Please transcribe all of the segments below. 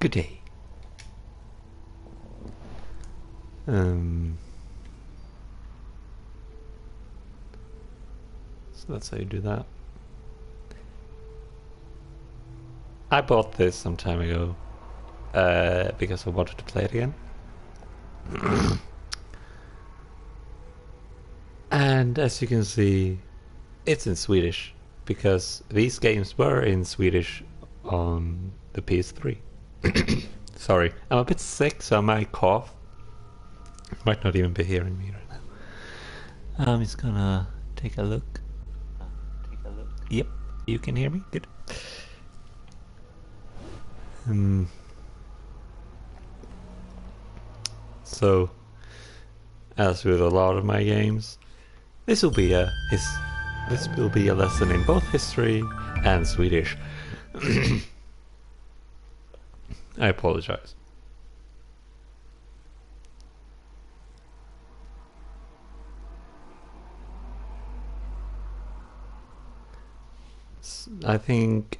Good day. So that's how you do that. I bought this some time ago because I wanted to play it again. And as you can see, it's in Swedish because these games were in Swedish on the PS3. Sorry, I'm a bit sick, so I might cough. You might not even be hearing me right now. I'm just gonna take a look. Yep, you can hear me? Good. So, as with a lot of my games, this will be a lesson in both history and Swedish. I apologize. I think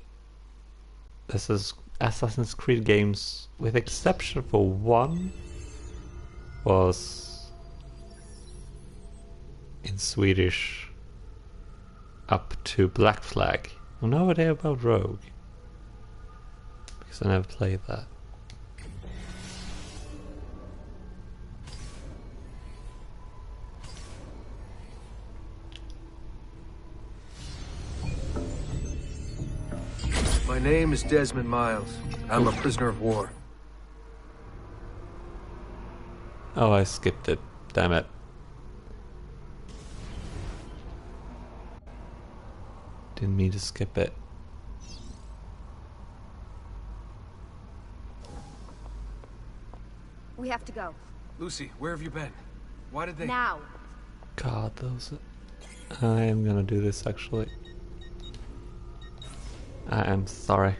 this is Assassin's Creed games, with exception for one, was in Swedish up to Black Flag. I have no idea about Rogue, because I never played that. My name is Desmond Miles. I'm a prisoner of war. Oh, I skipped it. Damn it. Didn't mean to skip it. We have to go. Lucy, where have you been? Why did they... Now. God, those... I am gonna do this actually. I am sorry.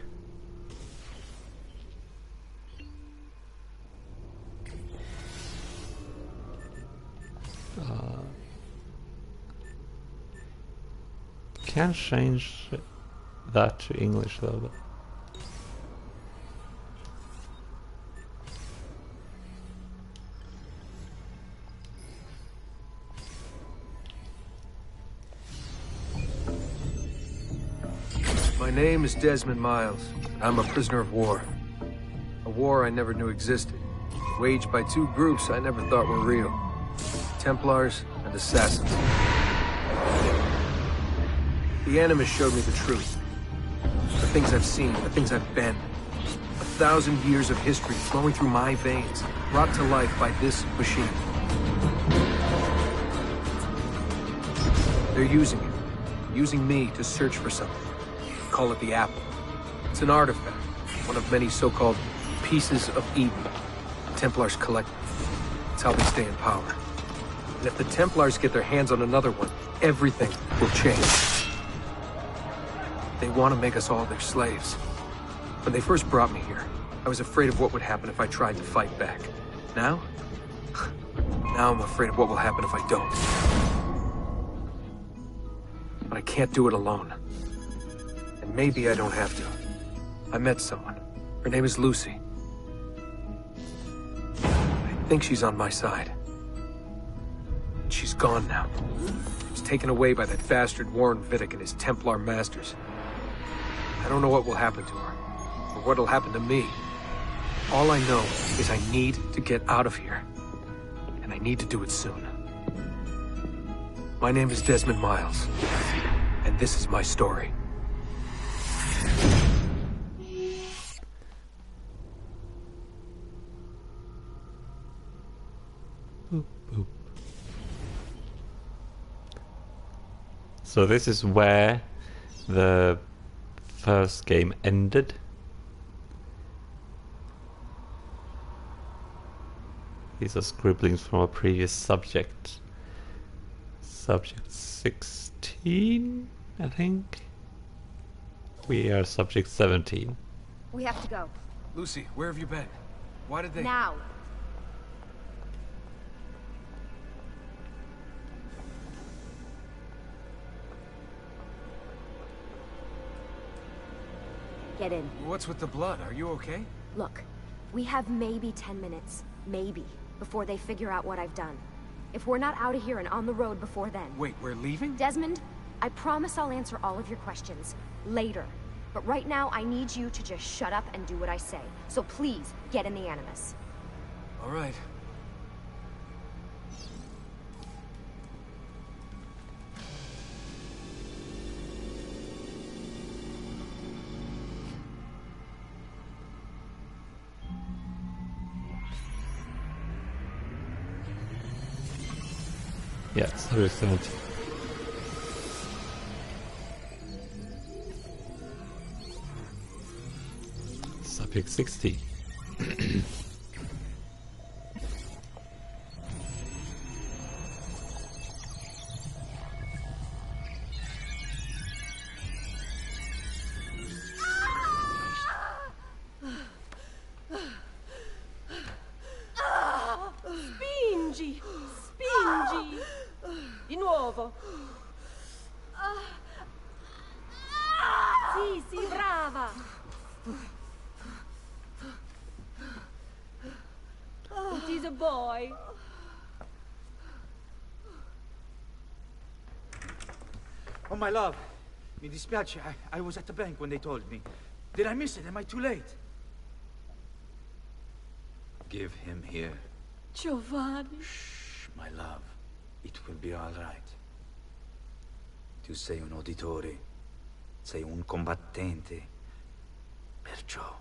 Can't change that to English though. But My name is Desmond Miles. I'm a prisoner of war. A war I never knew existed. Waged by two groups I never thought were real. Templars and Assassins. The Animus showed me the truth. The things I've seen, the things I've been. 1,000 years of history flowing through my veins, brought to life by this machine. They're using it. Using me to search for something. Call it the Apple. It's an artifact. One of many so-called pieces of Eden. The Templars collect them. It's how they stay in power. And if the Templars get their hands on another one, everything will change. They want to make us all their slaves. When they first brought me here, I was afraid of what would happen if I tried to fight back. Now? Now I'm afraid of what will happen if I don't. But I can't do it alone. And maybe I don't have to. I met someone. Her name is Lucy. I think she's on my side. She's gone now. She was taken away by that bastard Warren Vidic and his Templar masters. I don't know what will happen to her, or what'll happen to me. All I know is I need to get out of here. And I need to do it soon. My name is Desmond Miles, and this is my story. boop, boop. So this is where the first game ended. These are scribblings from a previous subject. Subject 16, I think. We are subject 17. We have to go. Lucy, where have you been? Why did they... Now. Get in. What's with the blood? Are you okay? Look, We have maybe 10 minutes. Maybe. Before they figure out what I've done. If we're not out of here and on the road before then... Wait, we're leaving? Desmond, I promise I'll answer all of your questions. Later. But right now, I need you to just shut up and do what I say. So please, get in the Animus. All right. Yeah, it's 170. Subject 60. Spingi! Spingi! Di nuovo! Sì, sì, brava! It is a boy. Oh, my love. Mi dispiace. I was at the bank when they told me. Did I miss it? Am I too late? Give him here. Giovanni. Shh, my love. It will be all right. Tu sei un uditore. Sei un combattente. Perciò,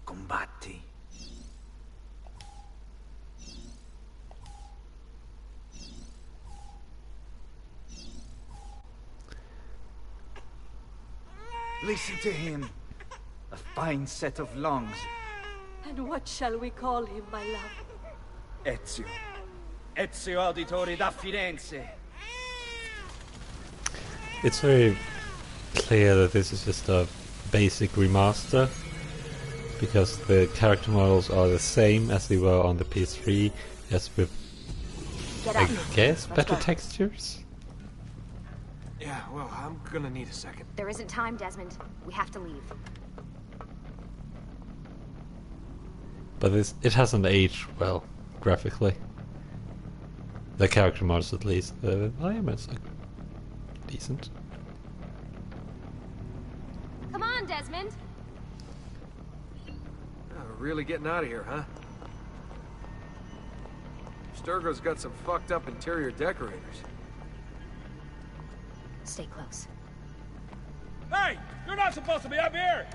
combatti. Listen to him. A fine set of lungs. And what shall we call him, my love? Ezio. Ezio Auditore da Firenze. It's very clear that this is just a basic remaster, because the character models are the same as they were on the PS3, just with, Get I up. guess, Let's better go. textures? Yeah, well, I'm gonna need a second. There isn't time, Desmond. We have to leave. But it hasn't aged well, graphically. The character models at least. The environments are decent. Come on, Desmond! We're really getting out of here, huh? Sturgo's got some fucked up interior decorators. Stay close. Hey! You're not supposed to be up here!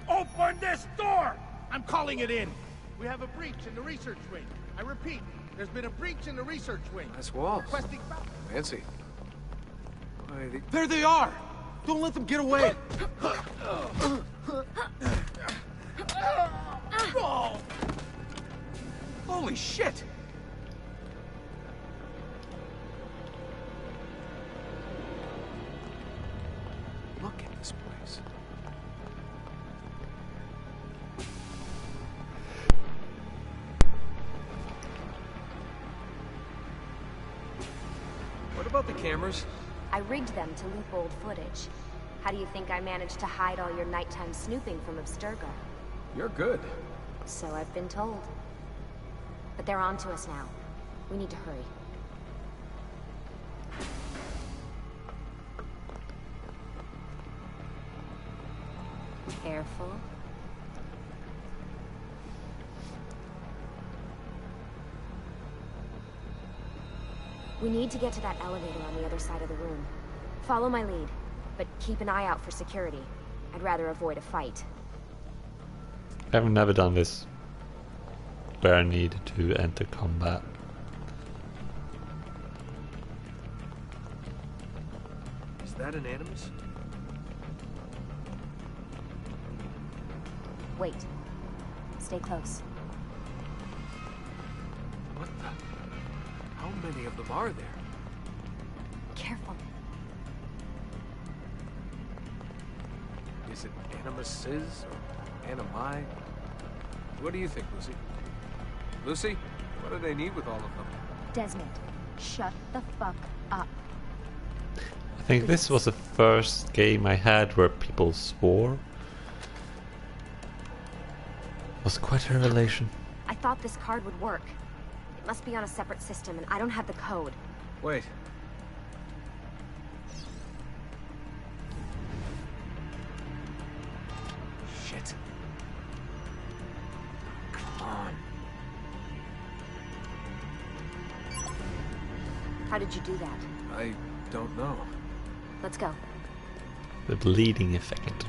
Open this door! I'm calling it in! We have a breach in the research wing. I repeat, there's been a breach in the research wing. Nice walls. Requesting Fancy. Why, There they are! Don't let them get away! holy shit! Look at this place. What about the cameras? I rigged them to loop old footage. How do you think I managed to hide all your nighttime snooping from Abstergo? You're good. So I've been told. But they're on to us now. We need to hurry. Careful. We need to get to that elevator on the other side of the room. Follow my lead, but keep an eye out for security. I'd rather avoid a fight. I've never done this where I need to enter combat. Is that an Animus? Wait. Stay close. What the? How many of them are there? Careful. Is it Animuses or Animi? What do you think, Lucy? Lucy, what do they need with all of them? Desmond, shut the fuck up. I think this was the first game I had where people swore. was quite a revelation. I thought this card would work. It must be on a separate system, and I don't have the code. Wait. Shit. Come on. How did you do that? I don't know. Let's go. The bleeding effect.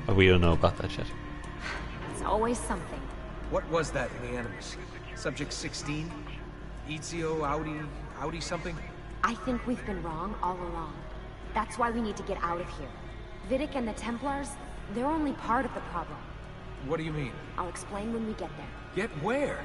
But we don't know about that yet. It's always something. What was that in the Animus? Subject 16? Ezio, Audi something? I think we've been wrong all along. That's why we need to get out of here. Vidic and the Templars, they're only part of the problem. What do you mean? I'll explain when we get there. Get where?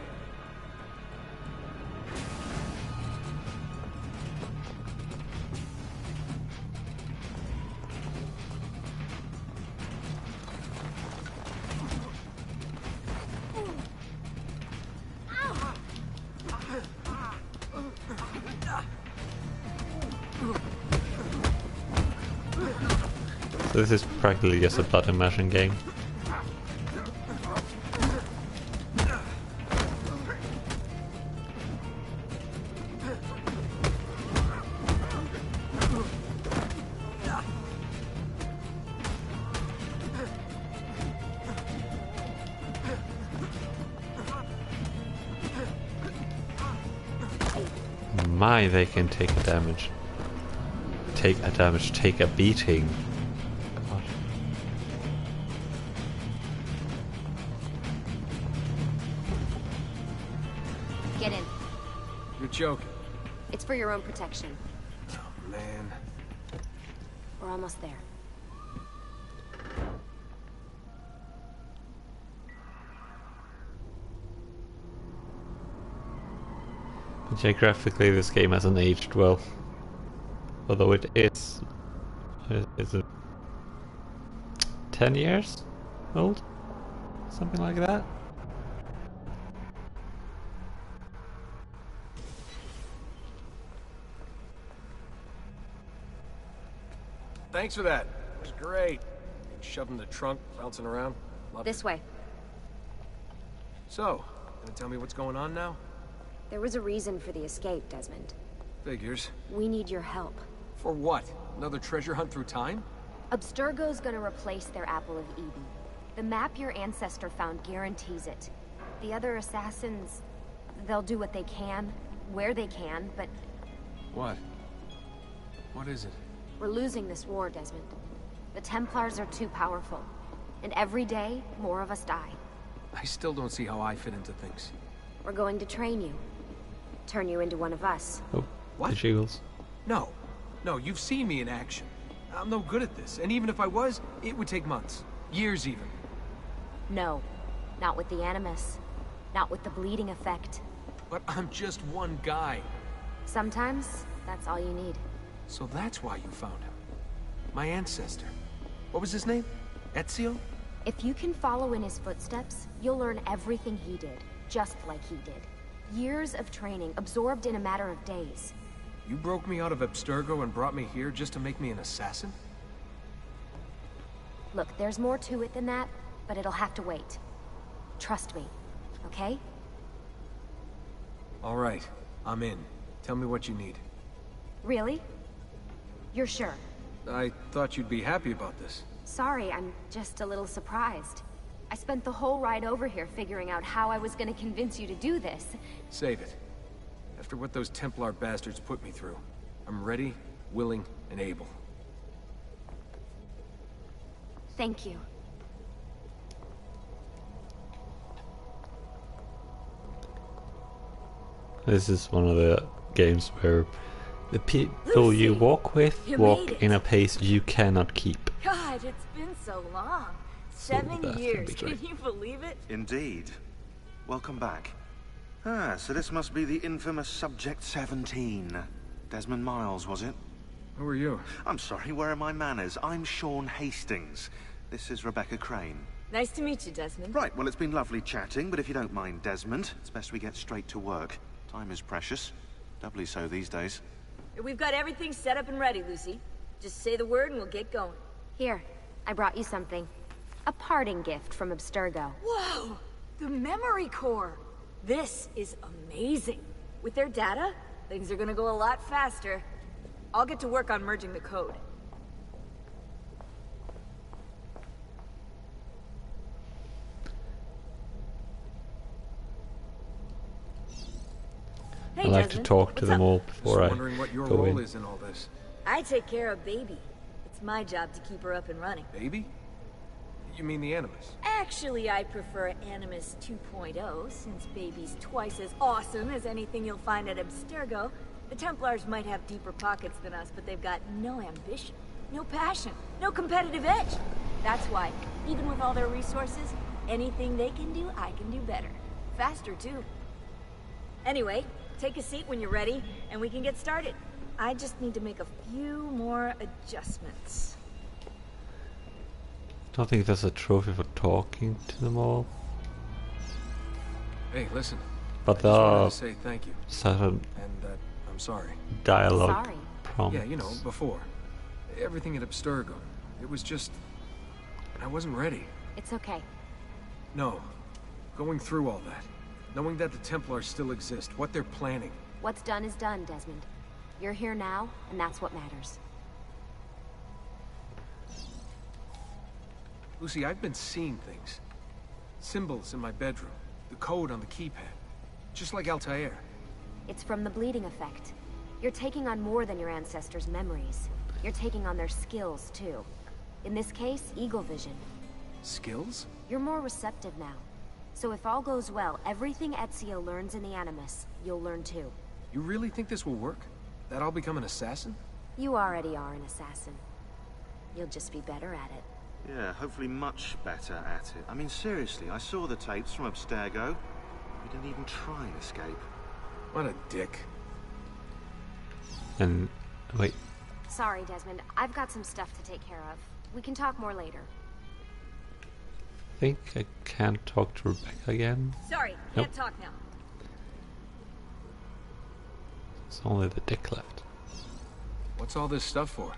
So this is practically just a button mashing game. My, they can take a damage. Take a damage, take a beating. God. Get in. You're joking. It's for your own protection. Oh, man. We're almost there. But yeah, graphically this game hasn't aged well. Although it is it 10 years old? Something like that? Thanks for that. It was great. Shoved in the trunk, bouncing around. Loved This way. So, gonna tell me what's going on now? There was a reason for the escape, Desmond. Figures. We need your help. For what? Another treasure hunt through time? Abstergo's gonna replace their Apple of Eden. The map your ancestor found guarantees it. The other assassins, they'll do what they can, where they can, but What? What is it? we're losing this war, Desmond. The Templars are too powerful. And every day, more of us die. I still don't see how I fit into things. We're going to train you. Turn you into one of us. Oh, What? the jiggles. No. No, you've seen me in action. I'm no good at this, and even if I was, it would take months. Years even. No. Not with the Animus. Not with the bleeding effect. But I'm just one guy. Sometimes, that's all you need. So that's why you found him. My ancestor. What was his name? Ezio? If you can follow in his footsteps, you'll learn everything he did, just like he did. Years of training, absorbed in a matter of days. You broke me out of Abstergo and brought me here just to make me an assassin? Look, there's more to it than that, but it'll have to wait. Trust me, okay? All right, I'm in. Tell me what you need. Really? You're sure? I thought you'd be happy about this. Sorry, I'm just a little surprised. I spent the whole ride over here figuring out how I was gonna convince you to do this. Save it. After what those Templar bastards put me through, I'm ready, willing, and able. Thank you. This is one of the games where the people you Lucy, walk with you walk made it. in a pace you cannot keep. God, it's been so long. that's 7 gonna years. be Can great. you believe it? Indeed. Welcome back. Ah, so this must be the infamous Subject 17. Desmond Miles, was it? Who are you? I'm sorry, where are my manners? I'm Sean Hastings. This is Rebecca Crane. Nice to meet you, Desmond. Right, well, it's been lovely chatting, but if you don't mind, Desmond, it's best we get straight to work. Time is precious. Doubly so these days. We've got everything set up and ready, Lucy. Just say the word and we'll get going. Here, I brought you something. A parting gift from Abstergo. Whoa! The memory core! This is amazing. With their data, things are gonna go a lot faster. I'll get to work on merging the code. Hey, I like to Desmond. talk to What's them up? all Just before I wondering what your go role in. is in all this. I take care of Baby. It's my job to keep her up and running. Baby? You mean the Animus? Actually, I prefer Animus 2.0, since Baby's twice as awesome as anything you'll find at Abstergo. The Templars might have deeper pockets than us, but they've got no ambition, no passion, no competitive edge. That's why, even with all their resources, anything they can do, I can do better. Faster, too. Anyway, take a seat when you're ready, and we can get started. I just need to make a few more adjustments. I don't think there's a trophy for talking to them all. Hey, listen. But I there just wanted are to say thank you, certain and that I'm sorry. dialogue Sorry. prompts. Yeah, you know, before. Everything at Abstergo. It was just... I wasn't ready. It's okay. No. Going through all that. Knowing that the Templars still exist, what they're planning. What's done is done, Desmond. You're here now, and that's what matters. Lucy, I've been seeing things. Symbols in my bedroom. The code on the keypad. Just like Altair. It's from the bleeding effect. You're taking on more than your ancestors' memories. You're taking on their skills, too. In this case, Eagle Vision. Skills? You're more receptive now. So if all goes well, everything Ezio learns in the Animus, you'll learn too. You really think this will work? That I'll become an assassin? You already are an assassin. You'll just be better at it. Yeah, hopefully much better at it. I mean, seriously, I saw the tapes from Abstergo. You didn't even try and escape. What a dick. And wait, Sorry, Desmond. I've got some stuff to take care of. We can talk more later. I think I can't talk to Rebecca again. Sorry, Nope. can't talk now. It's only the dick left. What's all this stuff for?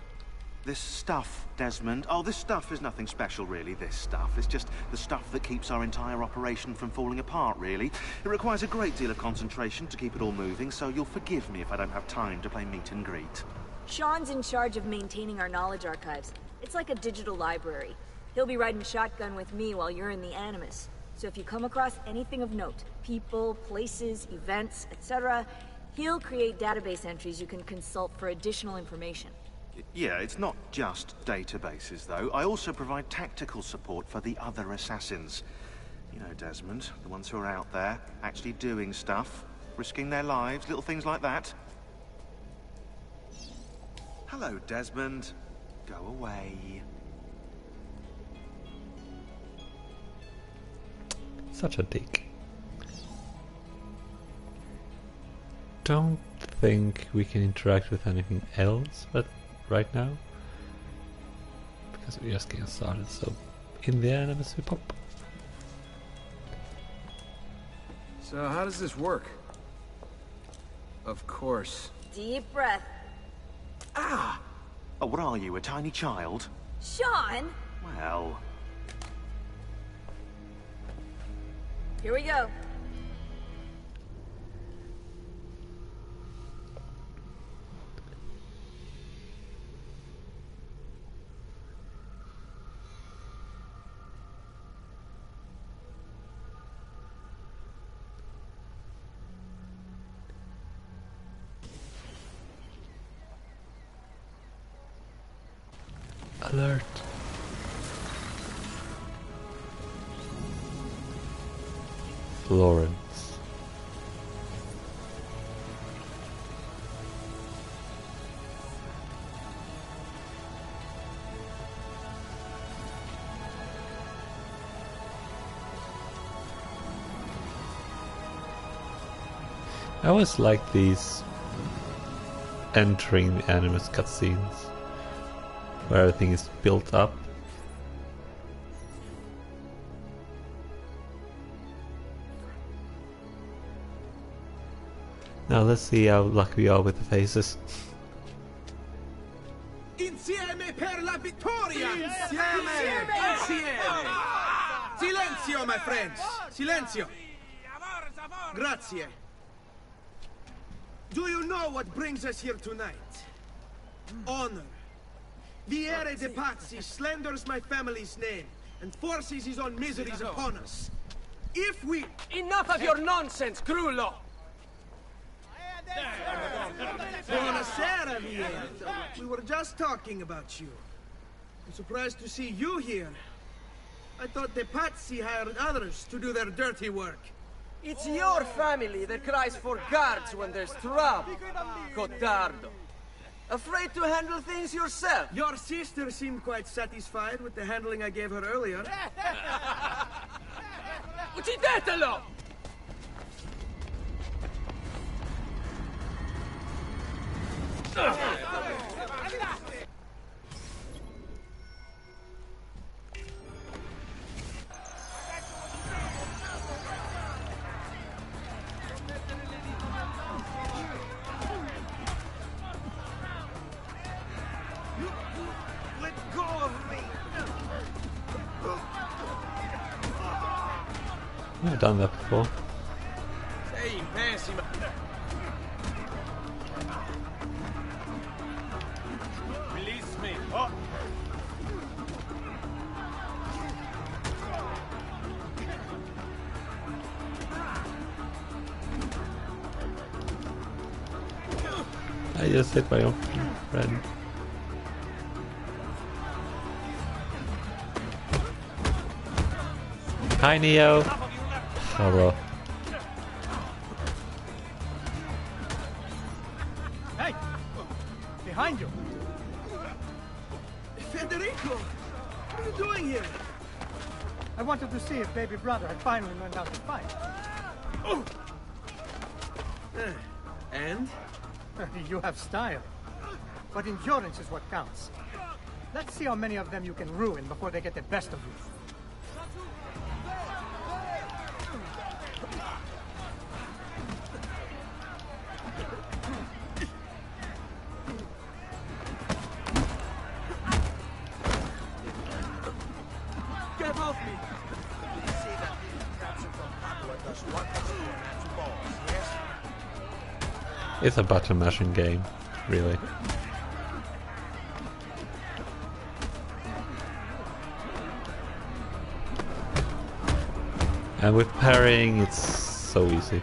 This stuff, Desmond. Oh, this stuff is nothing special, really, this stuff. It's just the stuff that keeps our entire operation from falling apart, really. It requires a great deal of concentration to keep it all moving, so you'll forgive me if I don't have time to play meet and greet. Sean's in charge of maintaining our knowledge archives. It's like a digital library. He'll be riding shotgun with me while you're in the Animus. So if you come across anything of note, people, places, events, etc., he'll create database entries you can consult for additional information. Yeah, it's not just databases, though. I also provide tactical support for the other assassins. You know, Desmond, the ones who are out there, actually doing stuff, risking their lives, little things like that. Hello, Desmond. Go away. Such a dick. Don't think we can interact with anything else, but right now, because we're just getting started. So, in the Animus we pop. So how does this work? Of course. Deep breath. Ah! Oh, what are you, a tiny child? Sean! Well... Here we go. Alert. Florence. I always like these entering the Animus cutscenes, where everything is built up. Now let's see how lucky we are with the faces. Insieme per la vittoria! Insieme! Silenzio, my friends! Silenzio! Grazie. Do you know what brings us here tonight? Honor. Vieri de Pazzi slanders my family's name and forces his own miseries upon us. If we... Enough of your nonsense, Grullo! Buonasera, Vieri. We were just talking about you. I'm surprised to see you here. I thought the Pazzi hired others to do their dirty work. It's your family that cries for guards when there's trouble, Cotardo. Afraid to handle things yourself? Your sister seemed quite satisfied with the handling I gave her earlier. Uccidetelo! Let go of me! I've done that before. Sei pessima. Release me. Oh. I just hit my own friend. Hi, Neo. Hello. Hey! Behind you! Federico! What are you doing here? I wanted to see if baby brother had finally learned how to fight. And? You have style. But endurance is what counts. Let's see how many of them you can ruin before they get the best of you. Get off me! It's a button mashing game, really. And with parrying, it's so easy.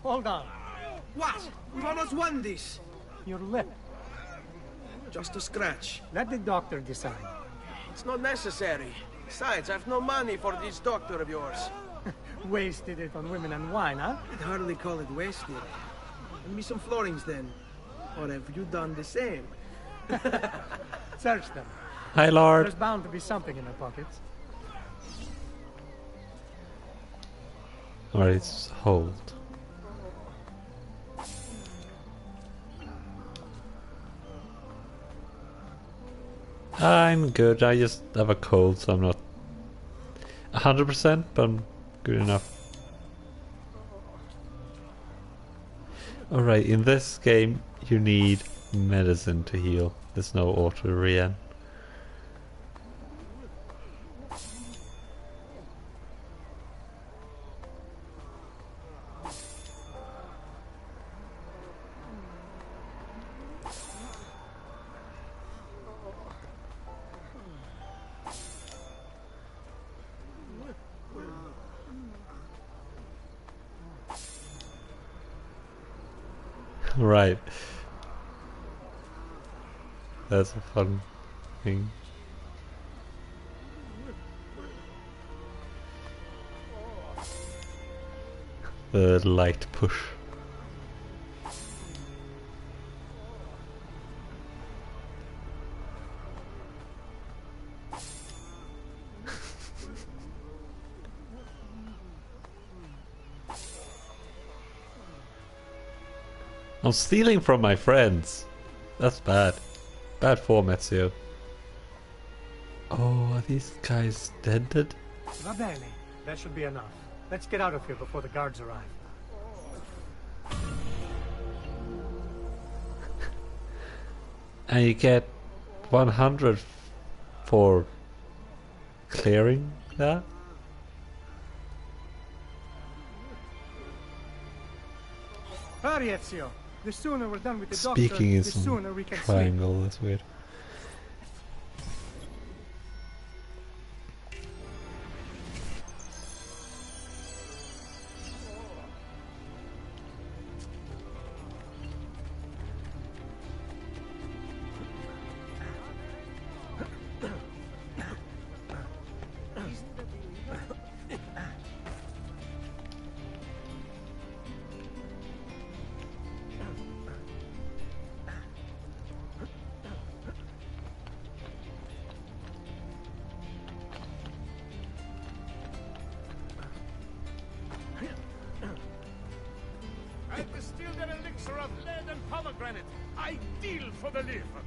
Hold on. What? We've almost won this. Your lip. Just a scratch. Let the doctor decide. It's not necessary. Besides, I've no money for this doctor of yours. Wasted it on women and wine, huh? I'd hardly call it wasted. Give me some florins then. Or have you done the same? Search them. Hi, Lord. There's bound to be something in their pockets. Or it's hold. I'm good. I just have a cold, so I'm not 100%, but I'm good enough. Alright, in this game you need medicine to heal. There's no auto re-en. Right. That's a fun thing. The light push. I'm stealing from my friends. That's bad. Bad form, Ezio. Oh, are these guys dented? Va bene. That should be enough. Let's get out of here before the guards arrive. And you get 100 for clearing that? Hurry, Ezio. The sooner we're done with the Speaking doctor, in the some sooner we can triangle, that's weird. I've distilled an elixir of lead and pomegranate, ideal for the liver.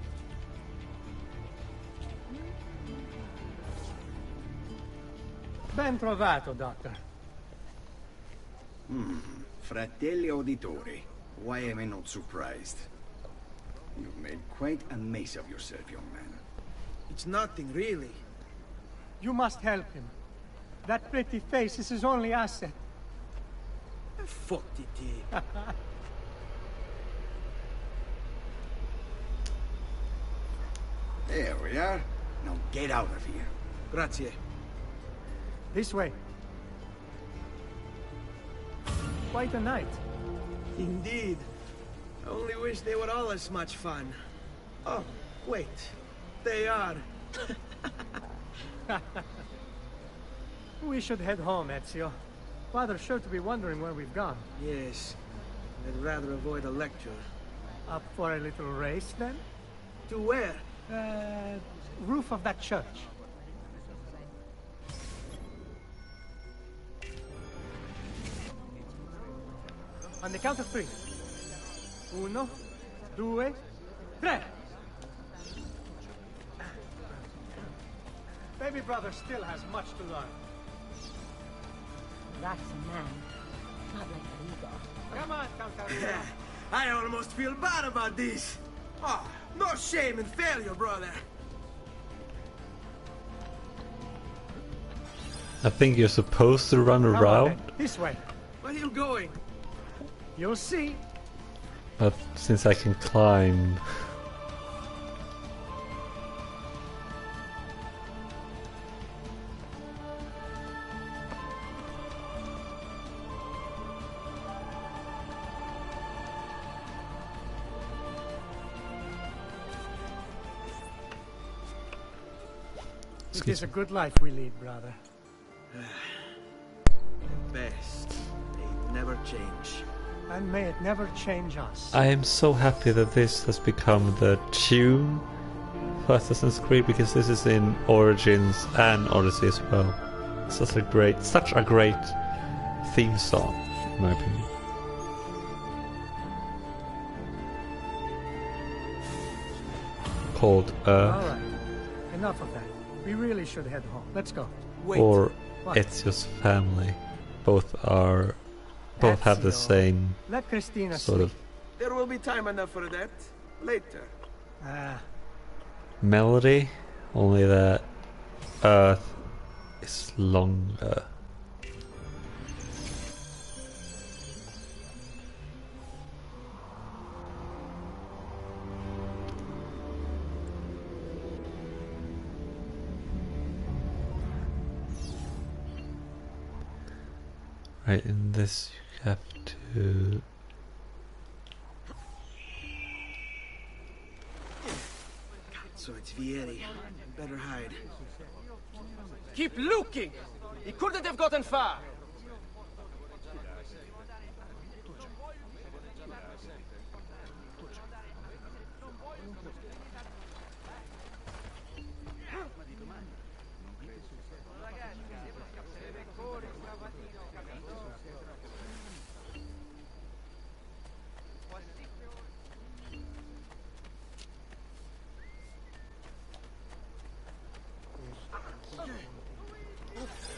Ben trovato, Doctor. Fratelli Auditori, why am I not surprised? You've made quite a mess of yourself, young man. It's nothing, really. You must help him. That pretty face is his only asset. Fuck it. There we are. Now get out of here. Grazie. This way. Quite a night. Indeed. I only wish they were all as much fun. Oh, wait. They are. We should head home, Ezio. Father's sure to be wondering where we've gone. Yes. I'd rather avoid a lecture. Up for a little race, then? To where? Roof of that church. On the count of 3. 1, 2, 3. Baby brother still has much to learn. That's a man, not like Rigo. Come on, Cantarino. I almost feel bad about this. Oh, no shame in failure, brother. I think you're supposed to run Come around, on, then. This way. Where are you going? You'll see. but since I can climb... It is a good life we lead, brother. The best. They never change. And may it never change us. I am so happy that this has become the tune for Assassin's Creed, because this is in Origins and Odyssey as well. Such a great theme song, in my opinion. Called All right. Enough of that. We really should head home. Let's go. Wait. or What? Ezio's family. Both have the Ezio. same Let Christina sort sleep. of There will be time enough for that. Later. melody, only that Earth is longer. Right, in this you have to So it's Vieri. Better hide. Keep looking! He couldn't have gotten far!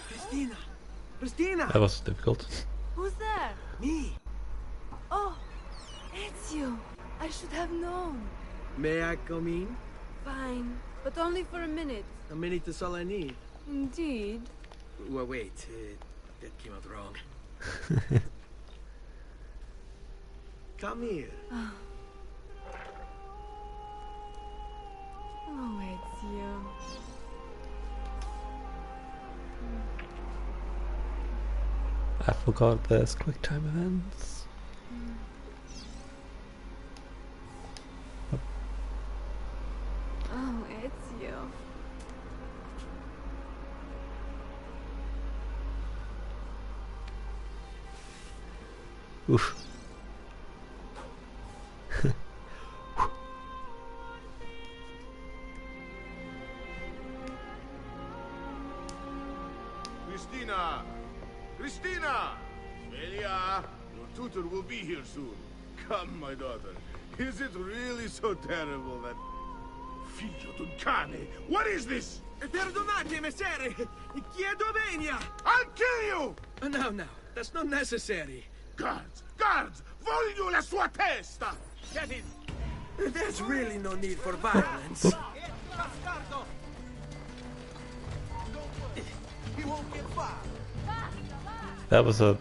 Christina! Christina! That was difficult. Who's there? Me! Oh, it's you. I should have known. May I come in? Fine, but only for a minute. A minute is all I need. Indeed. Well, wait. That came out wrong. Come here. Oh, it's you. I forgot there's quick time events. Oh, it's you. Oof. Christina! Christina! Svelia, your tutor will be here soon. Come, my daughter. Is it really so terrible that... Figlio d'un cane! What is this? Perdonate, messere! Chiedo venia! I'll kill you! No, that's not necessary. Guards! Guards! Voglio la sua testa! Get in! There's really no need for violence. He won't get far. That was a...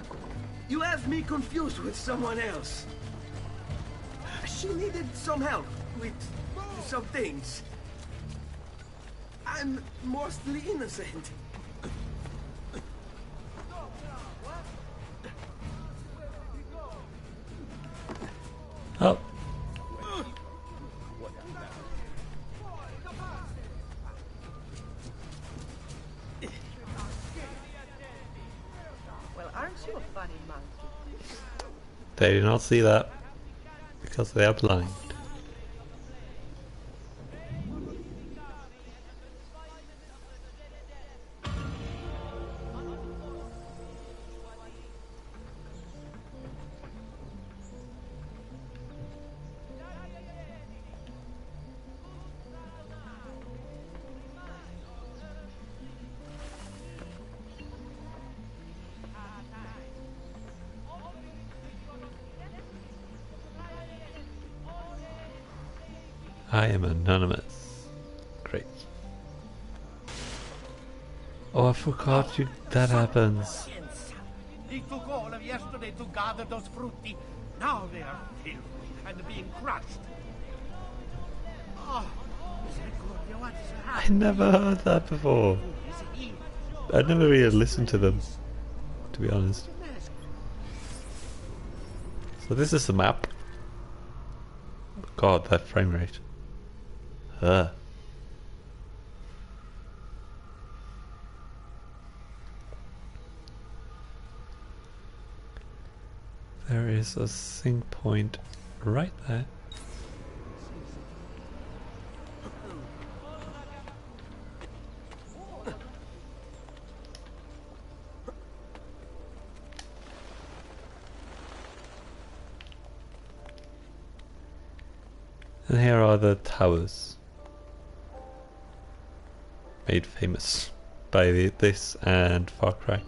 You have me confused with someone else. She needed some help with some things. I'm mostly innocent. Oh. Well, aren't you a funny monkey? They do not see that because they are blind. I am anonymous. Great. Oh, I forgot you. That happens. It took all of yesterday to gather those frutti. Now they are filthy and being crushed. Oh, Misericordia, what is I happening? never heard that before. I never really listened to them, to be honest. So this is the map. God, that frame rate. There is a sync point right there. And here are the towers, made famous by this and Far Cry.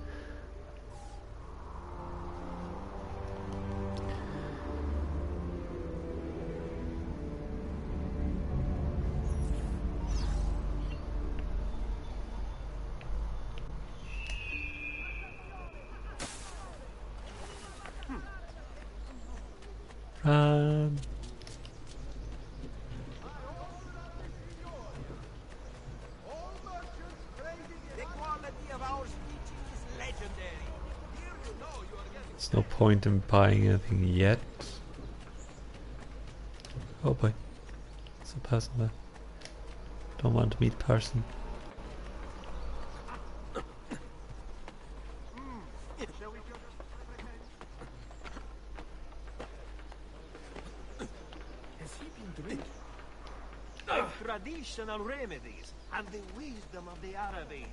Run. There's no point in buying anything yet. Oh boy, there's a person there. Don't want to meet the person. Traditional remedies and the wisdom of the Arabies.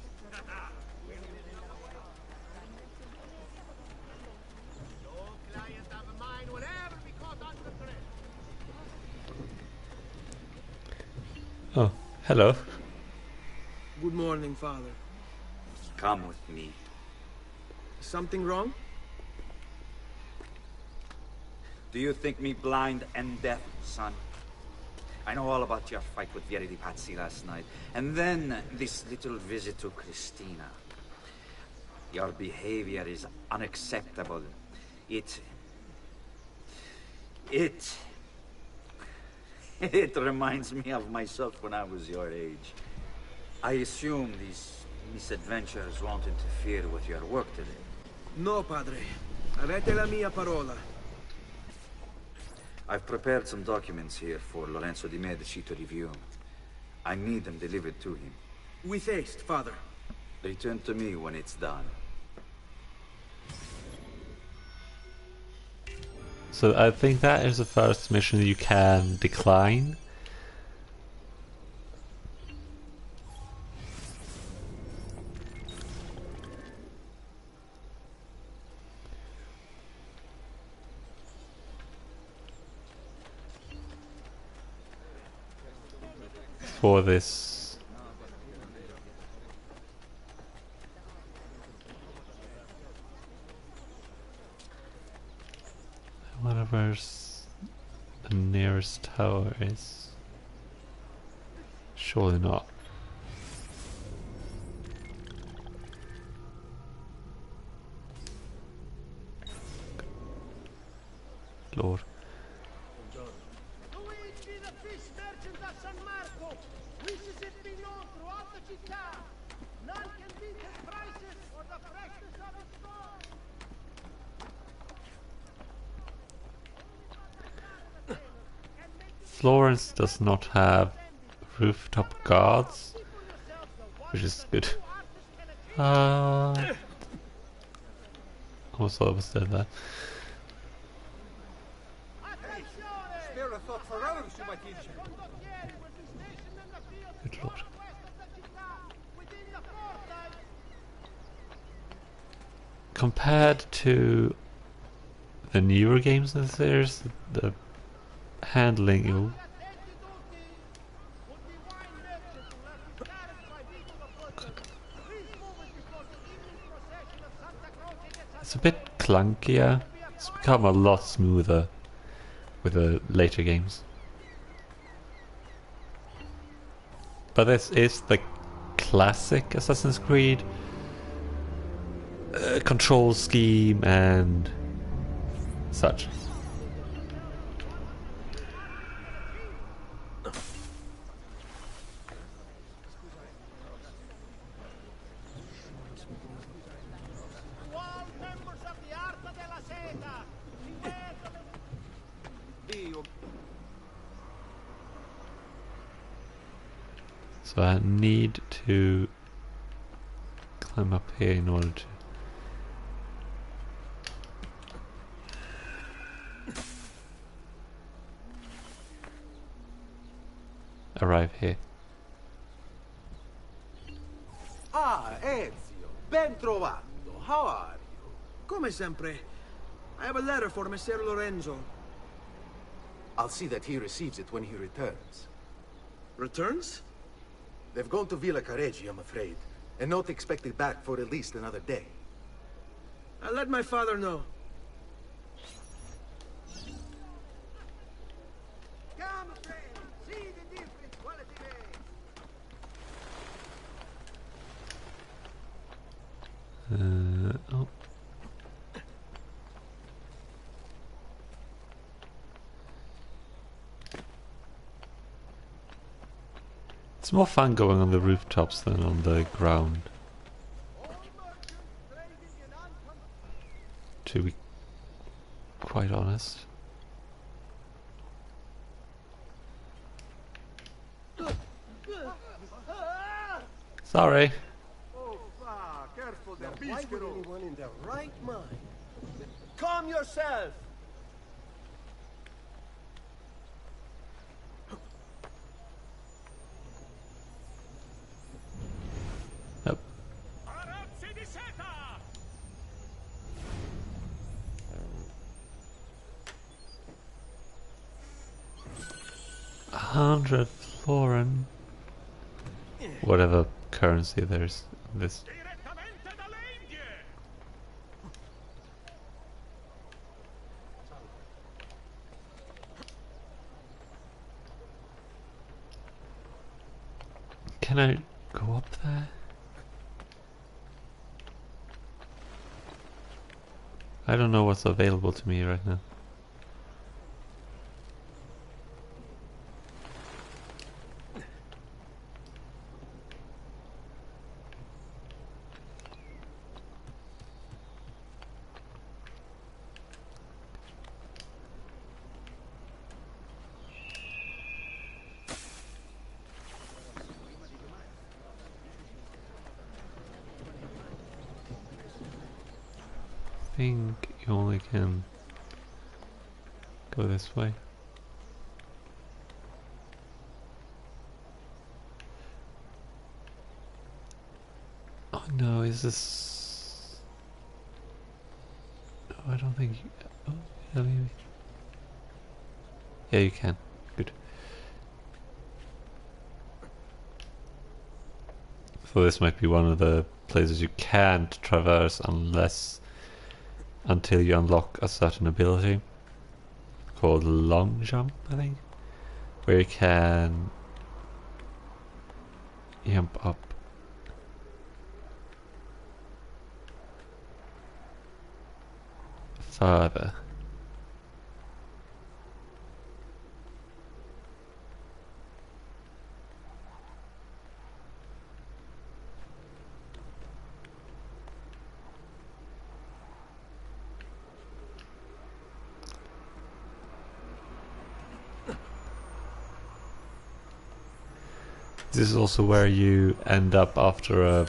No client of mine will ever be caught under threat. Oh, hello. Good morning, Father. Come with me. Something wrong? Do you think me blind and deaf, son? I know all about your fight with Vieri di Pazzi last night, and then this little visit to Christina. Your behavior is unacceptable. It reminds me of myself when I was your age. I assume these misadventures won't interfere with your work today. No, Padre. Avete la mia parola. I've prepared some documents here for Lorenzo di Medici to review. I need them delivered to him. With haste, Father. Return to me when it's done. So I think that is the first mission you can decline. For this whatever's the nearest tower is. Surely not. Lord. Florence does not have rooftop guards, which is good. Almost thought I was dead there. Good lord. Compared to the newer games in the series, the handling you. It's a bit clunkier. It's become a lot smoother with the later games. But this is the classic Assassin's Creed control scheme and such. So I need to climb up here in order to arrive here. Ah, Ezio, ben trovato. How are you? Come sempre. I have a letter for Messer Lorenzo. I'll see that he receives it when he returns. Returns? They've gone to Villa Careggi, I'm afraid, and not expected back for at least another day. I'll let my father know. Come, friend. See the different quality oh. It's more fun going on the rooftops than on the ground, to be quite honest. Sorry. Oh, careful there. Why would anyone in their right mind? Calm yourself! Yep. 100 florin. Whatever currency there's in this. Can I go up there? I don't know what's available to me right now. I think you only can go this way. Oh no, is this... No, I don't think you... Oh, yeah, maybe. Yeah, you can. Good. So this might be one of the places you can't traverse until you unlock a certain ability called long jump, I think, where you can jump up. Further. This is also where you end up after a...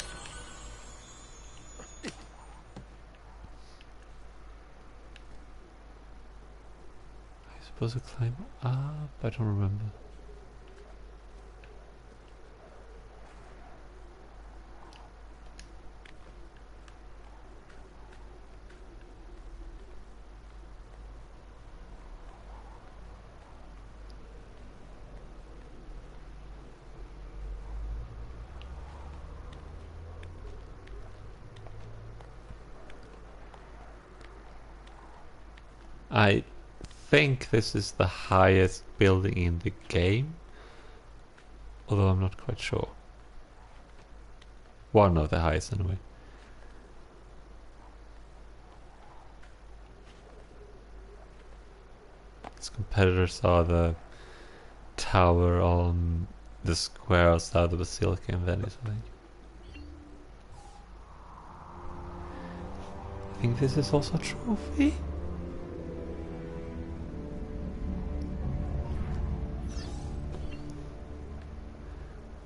I suppose to climb up? I don't remember. I think this is the highest building in the game, although I'm not quite sure. One of the highest anyway. Its competitors are the tower on the square outside the Basilica in Venice, I think. I think this is also a trophy.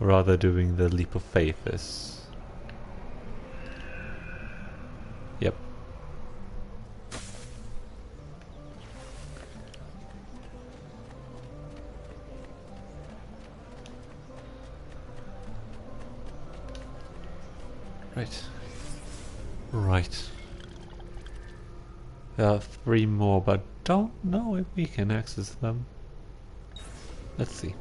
Rather, doing the leap of faith is... Yep. Right. Right. There are 3 more, but don't know if we can access them. Let's see.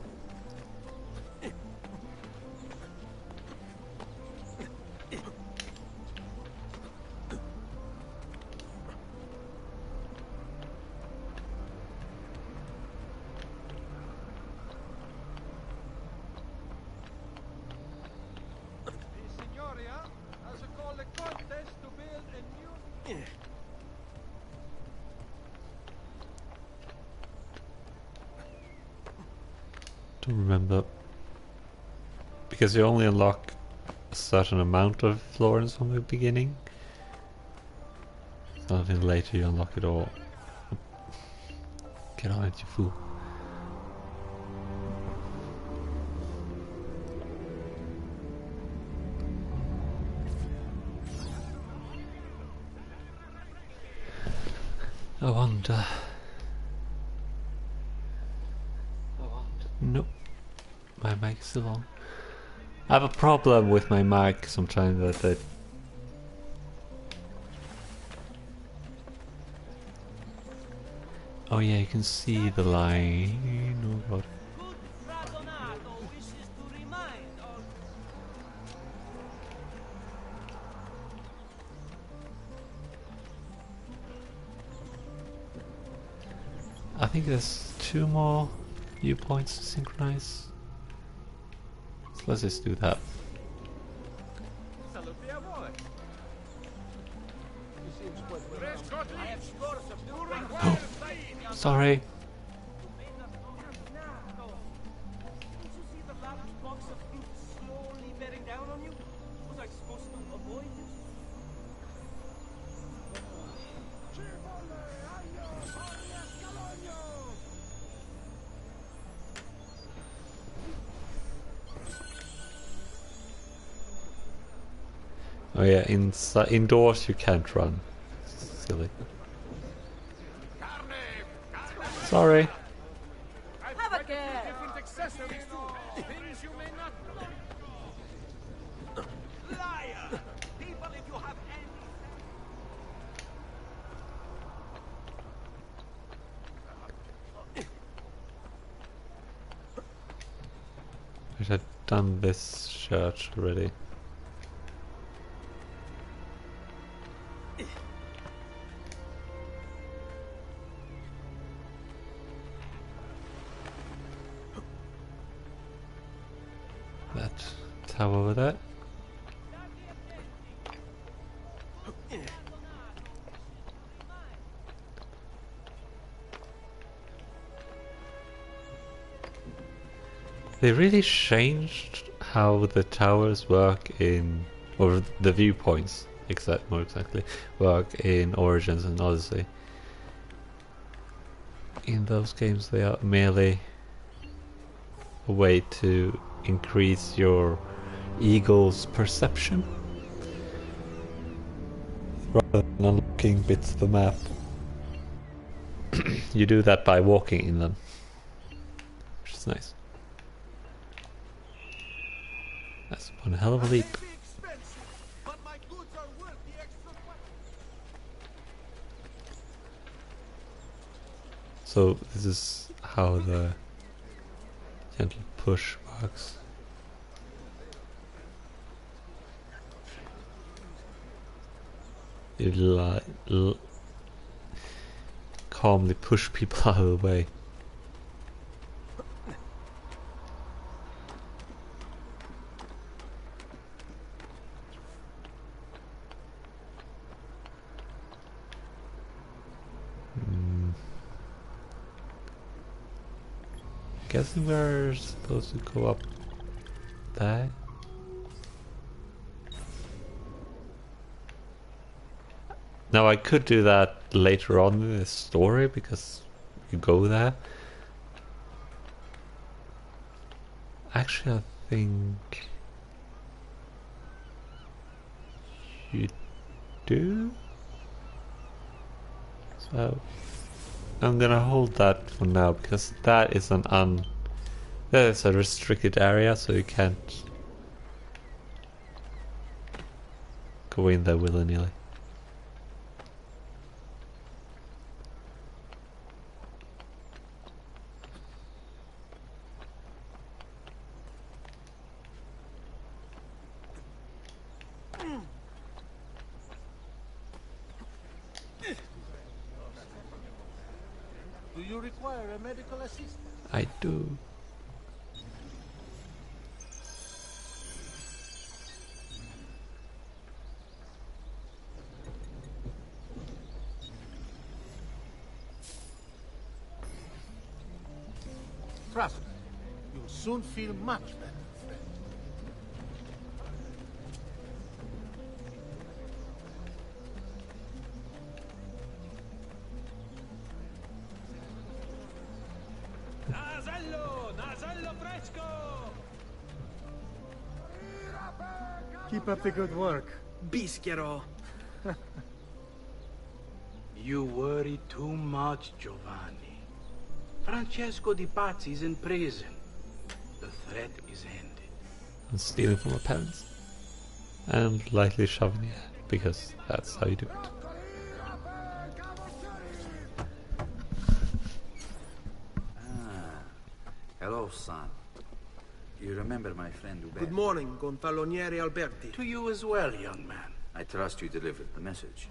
Don't remember, because you only unlock a certain amount of florins from the beginning. Something later you unlock it all. Get on it, you fool. I wonder. Nope. My mic is still on. I have a problem with my mic sometimes that it... Oh yeah, you can see the line. Oh god. I think there's 2 more viewpoints to synchronize. So let's just do that. Oh, sorry. Oh yeah, indoors you can't run. Silly. Sorry. Have a care. Different accessories too. Things you may not know. Liar! People, if you have I should have done this church already. That tower over there. They really changed how the towers work in, or the viewpoints, more exactly, work in Origins and Odyssey. In those games they are merely a way to increase your eagle's perception rather than unlocking bits of the map. You do that by walking in them, which is nice. That's one hell of a leap. So this is how the gentle push works. You calmly push people out of the way. Guessing we're supposed to go up there. Now I could do that later on in the story because you go there. Actually, I think you do. So I'm gonna hold that for now because that is that is a restricted area, so you can't go in there willy-nilly. Do you require a medical assistant? I do. Trust me, you'll soon feel much better, friend. Nasello fresco! Keep up the good work. Bischero. You worry too much, Giovanni. Francesco Di Pazzi's in prison. The threat is ended. And stealing from my parents. And lightly shoving the air, because that's how you do it. Hello, son. You remember my friend Uberto? Good morning, Gonfaloniere Alberti. To you as well, young man. I trust you delivered the message.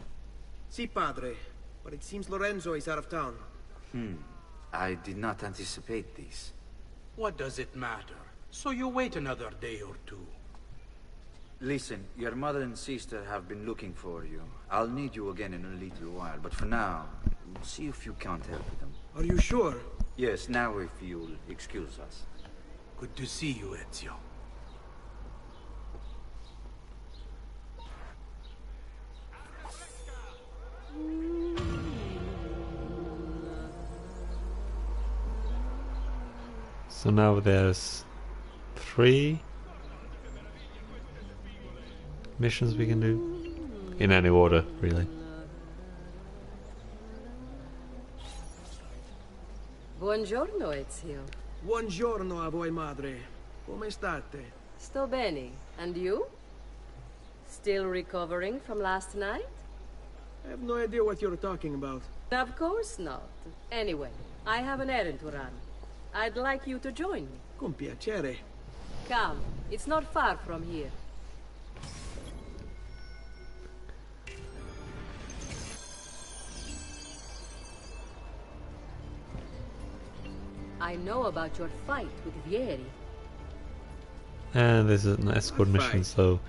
Si, padre. But it seems Lorenzo is out of town. I did not anticipate this. What does it matter? So you wait another day or two. Listen, your mother and sister have been looking for you. I'll need you again in a little while, but for now, see if you can't help them. Are you sure? Yes, now if you'll excuse us. Good to see you, Ezio. So now there's 3 missions we can do. In any order, really. Buongiorno, Ezio. Buongiorno a voi, madre. Come state? Sto bene. And you? Still recovering from last night? I have no idea what you're talking about. Of course not. Anyway, I have an errand to run. I'd like you to join me. Con piacere. Come, it's not far from here. I know about your fight with Vieri. And this is an escort mission, so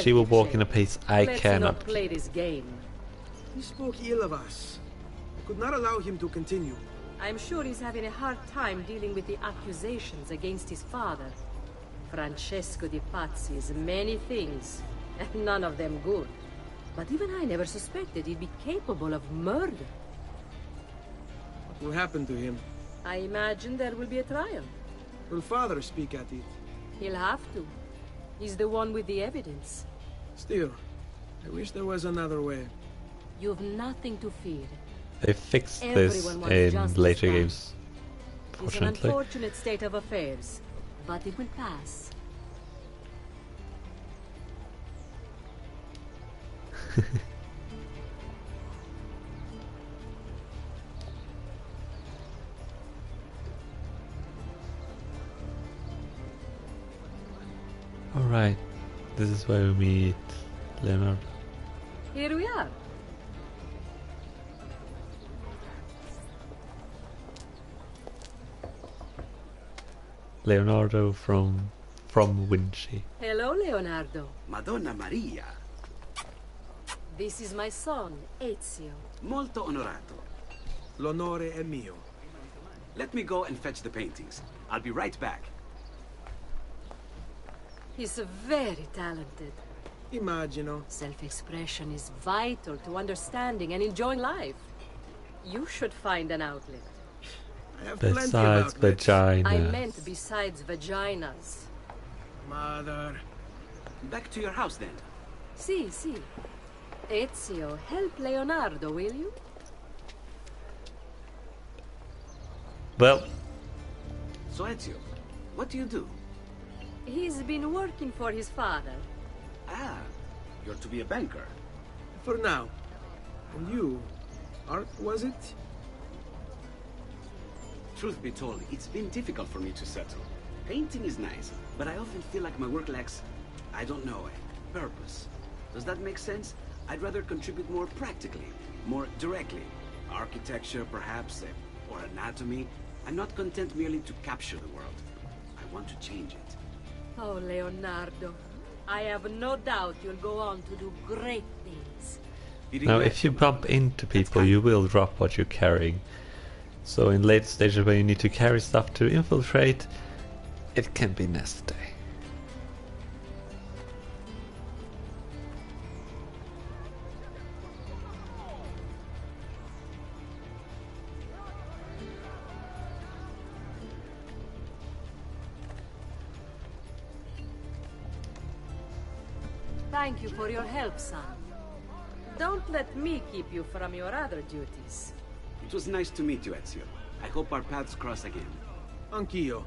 she will walk in a pace I cannot. Let's not play this game. He spoke ill of us. I could not allow him to continue. I'm sure he's having a hard time dealing with the accusations against his father. Francesco Di Pazzi is many things, and none of them good. But even I never suspected he'd be capable of murder. What will happen to him? I imagine there will be a trial. Will father speak at it? He'll have to. He's the one with the evidence. Still, I wish there was another way. You've nothing to fear. They fixed this in later games, It's an unfortunate state of affairs, but it will pass. Alright, this is where we meet Leonardo. Here we are. Leonardo from Vinci. Hello, Leonardo. Madonna Maria. This is my son, Ezio. Molto onorato. L'onore è mio. Let me go and fetch the paintings. I'll be right back. He's very talented. Immagino. Self-expression is vital to understanding and enjoying life. You should find an outlet. I have Besides vaginas. I meant besides vaginas. Mother. Back to your house then. Si. Ezio, help Leonardo, will you? Well. So Ezio, what do you do? He's been working for his father. Ah, you're to be a banker. For now. And you? Art, was it? Truth be told, it's been difficult for me to settle. Painting is nice, but I often feel like my work lacks, I don't know, a purpose. Does that make sense? I'd rather contribute more practically, more directly. Architecture, perhaps, or anatomy. I'm not content merely to capture the world. I want to change it. Oh, Leonardo. I have no doubt you'll go on to do great things. Now, if you bump into people, you will drop what you're carrying. So in later stages where you need to carry stuff to infiltrate, it can be nasty. Thank you for your help, son. don't let me keep you from your other duties. It was nice to meet you, Ezio. I hope our paths cross again. Anch'io.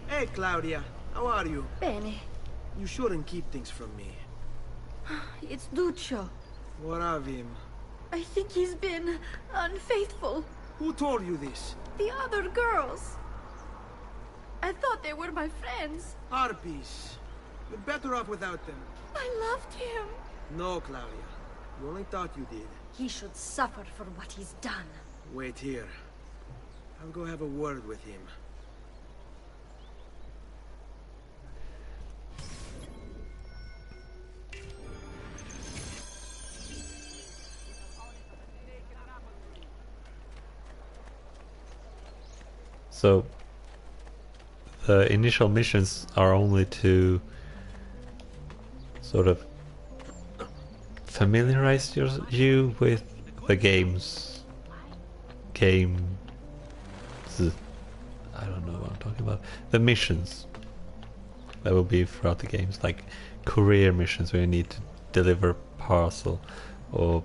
Hey, Claudia. How are you? Bene. You shouldn't keep things from me. It's Duccio. What of him? I think he's been unfaithful. Who told you this? The other girls. I thought they were my friends. Harpies. You're better off without them. I loved him. No, Claudia. You only thought you did. He should suffer for what he's done. Wait here. I'll go have a word with him. So the initial missions are only to sort of familiarize you with the games. I don't know what I'm talking about. The missions that will be throughout the games, like career missions where you need to deliver parcel, or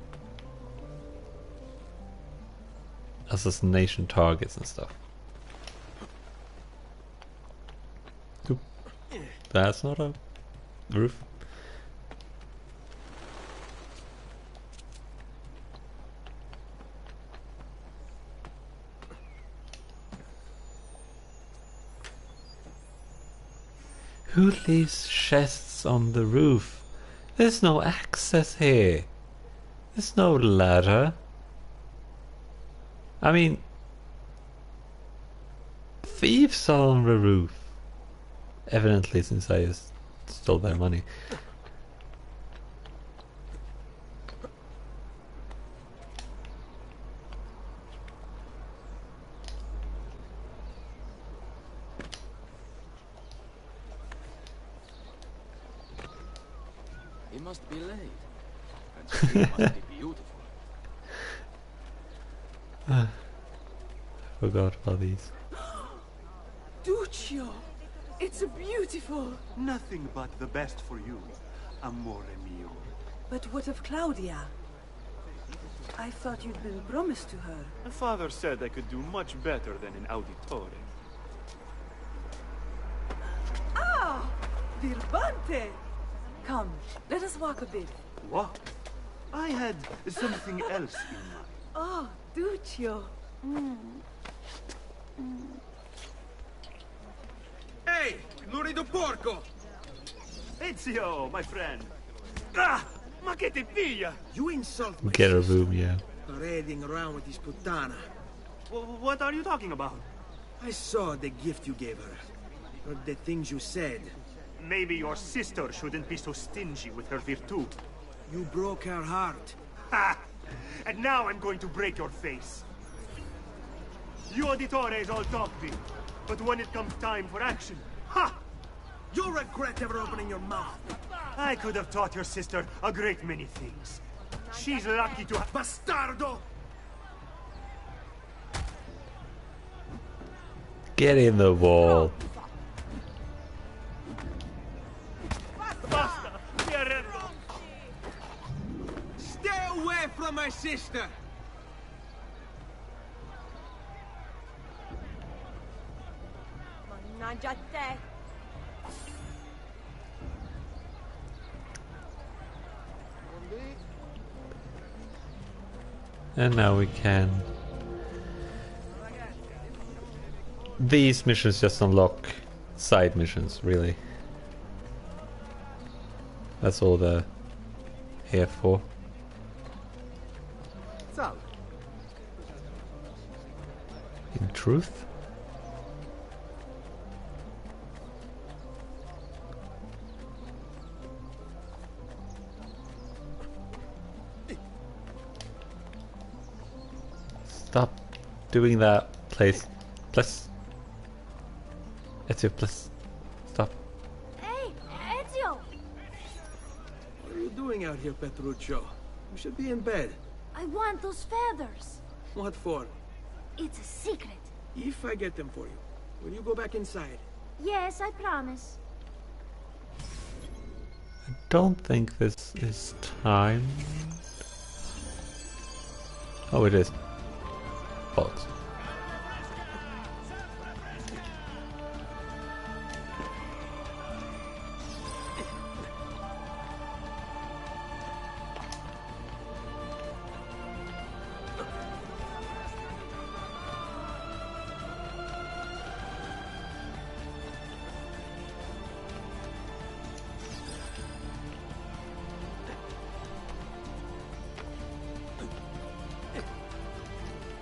assassination targets and stuff. Oop. That's not a roof. Who leaves chests on the roof? There's no access here. There's no ladder. I mean, thieves are on the roof. Evidently, since I just stole their money. He must be late. And she must be beautiful. Forgot about these. Duccio! It's beautiful! Nothing but the best for you, amore mio. But what of Claudia? I thought you'd been promised to her. My father said I could do much better than an auditore. Ah! Birbante! Come, let us walk a bit. What? I had something else in mind. Oh, Duccio. Hey, lurido porco! Ezio, my friend. Ah! Ma che ti piglia? You insult my Get a room, yeah. parading around with this putana. What are you talking about? I saw the gift you gave her. Heard the things you said. Maybe your sister shouldn't be so stingy with her virtù. You broke her heart. Ha! And now I'm going to break your face. You auditores all talk big, but when it comes time for action, ha! You'll regret ever opening your mouth. I could have taught your sister a great many things. She's lucky to have... Bastardo! Get in the wall. Basta! Mi arrendo! Stay away from my sister! Mannaggia te! And now we can... These missions just unlock side missions, really. That's all they're here for. Salve. In truth? Stop doing that, please. Please. Ezio, please. Stop. Hey, Ezio! What are you doing out here, Petruccio? You should be in bed. I want those feathers. What for? It's a secret. If I get them for you, will you go back inside? Yes, I promise. I don't think this is time. Oh, it is. Bollocks.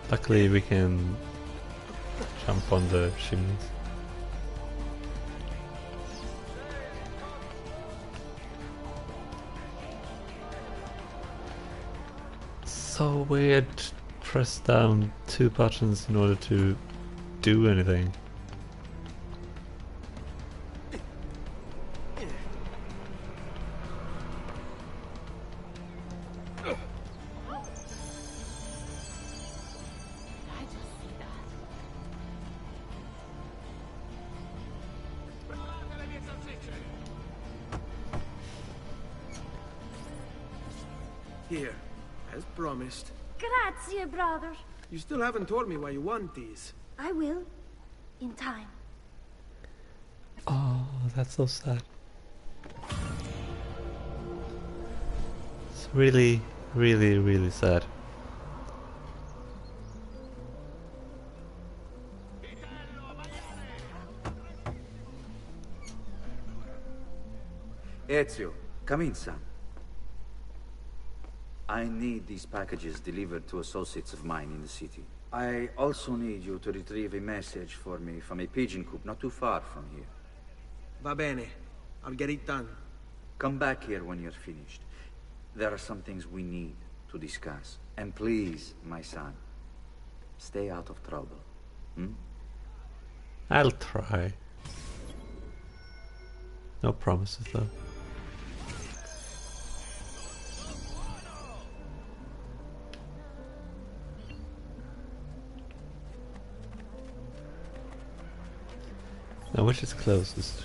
Luckily we can jump on the chimneys. So weird. Press down 2 buttons in order to do anything. Here, as promised. Grazie, brother. You still haven't told me why you want these. I will. In time. Oh, that's so sad. It's really, really, really sad. Ezio, come in, son. I need these packages delivered to associates of mine in the city. I also need you to retrieve a message for me from a pigeon coop not too far from here. Va bene. I'll get it done. Come back here when you're finished. There are some things we need to discuss. And please, my son, stay out of trouble. Hmm? I'll try. No promises though. Now which is closest?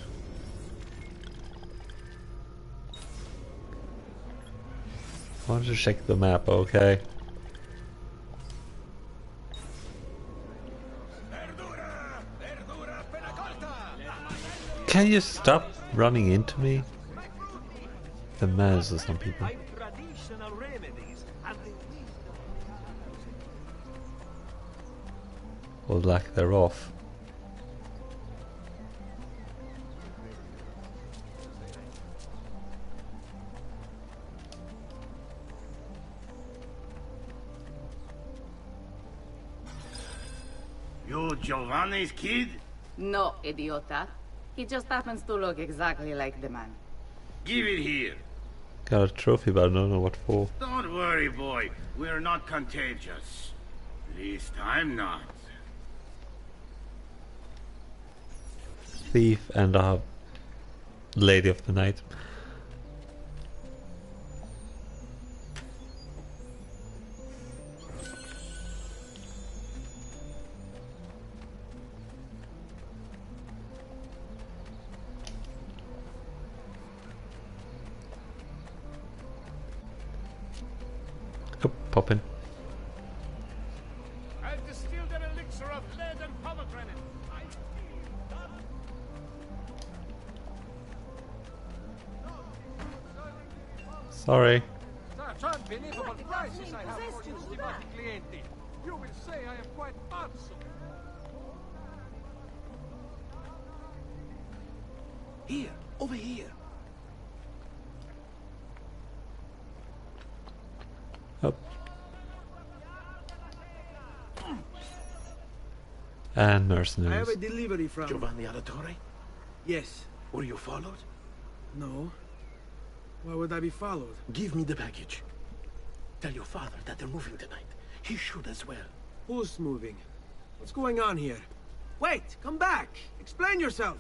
I wanted to check the map, okay. Can you stop running into me? The manners of some people. Or lack thereof. You Giovanni's kid? No, idiota. He just happens to look exactly like the man. Give it here. Got a trophy, but I don't know what for. Don't worry, boy. We're not contagious. At least I'm not. Thief and a lady of the night. Oh, pop in. I've distilled an elixir of lead and pomegranate. Sorry. Such unbelievable prices I have for you, stimati clienti. You will say I am quite pazzo. Here, over here. Up. And I mercenaries. have a delivery from... Giovanni Auditore? Yes. Were you followed? No. Why would I be followed? Give me the package. Tell your father that they're moving tonight. He should as well. Who's moving? What's going on here? Wait! Come back! Explain yourself!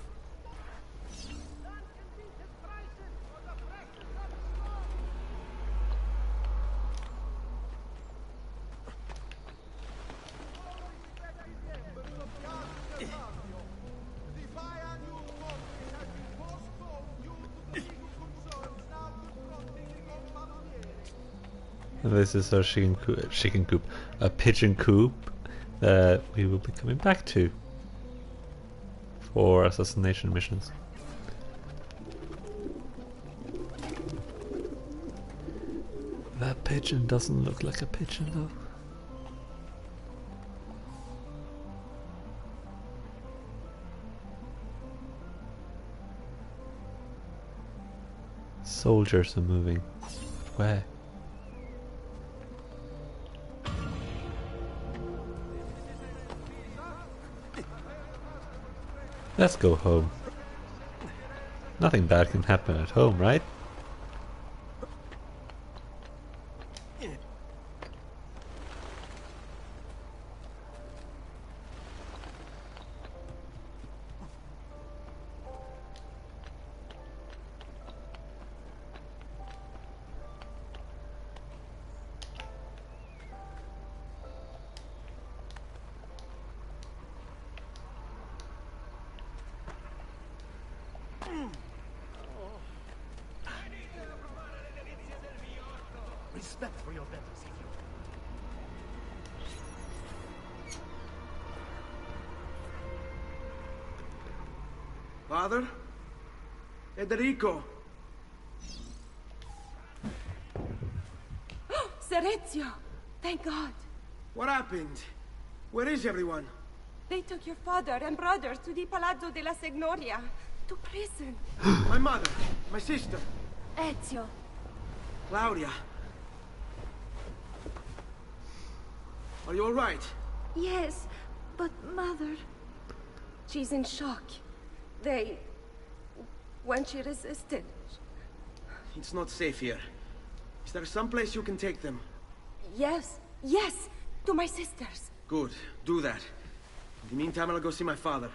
And this is our chicken coop, a pigeon coop that we will be coming back to for assassination missions. That pigeon doesn't look like a pigeon though. Soldiers are moving. Where? Let's go home. Nothing bad can happen at home, right? Respect for your betters, Signor. Father? Federico! Serezio! Thank God! What happened? Where is everyone? They took your father and brother to the Palazzo della Signoria, to prison. My mother, my sister. Ezio. Claudia. Are you all right? Yes, but Mother... She's in shock. When she resisted... It's not safe here. Is there some place you can take them? Yes, to my sisters. Good, do that. In the meantime, I'll go see my father.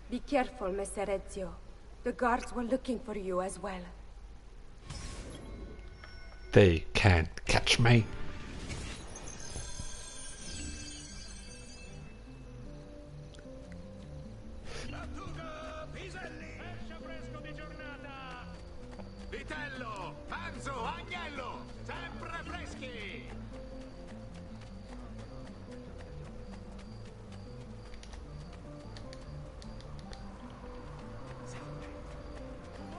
Be careful, Messer Ezio. The guards were looking for you as well. They can't catch me. Vitello, Panzo, Agnello, sempre freschi!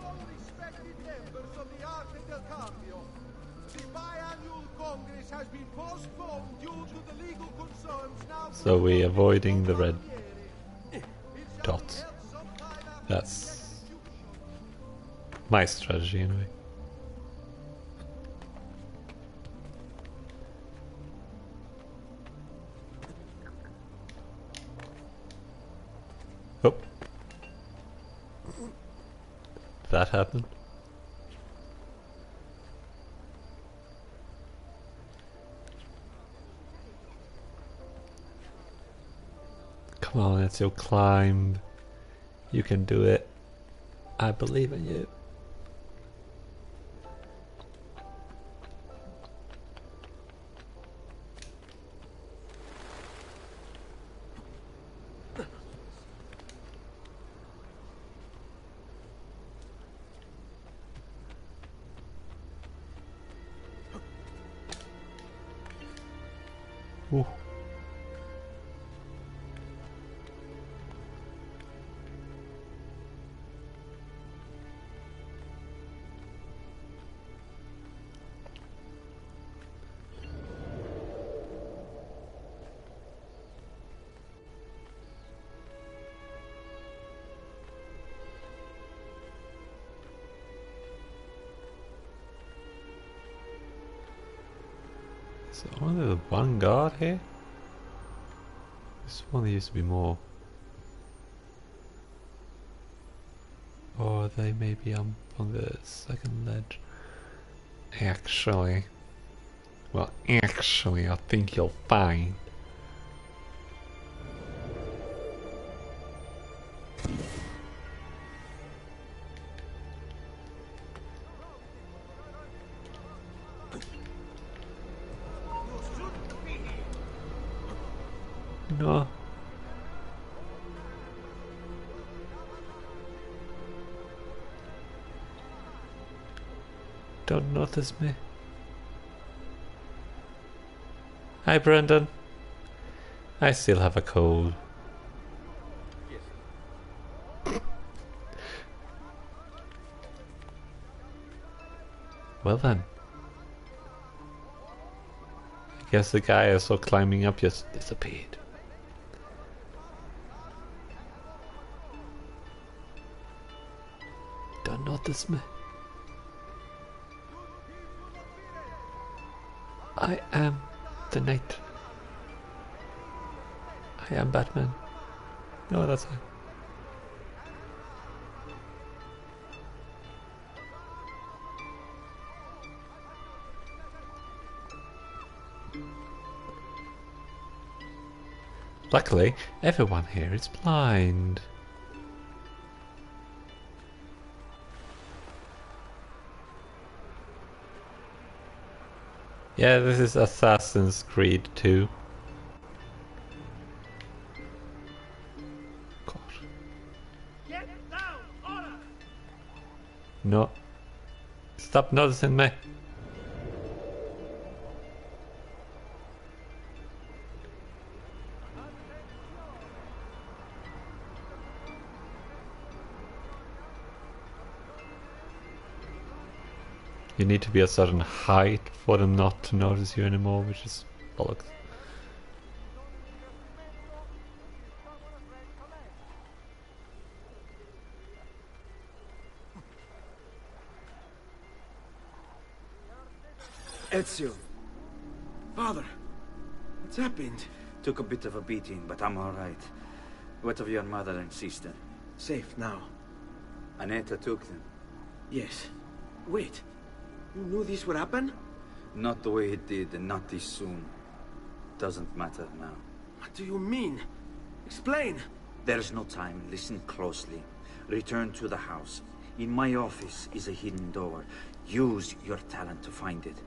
All respected members of the Arte del Cambio, the biannual Congress has been postponed due to the legal concerns now... So we're avoiding the red dots. That's my strategy anyway. Oh. That happened. Come on, Ezio, climb. You can do it. I believe in you. Ooh. So only the one guard here? This one used to be more. Or they may be on the second ledge. Actually, I think you'll find. No. Don't notice me. Hi, Brendan. I still have a cold. Well then. I guess the guy I saw climbing up just disappeared. Don't notice me. I am the knight. I am Batman. No, that's fine. Luckily, everyone here is blind. Yeah, this is Assassin's Creed 2. God. Get down, order. No. Stop noticing me. You need to be a certain height for them not to notice you anymore, which is bollocks. Ezio. Father, what's happened? Took a bit of a beating, but I'm alright. What of your mother and sister? Safe now. Annetta took them. Yes. Wait. You knew this would happen? Not the way it did, and not this soon. Doesn't matter now. What do you mean? Explain! There's no time. Listen closely. Return to the house. In my office is a hidden door. Use your talent to find it.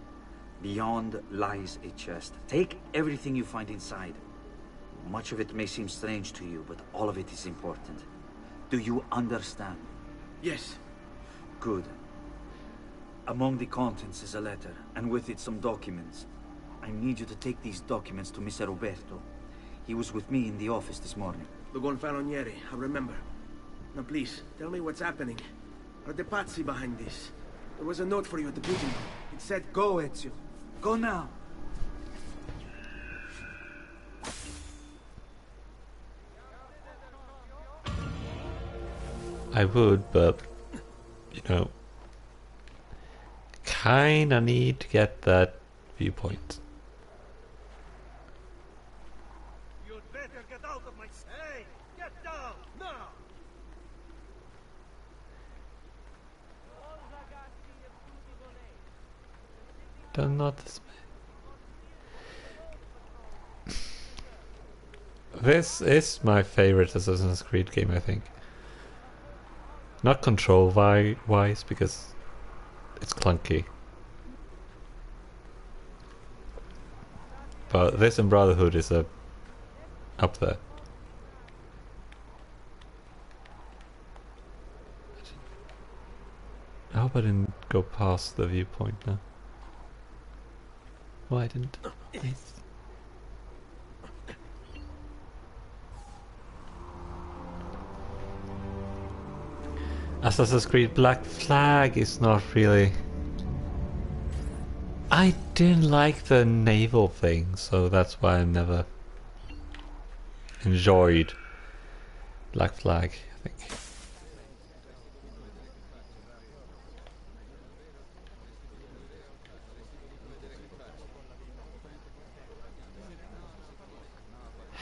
Beyond lies a chest. Take everything you find inside. Much of it may seem strange to you, but all of it is important. Do you understand? Yes. Good. Among the contents is a letter, and with it some documents. I need you to take these documents to Mr. Roberto. He was with me in the office this morning. The Gonfalonieri, I remember. Now please, tell me what's happening. Are the Pazzi behind this? There was a note for you at the pigeon. It said, go, Ezio. Go now. I would, but, you know, kinda need to get that viewpoint. You'd better get out of my... Hey, get down, now! Don't notice me. This is my favorite Assassin's Creed game, I think. Not control-wise, because it's clunky. But this and Brotherhood is up there. I hope I didn't go past the viewpoint now. Why I didn't? Nice. Assassin's Creed Black Flag is not really... I didn't like the naval thing, so that's why I never enjoyed Black Flag, I think.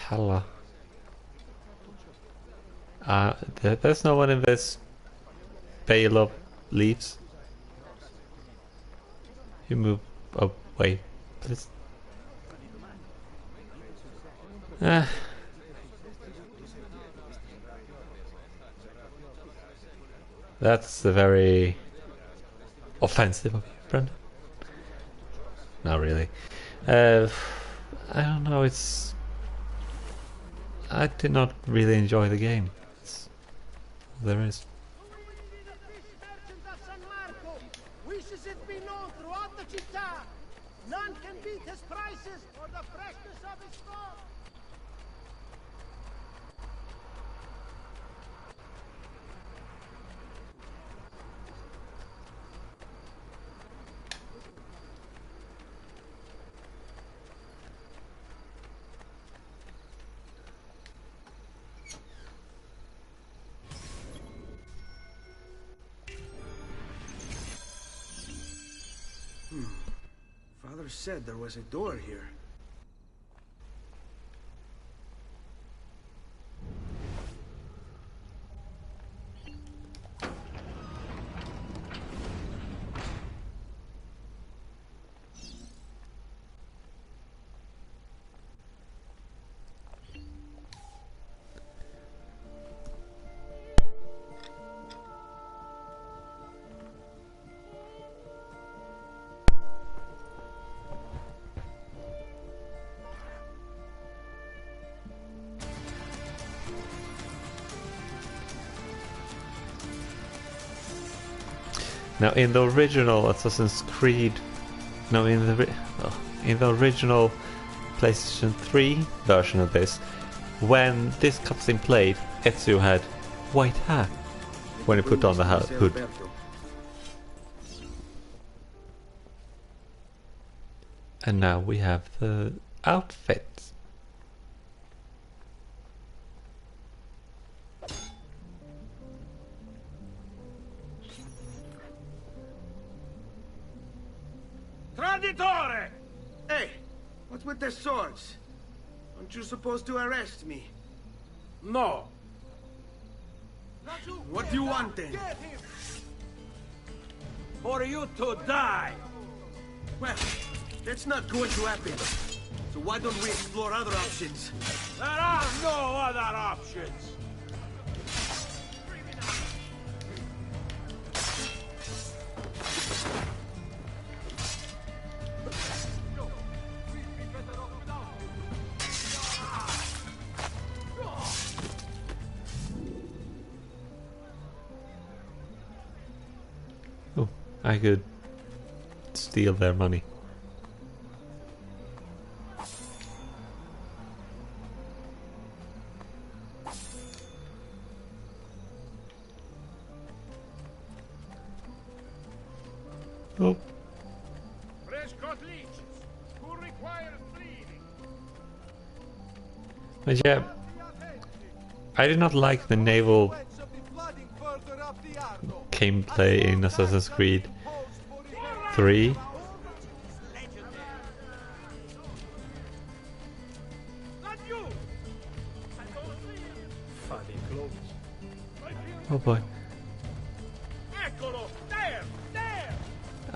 Hello. There's no one in this bale of leaves. You move away, please. That's very offensive of you, Brendan. Not really. I don't know, I did not really enjoy the game. There is. Wishes it be known throughout the città. None can beat his prices or the freshness of his stock. Father said there was a door here. Now, in the original Assassin's Creed, no, in the original PlayStation 3 version of this, when this cutscene played, Ezio had white hair when he put on the hood. And now we have the outfits. Traditore! Hey, what's with the swords? Aren't you supposed to arrest me? No. What do you want then? For you to die! Well, that's not going to happen. So why don't we explore other options? There are no other options! Oh, I could steal their money. Oh. Who requires bleeding? But yeah, I did not like the naval gameplay in Assassin's Creed 3. Oh boy.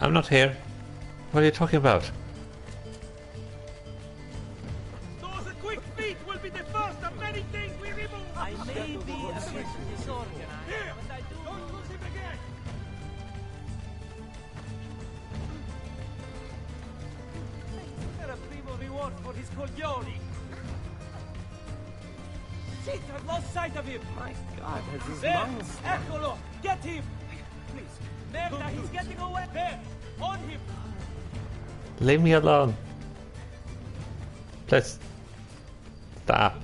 I'm not here. What are you talking about? Those quick feet will be the first of many things we remove. I may be a bit disorganized, here, but I don't lose him again. Era primo reward for his coglioni. Shit, I've lost sight of him. My God, has his lungs? Eccolo! Get him! Please. Merda, he's getting away. There, on him. Leave me alone. Please. Stop.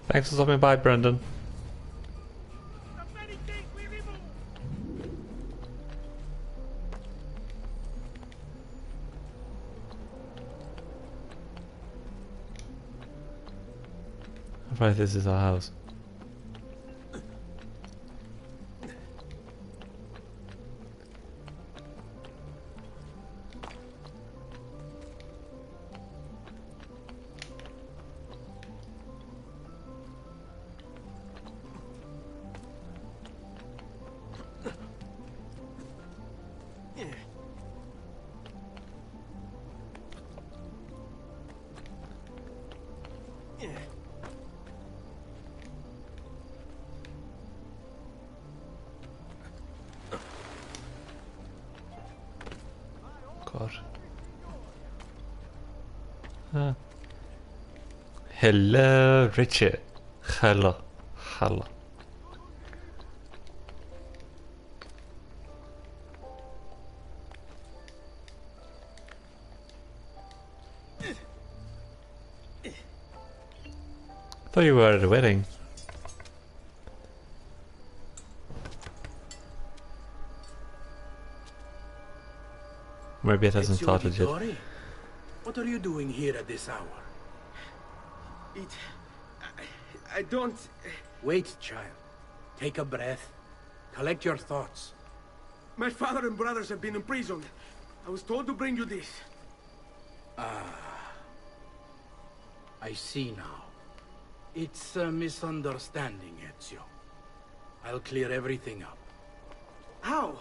Thanks for stopping by, Brendan. Right, this is our house. God. Hello, Richard. Hello. Hello. I thought you were at a wedding. Maybe it hasn't started yet. What are you doing here at this hour? I don't... Wait, child. Take a breath. Collect your thoughts. My father and brothers have been imprisoned. I was told to bring you this. I see now. It's a misunderstanding, Ezio. I'll clear everything up. How?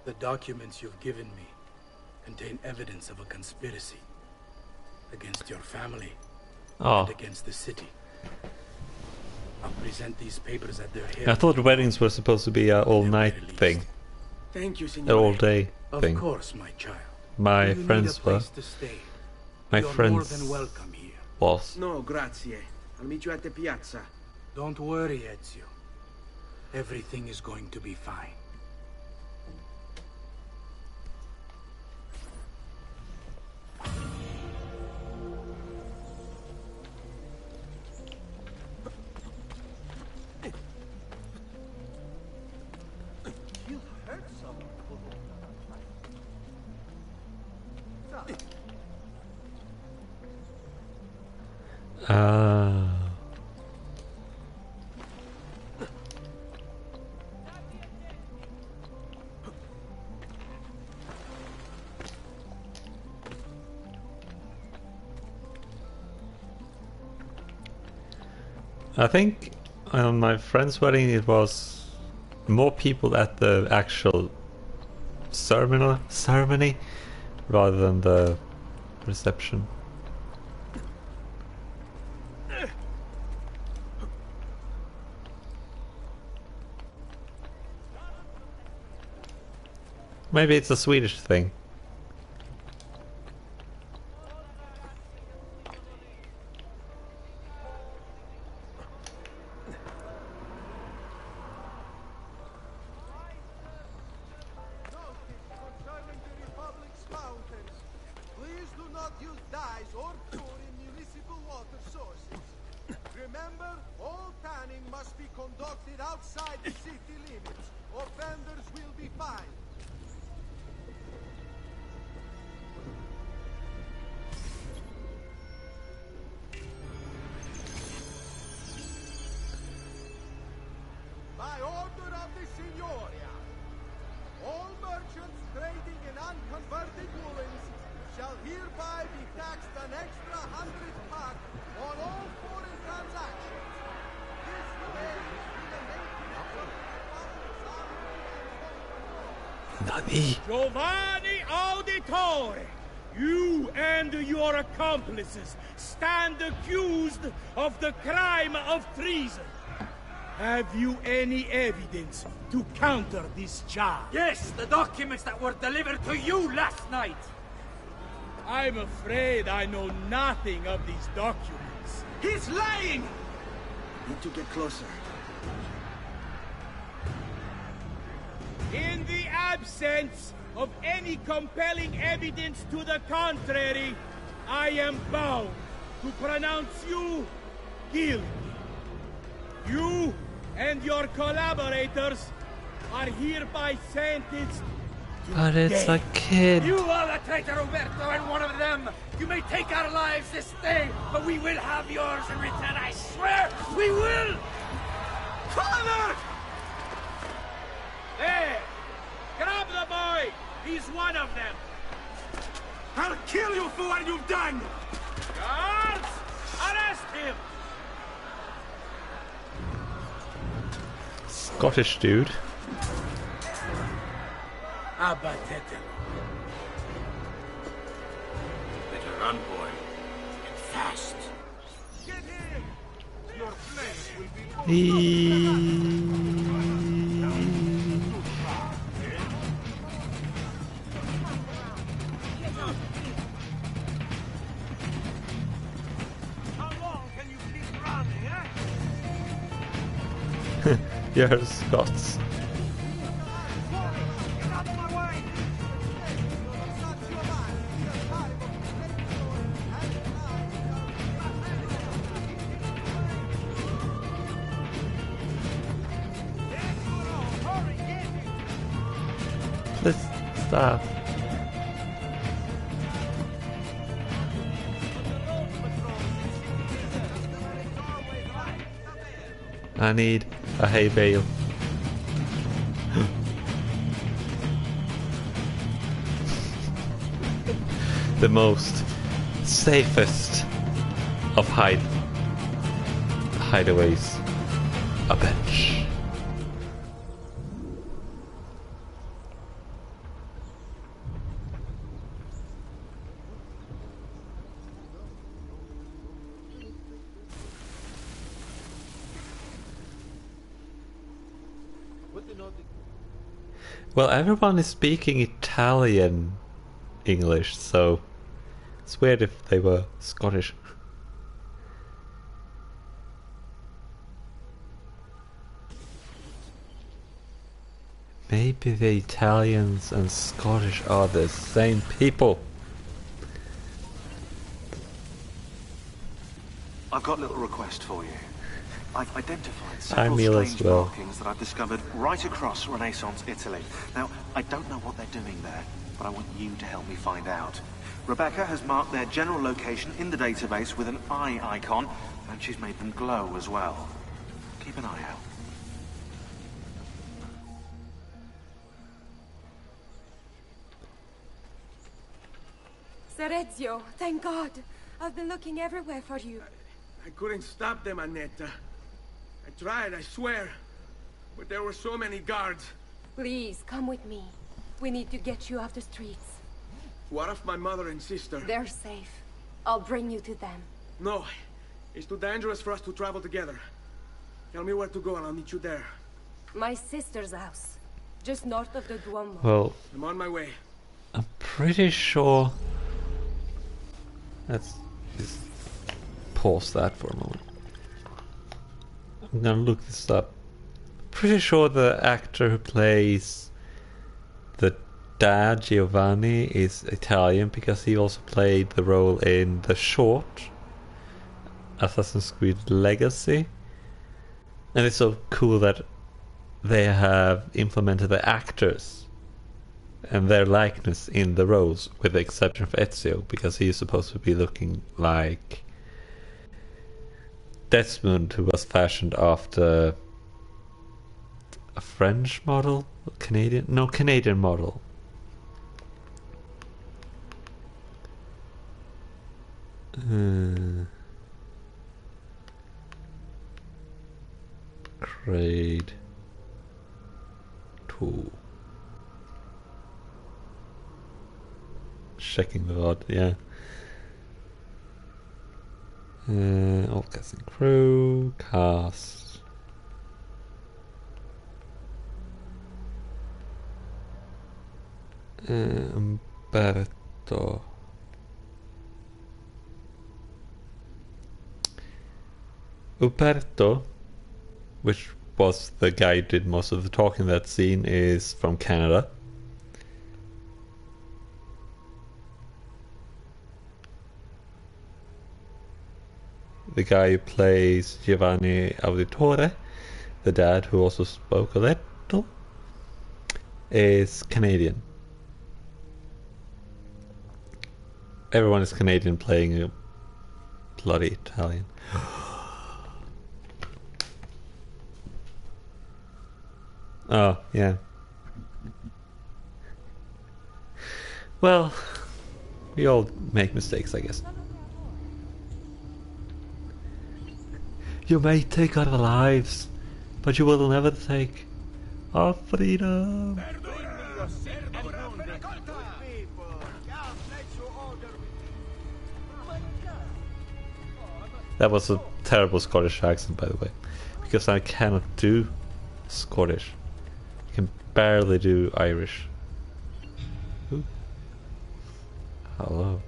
The documents you've given me contain evidence of a conspiracy against your family and against the city. I'll present these papers at their head. I thought weddings were supposed to be an all-night thing. Thank you, An Signore. all-day thing. Of course, my child. My You need friends a were. place to stay. My You're friends more than welcome here. was. No, grazie. I'll meet you at the piazza. Don't worry, Ezio. Everything is going to be fine. You hurt someone. I think on my friend's wedding it was more people at the actual ceremony rather than the reception. Maybe it's a Swedish thing. Concerning the Republic's fountains, please do not use dyes or pure in municipal water sources. Remember, all tanning must be conducted outside the city limits. Offenders will be fined. By order of the Signoria, all merchants trading in unconverted woolens shall hereby be taxed an extra 100 pak on all foreign transactions. This remains in the maintenance of Nani? Giovanni Auditore, you and your accomplices stand accused of the crime of treason. Have you any evidence to counter this charge? Yes, the documents that were delivered to you last night. I'm afraid I know nothing of these documents. He's lying! Need to get closer. In the absence of any compelling evidence to the contrary, I am bound to pronounce you guilty. You and your collaborators are hereby sentenced to But it's a death. kid. You are the traitor, Roberto, and one of them. You may take our lives this day, but we will have yours in return. I swear, we will! Father! There! Grab the boy! He's one of them! I'll kill you for what you've done! Guards! Arrest him! Scottish dude. Abatete. Better run, boy. And fast. Get him! Your flesh will be How long You're Scots. Let's stop. I need a hay bale. The most safest of hideaways. A bench. Well, everyone is speaking Italian English, so it's weird if they were Scottish. Maybe the Italians and Scottish are the same people. I've got a little request for you. I've identified several strange markings that I've discovered right across Renaissance Italy. Now, I don't know what they're doing there, but I want you to help me find out. Rebecca has marked their general location in the database with an eye icon, and she's made them glow as well. Keep an eye out. Ser Ezio, thank God. I've been looking everywhere for you. I couldn't stop them, Annetta. I tried, I swear. But there were so many guards. Please, come with me. We need to get you off the streets. What of my mother and sister? They're safe. I'll bring you to them. No. It's too dangerous for us to travel together. Tell me where to go and I'll meet you there. My sister's house. Just north of the Duomo. Well, I'm on my way. I'm pretty sure... Let's just pause that for a moment. I'm gonna look this up. Pretty sure the actor who plays the dad, Giovanni, is Italian because he also played the role in the short Assassin's Creed Legacy. And it's so cool that they have implemented the actors and their likeness in the roles, with the exception of Ezio, because he is supposed to be looking like Desmond, who was fashioned after a French model? Canadian? No, Canadian model. Grade 2. Checking the rod, yeah. All cast and crew, cast. Umberto. Umberto, which was the guy who did most of the talking in that scene, is from Canada. The guy who plays Giovanni Auditore, the dad who also spoke a little, is Canadian. Everyone is Canadian playing a bloody Italian. Oh, yeah. Well, we all make mistakes, I guess. You may take our lives, but you will never take our freedom. That was a terrible Scottish accent, by the way, because I cannot do Scottish. I can barely do Irish. Ooh. Hello.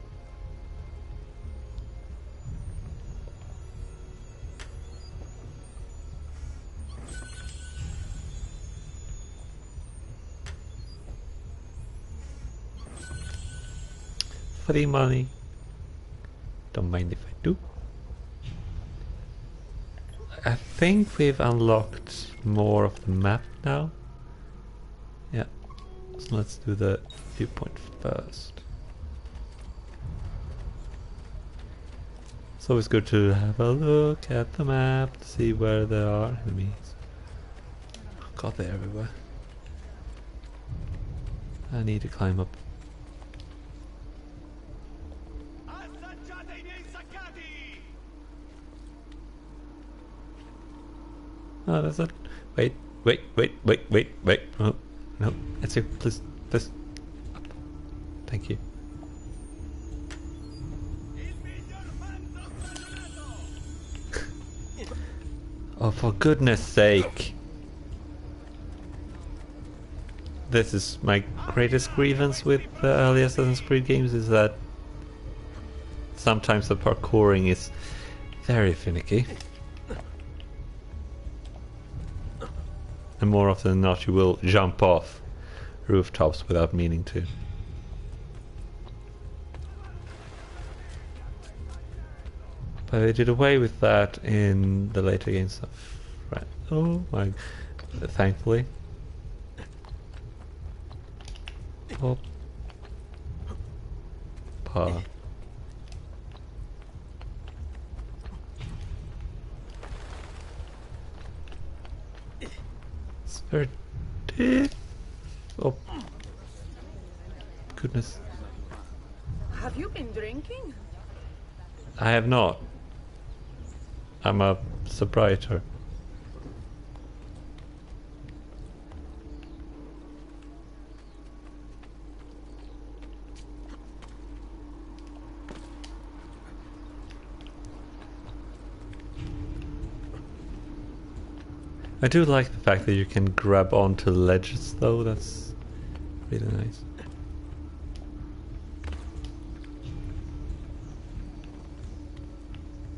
free money. Don't mind if I do. I think we've unlocked more of the map now. Yeah, so let's do the viewpoint first. It's always good to have a look at the map to see where there are enemies. Oh god, they're everywhere. I need to climb up. Oh, that's it. Wait. Oh, no, that's it. Please. Up. Thank you. Oh, for goodness sake. This is my greatest grievance with the early Assassin's Creed games, is that sometimes the parkouring is very finicky. And more often than not you will jump off rooftops without meaning to. But they did away with that in the later games of... Right. Oh my... Thankfully. Oh. Pa. It's very deep. Oh. Goodness. Have you been drinking? I have not. I'm a sobriety. I do like the fact that you can grab onto ledges though, that's really nice.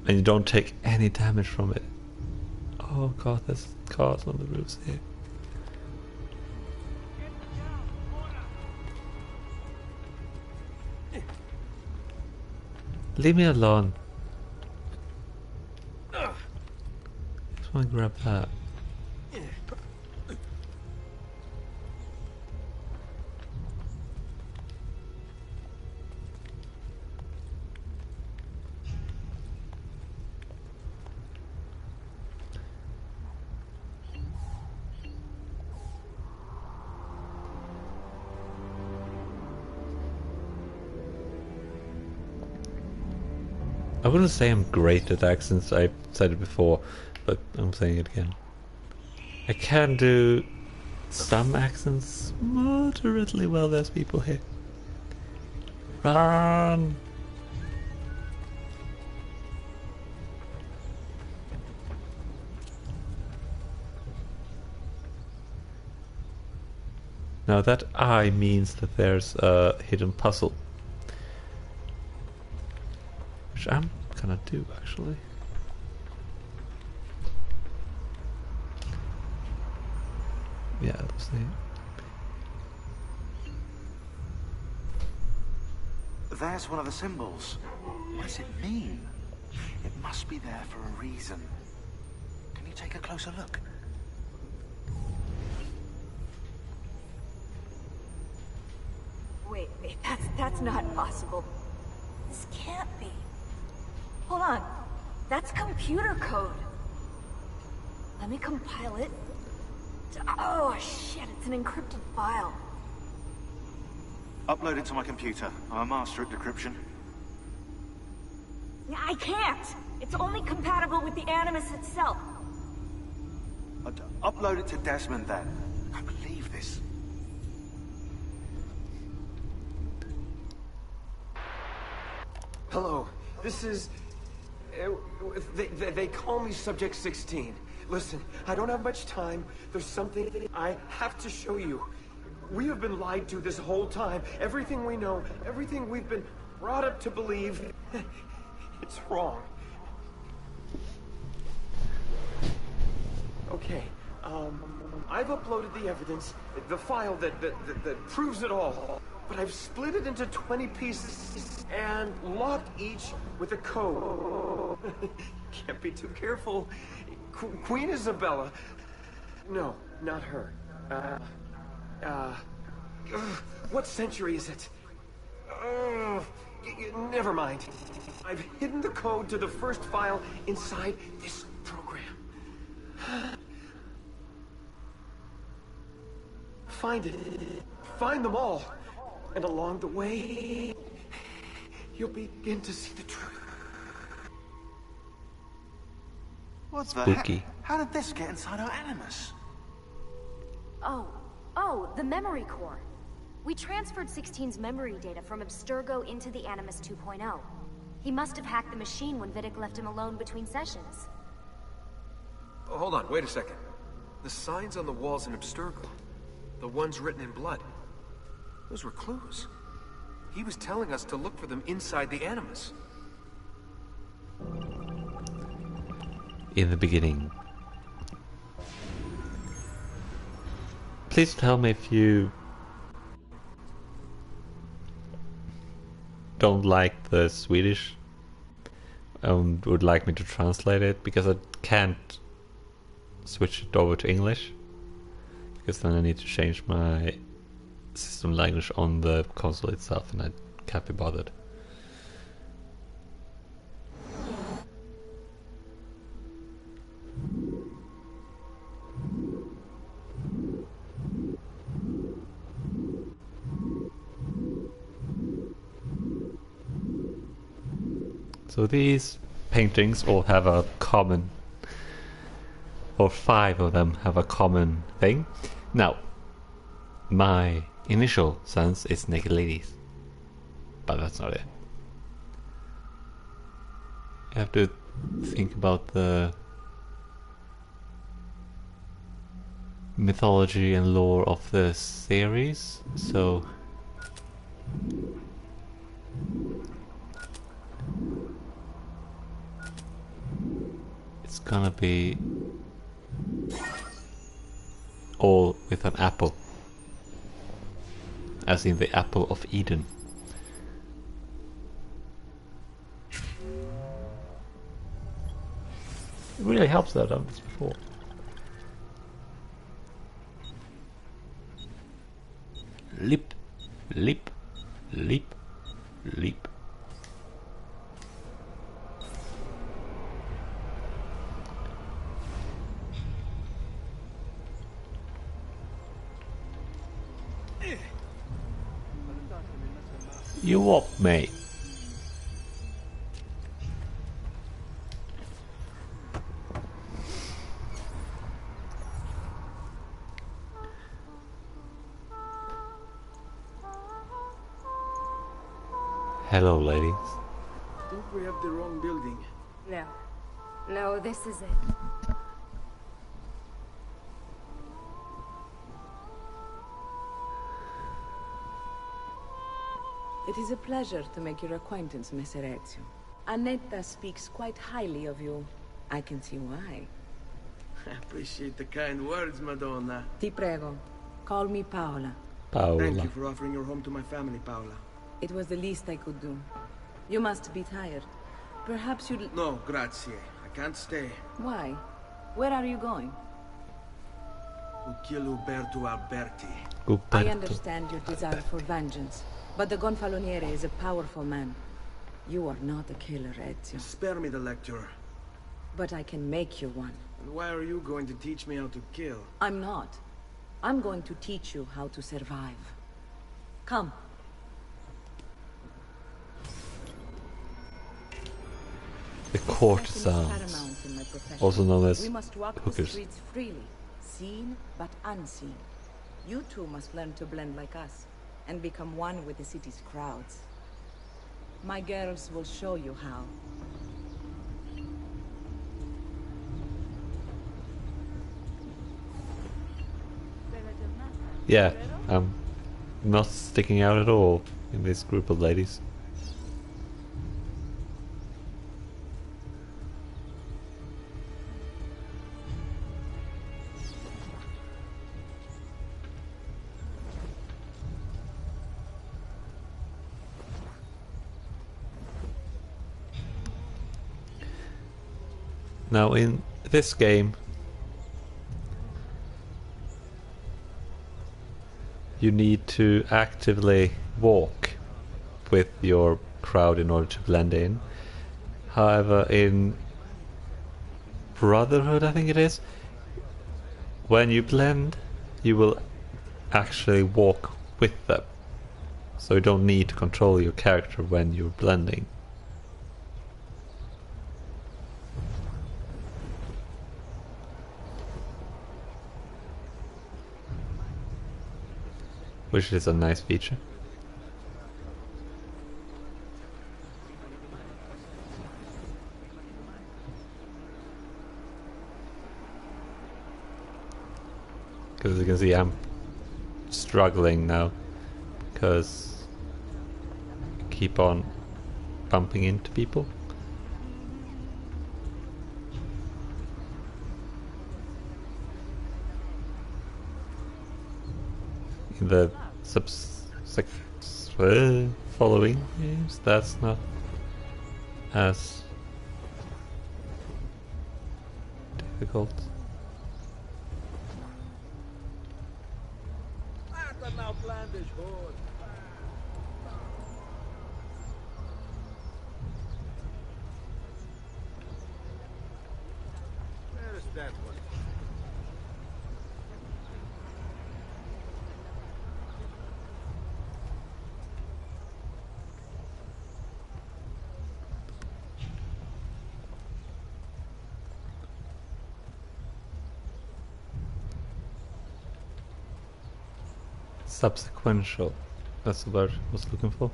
And you don't take any damage from it. Oh god, there's cars on the roofs here. Leave me alone. Just want to grab that. I wouldn't say I'm great at accents, I said it before, but I'm saying it again. I can do some accents moderately well, there's people here. Run! Now that I means that there's a hidden puzzle. Which I'm gonna do actually. Yeah, let's see. There's one of the symbols. What does it mean? It must be there for a reason. Can you take a closer look? Wait, that's not possible. This can't be. Hold on. That's computer code. Let me compile it. Oh shit, it's an encrypted file. Upload it to my computer. I'm a master at decryption. I can't. It's only compatible with the Animus itself. Upload it to Desmond then. I can't believe this. Hello, this is... They call me Subject 16. Listen, I don't have much time. There's something I have to show you. We have been lied to this whole time. Everything we know, everything we've been brought up to believe, it's wrong. Okay, I've uploaded the evidence, the file that proves it all. but I've split it into 20 pieces and locked each with a code. Can't be too careful. Queen Isabella. No, not her. What century is it? Never mind. I've hidden the code to the first file inside this program. Find it. Find them all. And along the way, you'll begin to see the truth. What's the Spooky. How did this get inside our Animus? Oh, the memory core. We transferred 16's memory data from Abstergo into the Animus 2.0. He must have hacked the machine when Vidic left him alone between sessions. Oh, hold on, wait a second. The signs on the walls in Abstergo, the ones written in blood, those were clues. He was telling us to look for them inside the Animus. In the beginning. Please tell me if you don't like the Swedish and would like me to translate it, because I can't switch it over to English, because then I need to change my system language on the console itself and I can't be bothered. So these paintings all have a common, or 5 of them have a common thing. Now, my initial sense is naked ladies, but that's not it. You have to think about the mythology and lore of the series, so it's gonna be all with an apple, as in the apple of Eden. It really helps that I've done this before. Leap, leap, leap, leap. You what, mate? Hello, ladies. I think we have the wrong building. No, this is it. It is a pleasure to make your acquaintance, Messer Ezio. Annetta speaks quite highly of you. I can see why. I appreciate the kind words, Madonna. Ti prego. Call me Paola. Paola. Thank you for offering your home to my family, Paola. It was the least I could do. You must be tired. Perhaps you'd... No, grazie. I can't stay. Why? Where are you going? To kill Uberto Alberti. I understand your desire for vengeance, but the Gonfaloniere is a powerful man. You are not a killer, Ezio. Spare me the lecture. But I can make you one. And why are you going to teach me how to kill? I'm not. I'm going to teach you how to survive. Come. The courtesans, also known as we must walk hookers. the streets freely, seen but unseen. You too must learn to blend like us, and become one with the city's crowds. My girls will show you how. Yeah, I'm not sticking out at all in this group of ladies. Now in this game, you need to actively walk with your crowd in order to blend in. However, in Brotherhood, I think it is, when you blend, you will actually walk with them. So you don't need to control your character when you're blending. Which is a nice feature. Because as you can see, I'm struggling now because I keep on bumping into people. In the following games, that's not as difficult. Where's that one? Subsequential. That's the word I was looking for.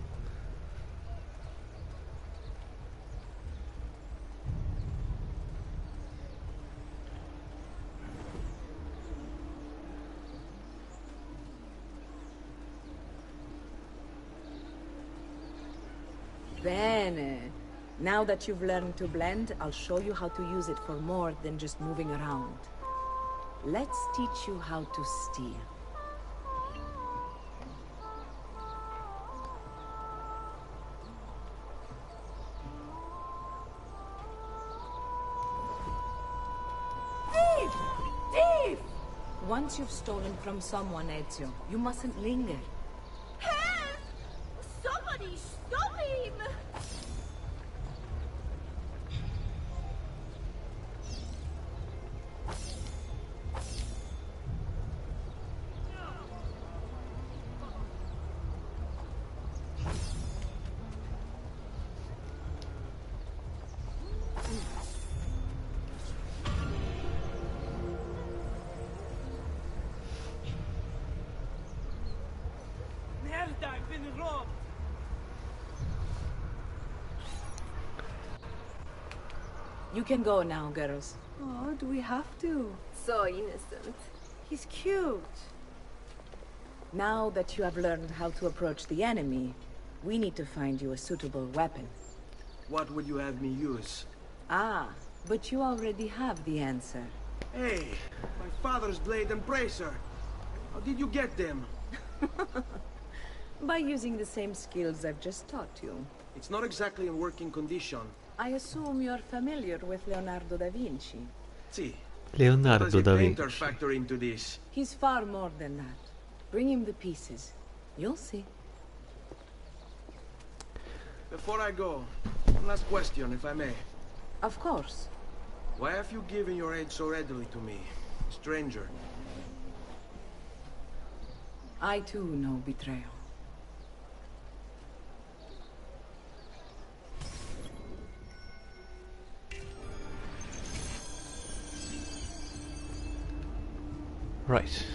Bene. Now that you've learned to blend, I'll show you how to use it for more than just moving around. Let's teach you how to steal. Once you've stolen from someone, Ezio, you mustn't linger. Help! Somebody stop him! I've been robbed. You can go now, girls. Oh, do we have to? So innocent. He's cute. Now that you have learned how to approach the enemy, we need to find you a suitable weapon. What would you have me use? Ah, but you already have the answer. Hey, my father's blade and bracer. How did you get them? By using the same skills I've just taught you. It's not exactly in working condition. I assume you're familiar with Leonardo da Vinci. See, Leonardo does the da painter Vinci. factor into this? He's far more than that. Bring him the pieces. You'll see. Before I go, one last question, if I may. Of course. Why have you given your aid so readily to me, stranger? I too know betrayal. Right.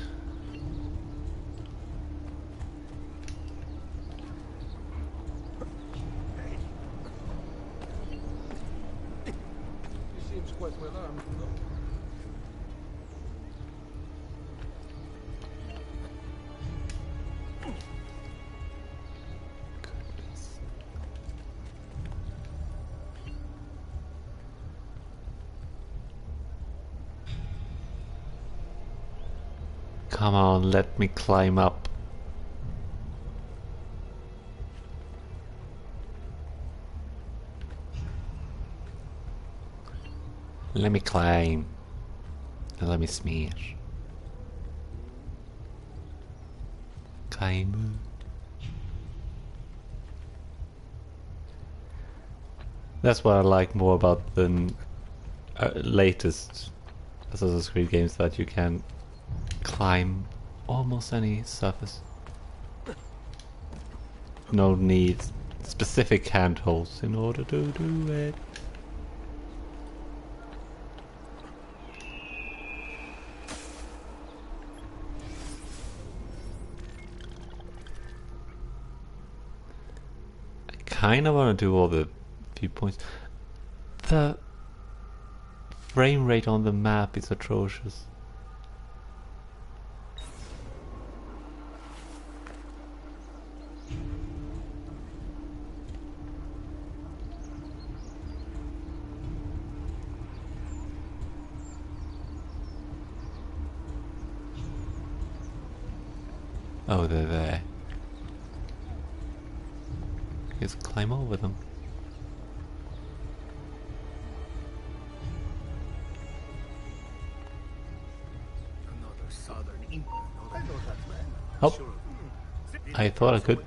He seems quite well armed, though. Come on, let me climb up. Let me climb. And let me smear. Climb. That's what I like more about the latest Assassin's Creed games, that you can climb almost any surface. No need specific handholds in order to do it. I kind of want to do all the viewpoints. The frame rate on the map is atrocious. Oh, they're there. Just climb over them. Oh, I thought I could.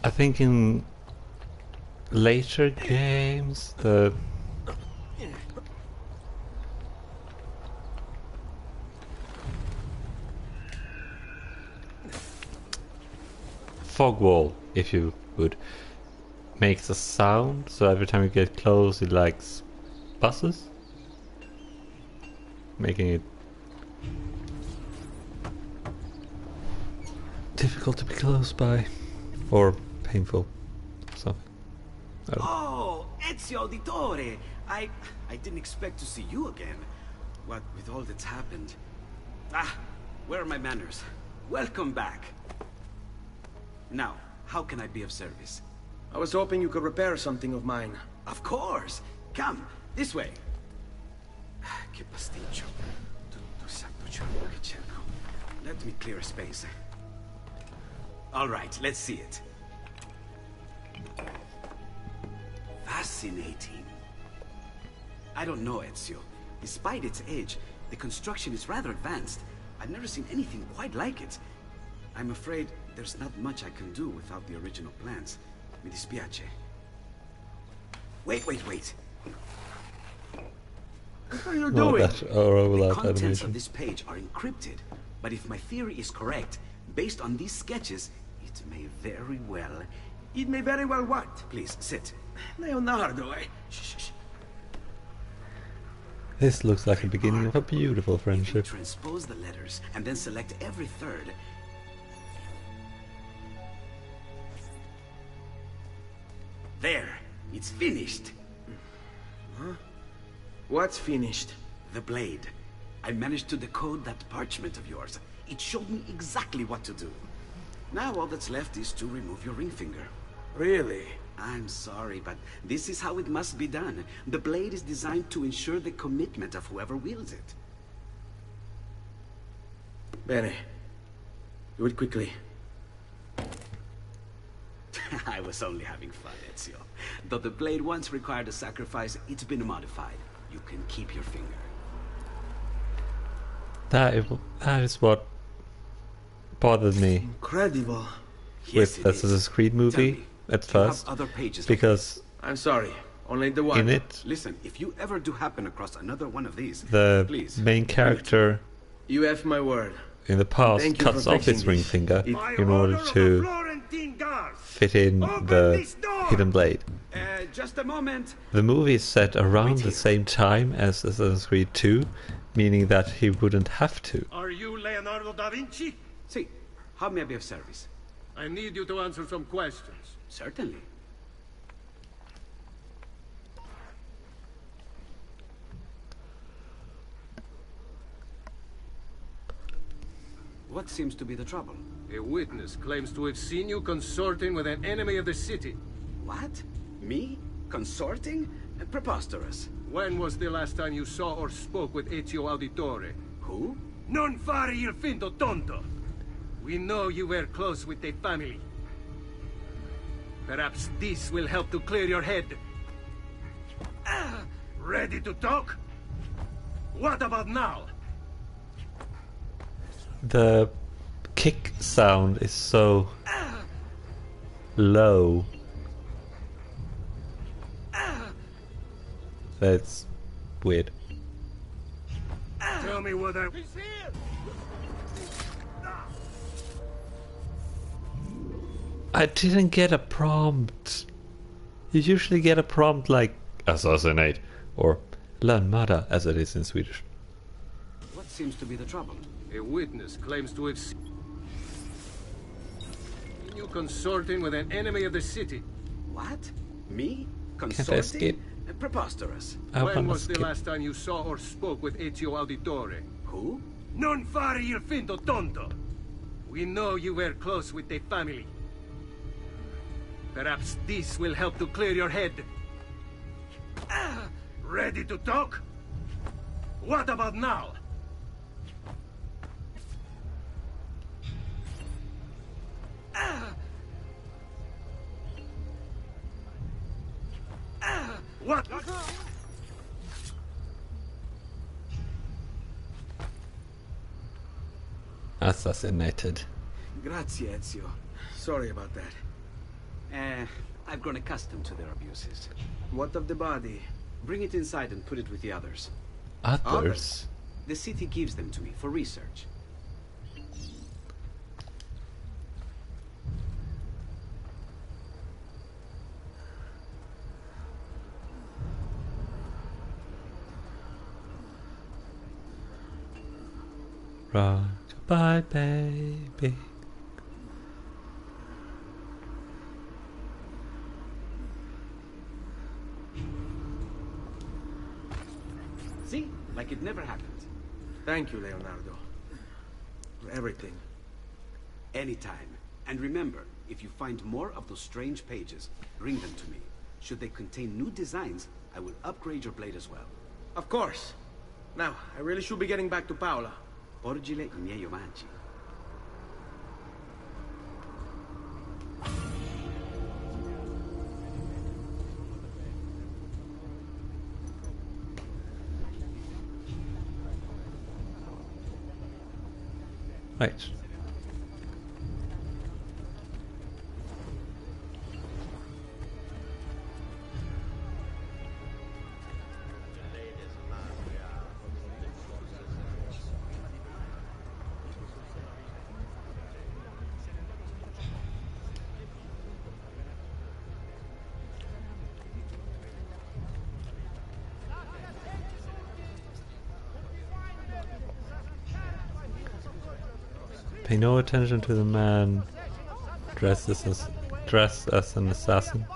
I think in later games, the fog wall, if you would, makes a sound, so every time you get close it like buzzes, making it difficult to be close by, or painful, something. Oh, Ezio Auditore! I didn't expect to see you again. What with all that's happened. Ah, where are my manners? Welcome back. Now, how can I be of service? I was hoping you could repair something of mine. Of course! Come, this way! Che pasticcio. Tutto santo cielo che cerco. Let me clear a space. Alright, let's see it. Fascinating. I don't know, Ezio. Despite its age, the construction is rather advanced. I've never seen anything quite like it. I'm afraid there's not much I can do without the original plans. Mi dispiace. Wait. What are you doing? The contents of this page are encrypted, but if my theory is correct, based on these sketches, it may very well... It may very well what? Please, sit. Leonardo, Shh. This looks like the beginning of a beautiful friendship. Transpose the letters, and then select every third. There! It's finished! Huh? What's finished? The blade. I managed to decode that parchment of yours. It showed me exactly what to do. Now all that's left is to remove your ring finger. Really? I'm sorry, but this is how it must be done. The blade is designed to ensure the commitment of whoever wields it. Bene. Do it quickly. I was only having fun, Ezio. Though the blade once required a sacrifice, it's been modified. You can keep your finger. That is what bothered me. Incredible. With Assassin's Creed movie at first, other pages because I'm sorry, only the one. In it, listen, if you ever do happen across another one of these, the please, main character, you have my word, in the past cuts off his ring finger in order to fit in the hidden blade. Just a moment. The movie is set around the same time as Assassin's Creed 2, meaning that he wouldn't have to. Are you Leonardo da Vinci? See, how may I be of service? I need you to answer some questions. Certainly. What seems to be the trouble? A witness claims to have seen you consorting with an enemy of the city. What? Me? Consorting? Preposterous. When was the last time you saw or spoke with Ezio Auditore? Who? Non fare il finto tonto! We know you were close with the family. Perhaps this will help to clear your head. Ready to talk? What about now? The kick sound is so low. That's weird. Tell me what I... I didn't get a prompt. You usually get a prompt like assassinate or learn murder, as it is in Swedish. What seems to be the trouble? A witness claims to have seen you consorting with an enemy of the city. What? Me? Can't I Consorting? skip? Preposterous. When was the last time you saw or spoke with Ezio Auditore? Who? Non fare il finto tonto! We know you were close with the family. Perhaps this will help to clear your head. Ready to talk? What about now? What? Assassinated. Grazie, Ezio. Sorry about that. I've grown accustomed to their abuses. What of the body? Bring it inside and put it with the others. Others? The city gives them to me for research. Rock, goodbye, baby. See? Like it never happened. Thank you, Leonardo. For everything. Anytime. And remember, if you find more of those strange pages, bring them to me. Should they contain new designs, I will upgrade your blade as well. Of course. Now, I really should be getting back to Paola. Porgile I miei omaggi. Right. Pay no attention to the man dressed as an assassin.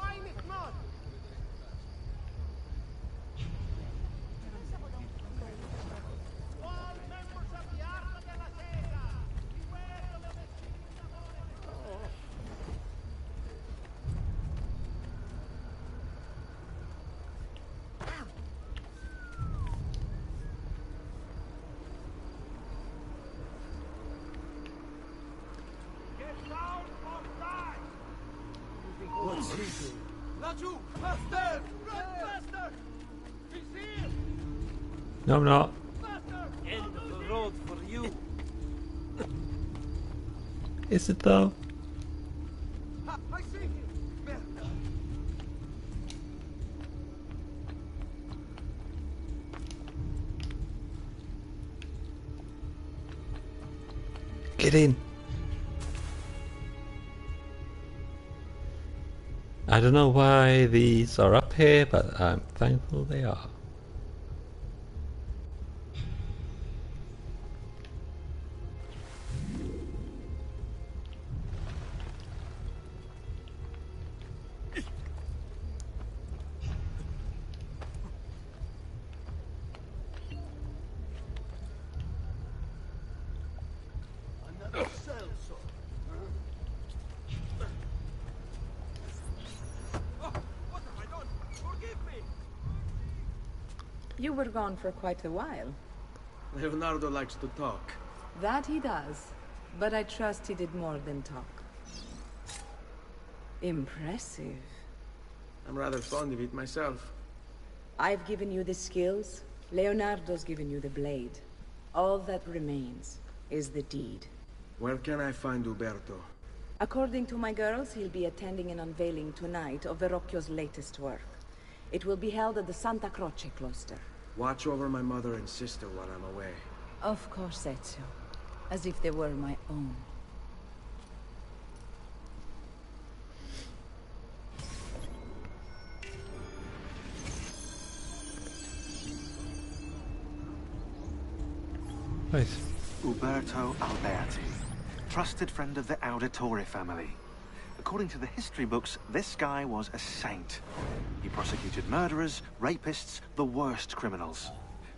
No, I'm not. End of the road for you. Is it though? I see him. Get in. I don't know why these are up here, but I'm thankful they are. You were gone for quite a while. Leonardo likes to talk. That he does, but I trust he did more than talk. Impressive. I'm rather fond of it myself. I've given you the skills, Leonardo's given you the blade. All that remains is the deed. Where can I find Uberto? According to my girls, he'll be attending an unveiling tonight of Verrocchio's latest work. It will be held at the Santa Croce cloister. Watch over my mother and sister while I'm away. Of course, Ezio. As if they were my own. Right. Uberto Alberti, trusted friend of the Auditore family. According to the history books, this guy was a saint. He prosecuted murderers, rapists, the worst criminals.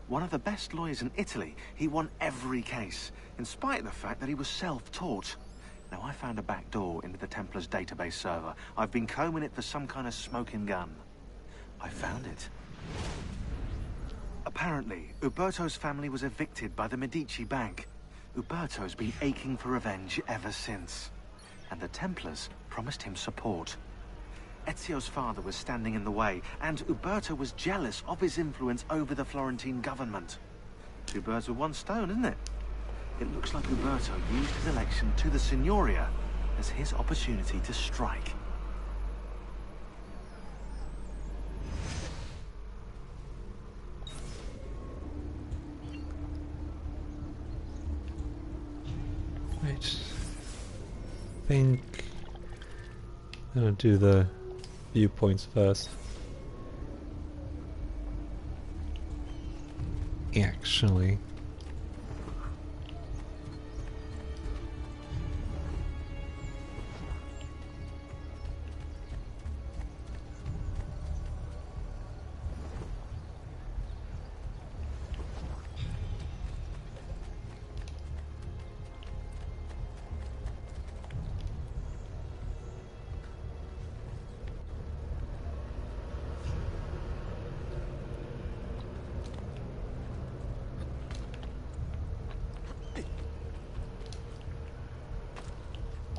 One of the best lawyers in Italy, he won every case, in spite of the fact that he was self-taught. Now, I found a back door into the Templars' database server. I've been combing it for some kind of smoking gun. I found it. Apparently, Uberto's family was evicted by the Medici Bank. Uberto's been aching for revenge ever since. And the Templars promised him support. Ezio's father was standing in the way, and Uberto was jealous of his influence over the Florentine government. Two birds with one stone, isn't it? It looks like Uberto used his election to the Signoria as his opportunity to strike. Right. I think I'm gonna do the viewpoints first. Actually.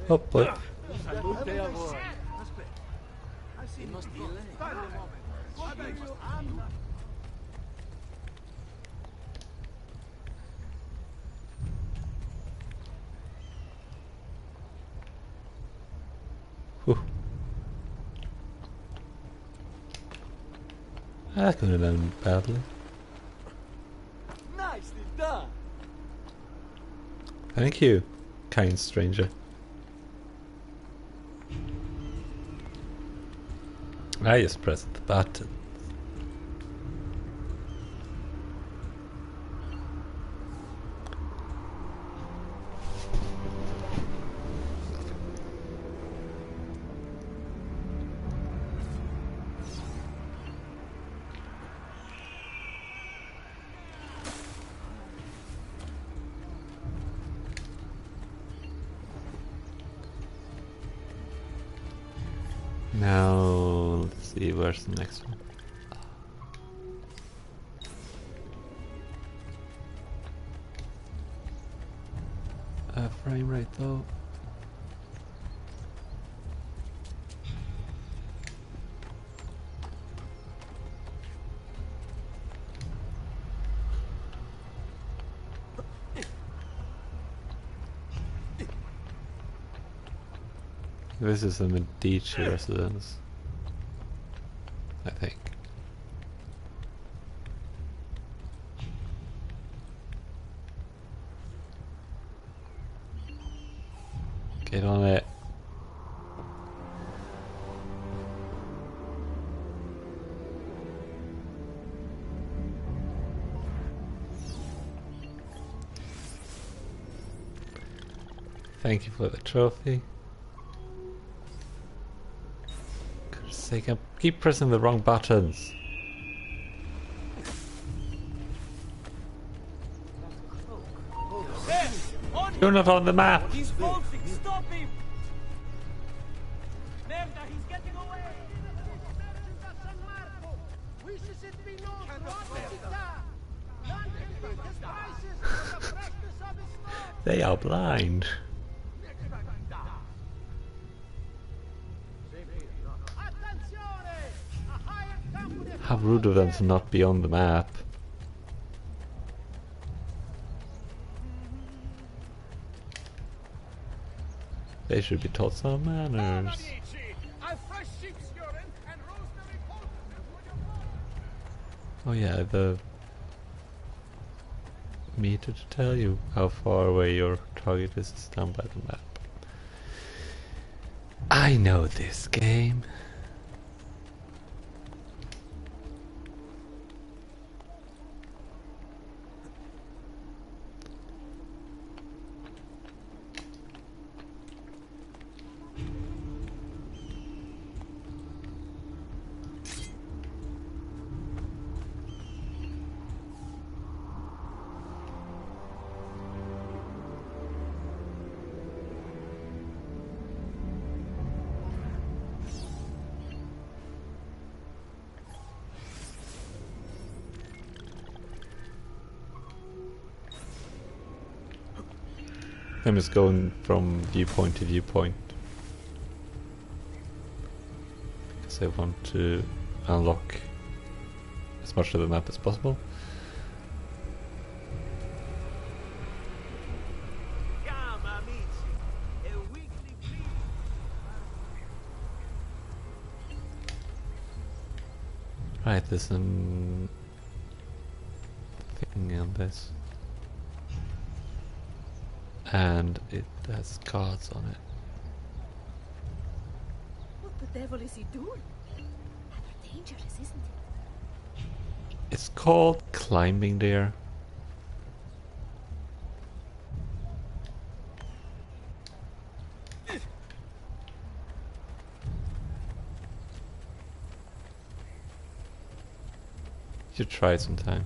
Oh, boy. Whew. That could have done badly. Nicely done. Thank you, kind stranger. I just pressed the button. Now, let's see, where's the next one? Frame rate though. This is a Medici residence, I think. Get on it. Thank you for the trophy. Sake, I keep pressing the wrong buttons. You're not on the map. He's bolting. Stop him. Merda, he's getting away. Wishes it be known to all the They are blind. How rude of them to not be on the map. They should be taught some manners. Oh yeah, the meter to tell you how far away your target is down by the map. I know this game. I'm just going from viewpoint to viewpoint because I want to unlock as much of the map as possible. Right, there's some thing on this. And it has cards on it. What the devil is he doing? Rather dangerous, isn't it? It's called climbing there. You should try it sometime.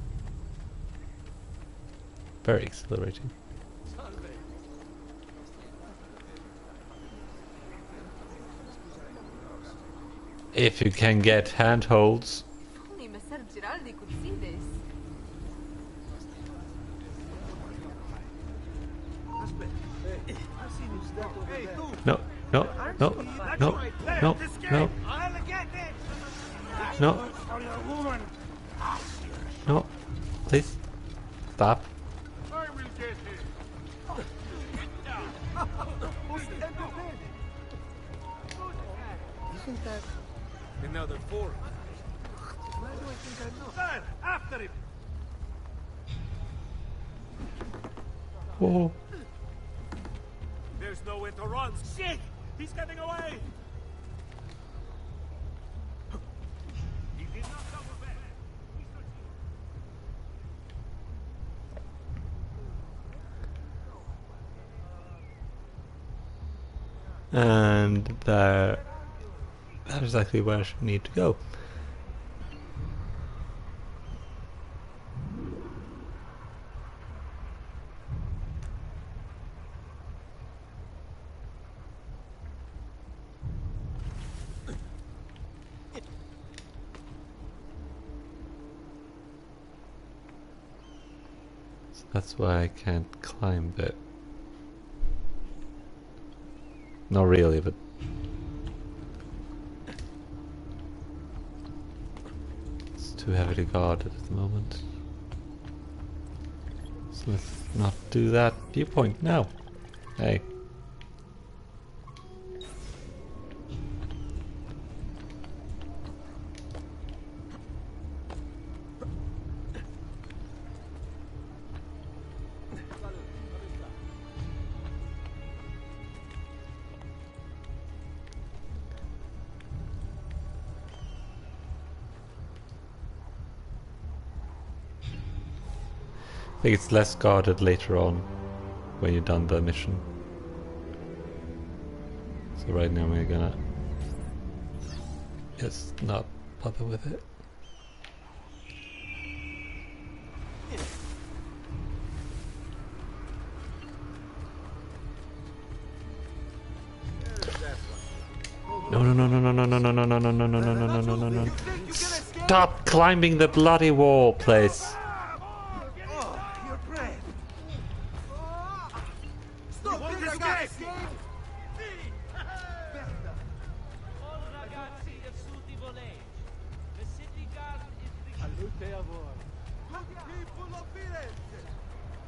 Very exhilarating. If you can get handholds. If only Messer Giraldi could see this. No, no, no, no, no, no. No. No. Please. Stop. Isn't that another foreign? Why do I think I know? Sir, after him! Whoa. There's nowhere to run. Shit! He's getting away! He did not double back. And that is exactly where I should need to go. So that's why I can't climb it. Not really, but it's too heavily guarded at the moment. So let's not do that viewpoint now. Hey. I think it's less guarded later on when you're done the mission. So right now we're gonna just not bother with it. No no no no no no no no no no no no no no no no no no. Stop climbing the bloody wall, please. ragazzi! Salute a voi. Good people of Firenze,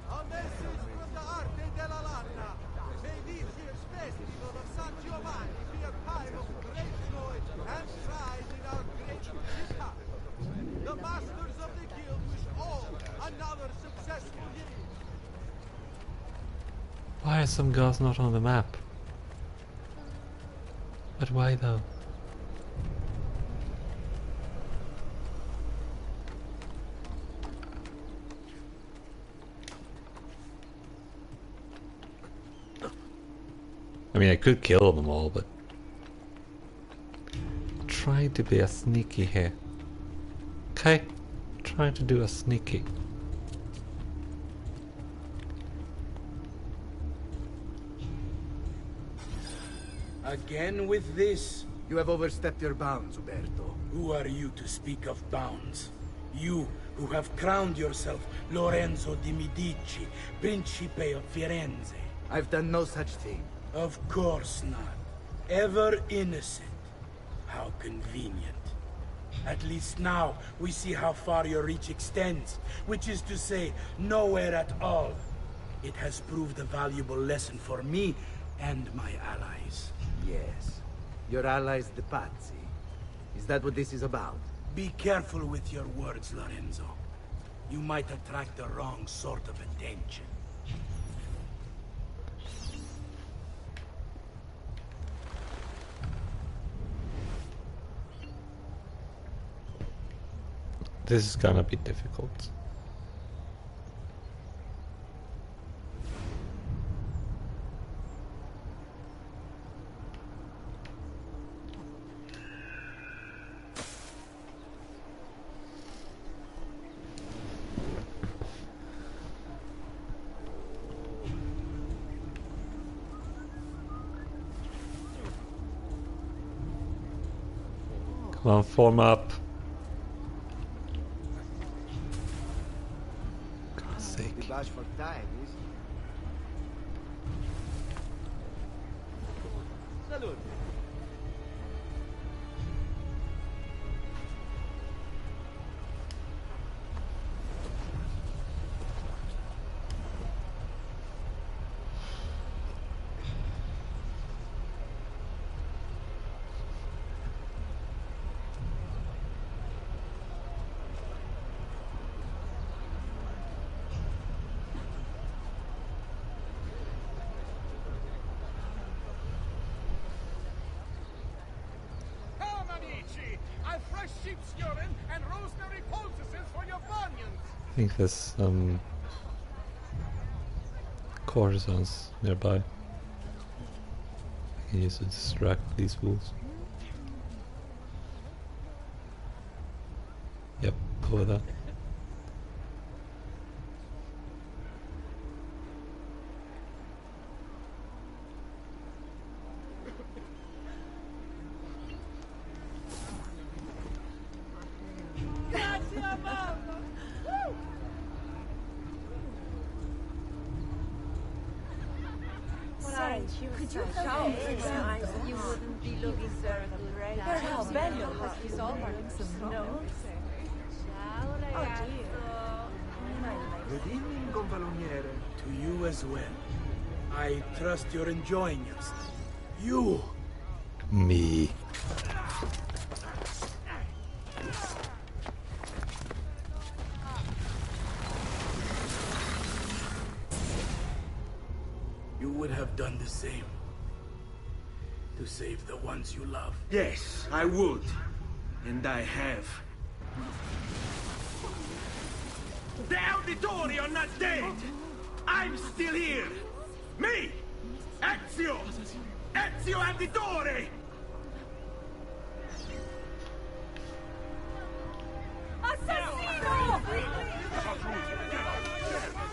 a message from the Arte della Lana. May this year's festival of San Giovanni be a time of great joy and pride in our great città. The masters of the guild wish all another successful year. Why are some girls not on the map? But why though? I mean, I could kill them all, but try to be a sneaky here. Okay, try to do a sneaky. Again with this? You have overstepped your bounds, Uberto. Who are you to speak of bounds? You who have crowned yourself Lorenzo di Medici, Principe of Firenze. I've done no such thing. Of course not. Ever innocent. How convenient. At least now we see how far your reach extends, which is to say, nowhere at all. It has proved a valuable lesson for me and my allies. Yes. Your allies, the Pazzi. Is that what this is about? Be careful with your words, Lorenzo. You might attract the wrong sort of attention. This is gonna be difficult. Come on, form up. Bash for time, is Salute. Sheep's urine and rosemary poultices for your bunions. I think there's some courtesans nearby. I can use to distract these fools. Yep, over that. Could you show me you wouldn't be looking very great? How bello is all some snow. Oh dear. Good evening, Gonfaloniere. To you as well. I trust you're enjoying yourself. You! Me. You would have done the same. To save the ones you love. Yes, I would. And I have. The Auditori are not dead! I'm still here! Me! Ezio! Ezio Auditore! Assassino!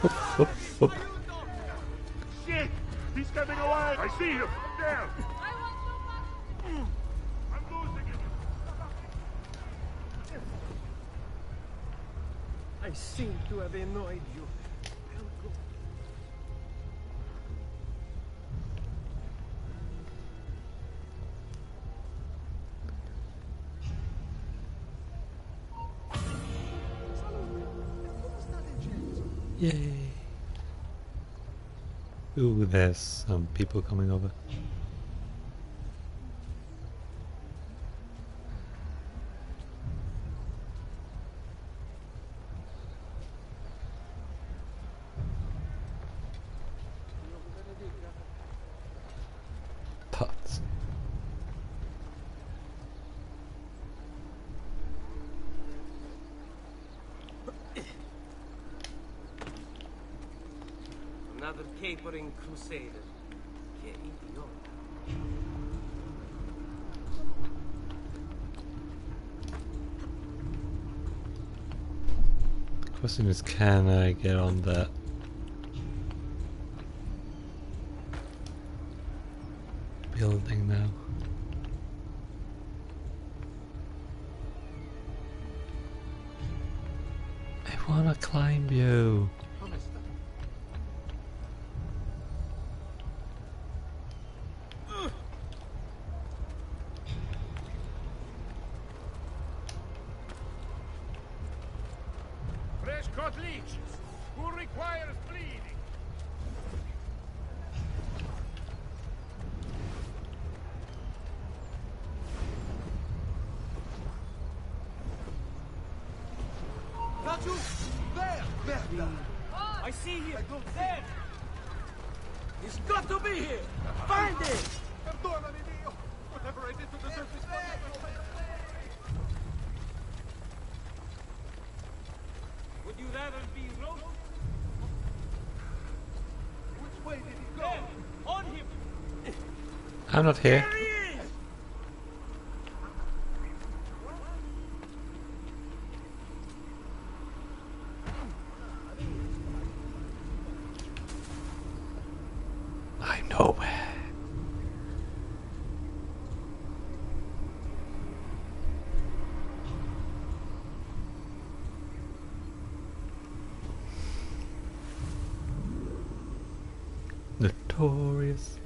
Oop, oop, oop. Shit! He's coming away! I see him! Down! I'm losing it! I seem to have annoyed you. Yay! Ooh, there's some people coming over. Tots. Another capering crusader. Che idiota. The question is, can I get on that? Building now. I wanna climb you. Fresh cut leeches. Who requires bleeding? Raju! There! Merda! I see him! There! He's got to be here! Find him! Perdonami, Dio! Whatever I did to deserve this punishment. Would you rather be roasted? Which way did he go? There! On him! I'm not here. There he is! I'm nowhere. Notorious.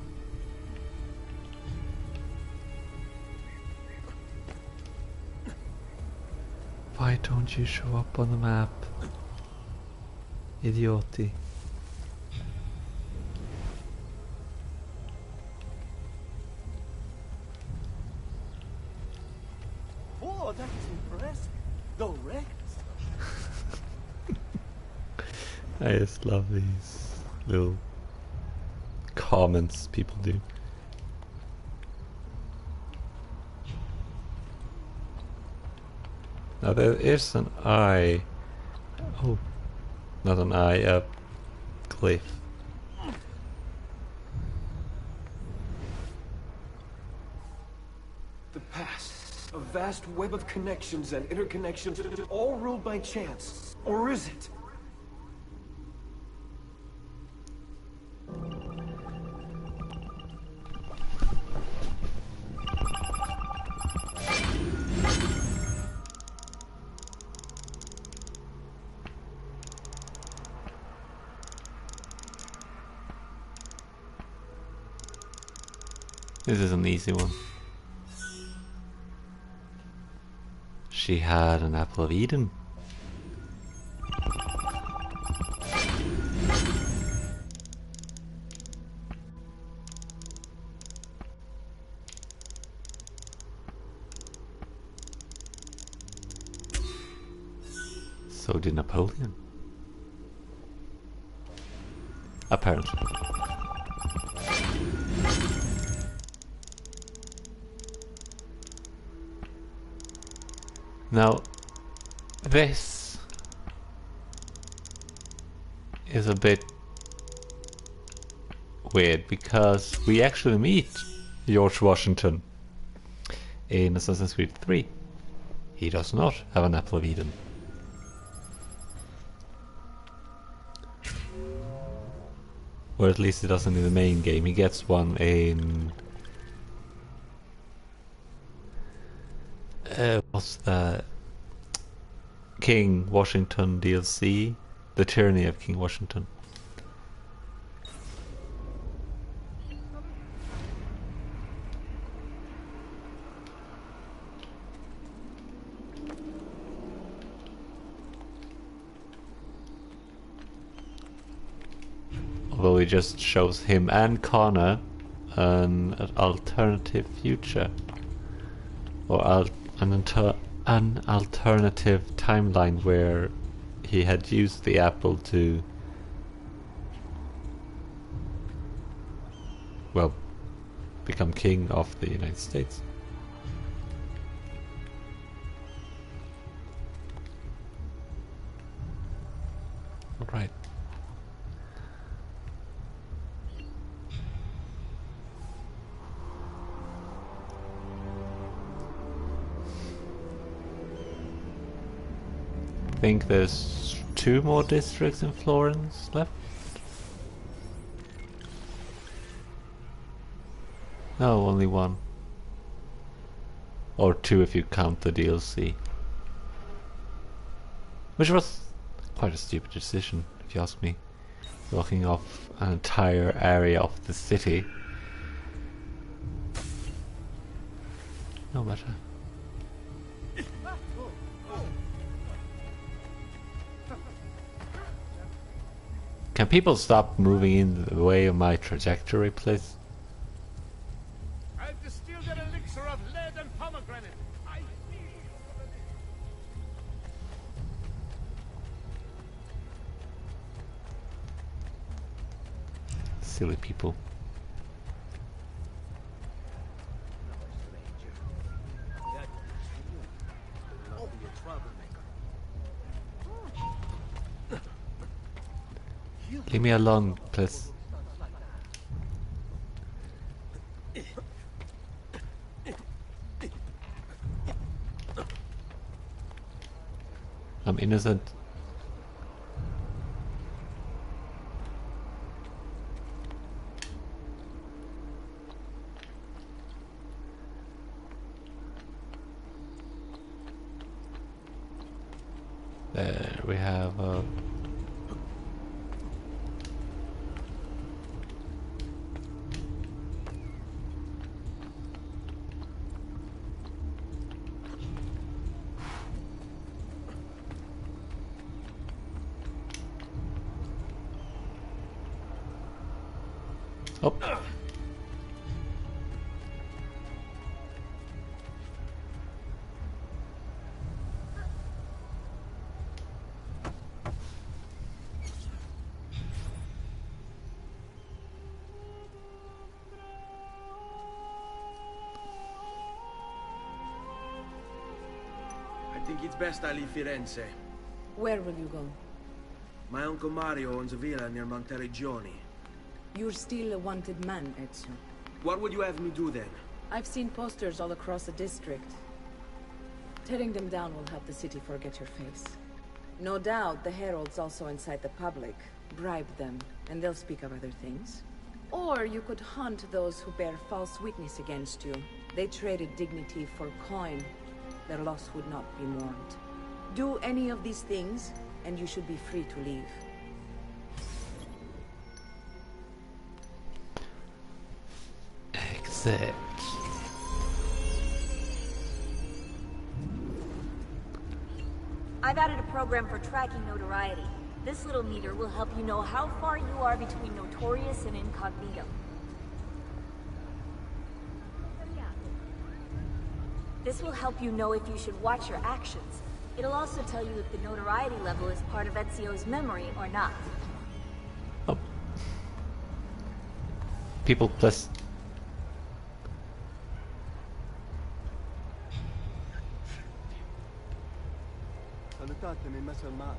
Why don't you show up on the map? Idioti. Oh, that is impressive. Direct. I just love these little comments people do. Now there is an eye. Oh, not an eye, a cliff. The past. A vast web of connections and interconnections, all ruled by chance. Or is it? This is an easy one. She had an apple of Eden. So did Napoleon. Apparently. Now, this is a bit weird because we actually meet George Washington in Assassin's Creed 3. He does not have an Apple of Eden. Or at least he doesn't in the main game. He gets one in... what's that? King Washington DLC? The Tyranny of King Washington. well, it just shows him and Connor an alternative future, or an alternative timeline where he had used the apple to, well, become king of the United States. All right. I think there's 2 more districts in Florence left. No, only 1. Or 2 if you count the DLC. Which was quite a stupid decision, if you ask me. Blocking off an entire area of the city. No matter. Can people stop moving in the way of my trajectory, please? I've distilled an elixir of lead and pomegranate. Silly people. Leave me alone, please. I'm innocent. There we have oh. I think it's best I leave Firenze. Where will you go? My Uncle Mario owns a villa near Monteregioni. You're still a wanted man, Ezio. What would you have me do then? I've seen posters all across the district. Tearing them down will help the city forget your face. No doubt the heralds also incite the public. Bribe them, and they'll speak of other things. Or you could hunt those who bear false witness against you. They traded dignity for coin. Their loss would not be mourned. Do any of these things, and you should be free to leave. Except... I've added a program for tracking notoriety. This little meter will help you know how far you are between notorious and incognito. This will help you know if you should watch your actions. It'll also tell you if the notoriety level is part of Ezio's memory or not. Oh. People plus... Salutatemi, Messer Mas.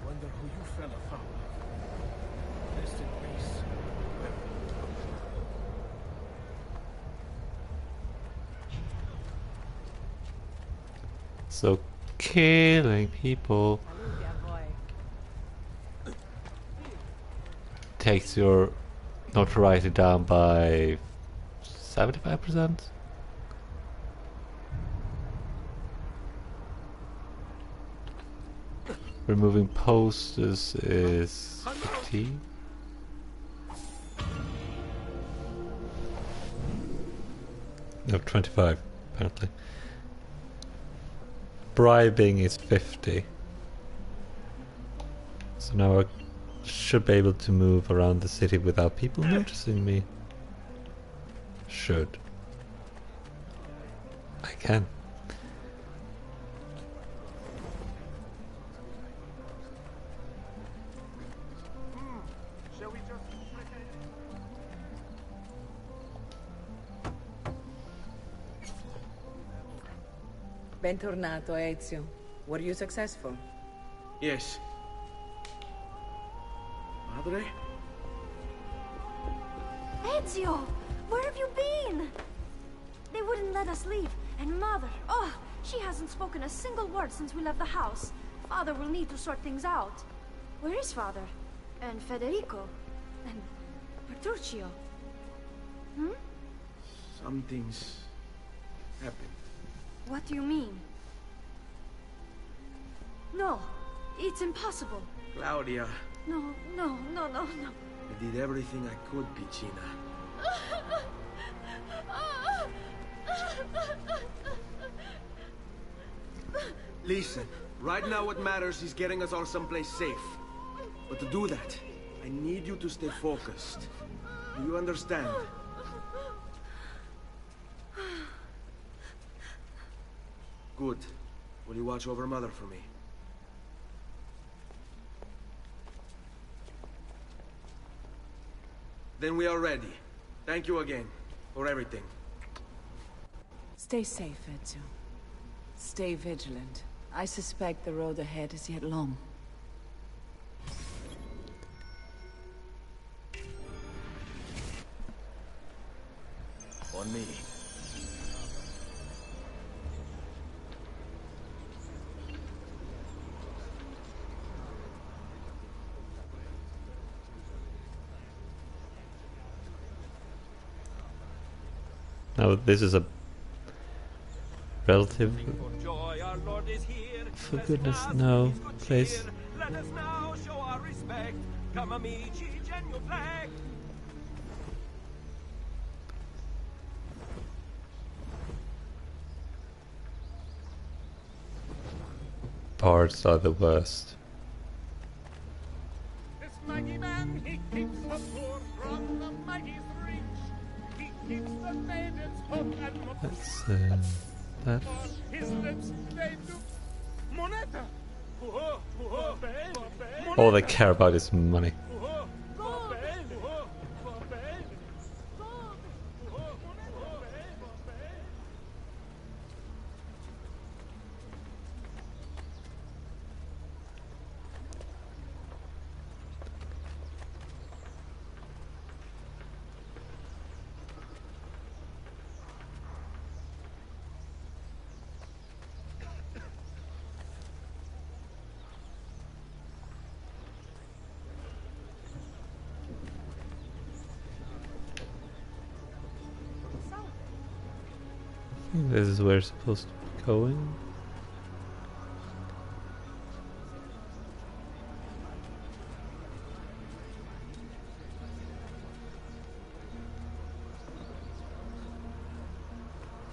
Wonder who you fella found. Rest in peace. So killing people takes your notoriety down by 75%. Removing posters is 50. No, 25 apparently. bribing is 50. So now I should be able to move around the city without people noticing me. Should. I can. Shall we just... Bentornato, Ezio. Were you successful? Yes. Padre? Ezio! Where have you been? They wouldn't let us leave. And Mother, oh, she hasn't spoken a single word since we left the house. Father will need to sort things out. Where is Father? And Federico? And Bertuccio? Hmm? Something's happened. What do you mean? No, it's impossible. Claudia. No. I did everything I could, Piccina. Listen, right now what matters is getting us all someplace safe. But to do that, I need you to stay focused. Do you understand? Good. Will you watch over Mother for me? Then we are ready. Thank you again for everything. Stay safe, Ezio. Stay vigilant. I suspect the road ahead is yet long. On me. Now this is a relative. For goodness, no, please. Let us now show our respect. Come amici, genuflect. Bards are the worst. This mighty man, he keeps the poor from the mighty's reach. He keeps the maidens hope and That's that. his lips they do. Moneta! All they care about is money. I think this is where it's supposed to be going.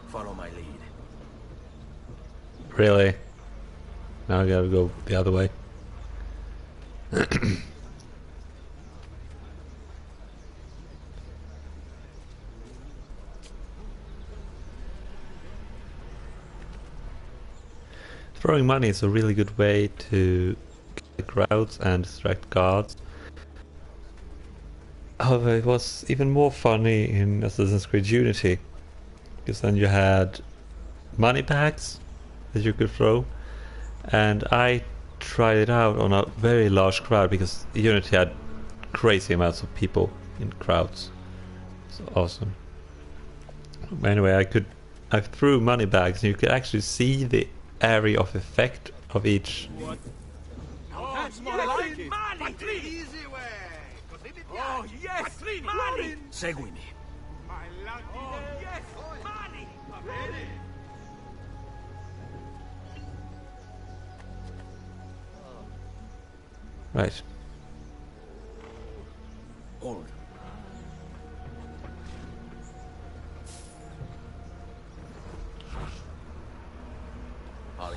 Follow my lead. Really? Now I gotta go the other way. Throwing money is a really good way to get crowds and distract guards. However, it was even more funny in Assassin's Creed Unity, because then you had money bags that you could throw, and I tried it out on a very large crowd because Unity had crazy amounts of people in crowds. So awesome. Anyway, I threw money bags and you could actually see the area of effect of each. That's more like it! Easy way! Oh, yes! Money! Seguimi. Oh, yes! Money! Right. Hold.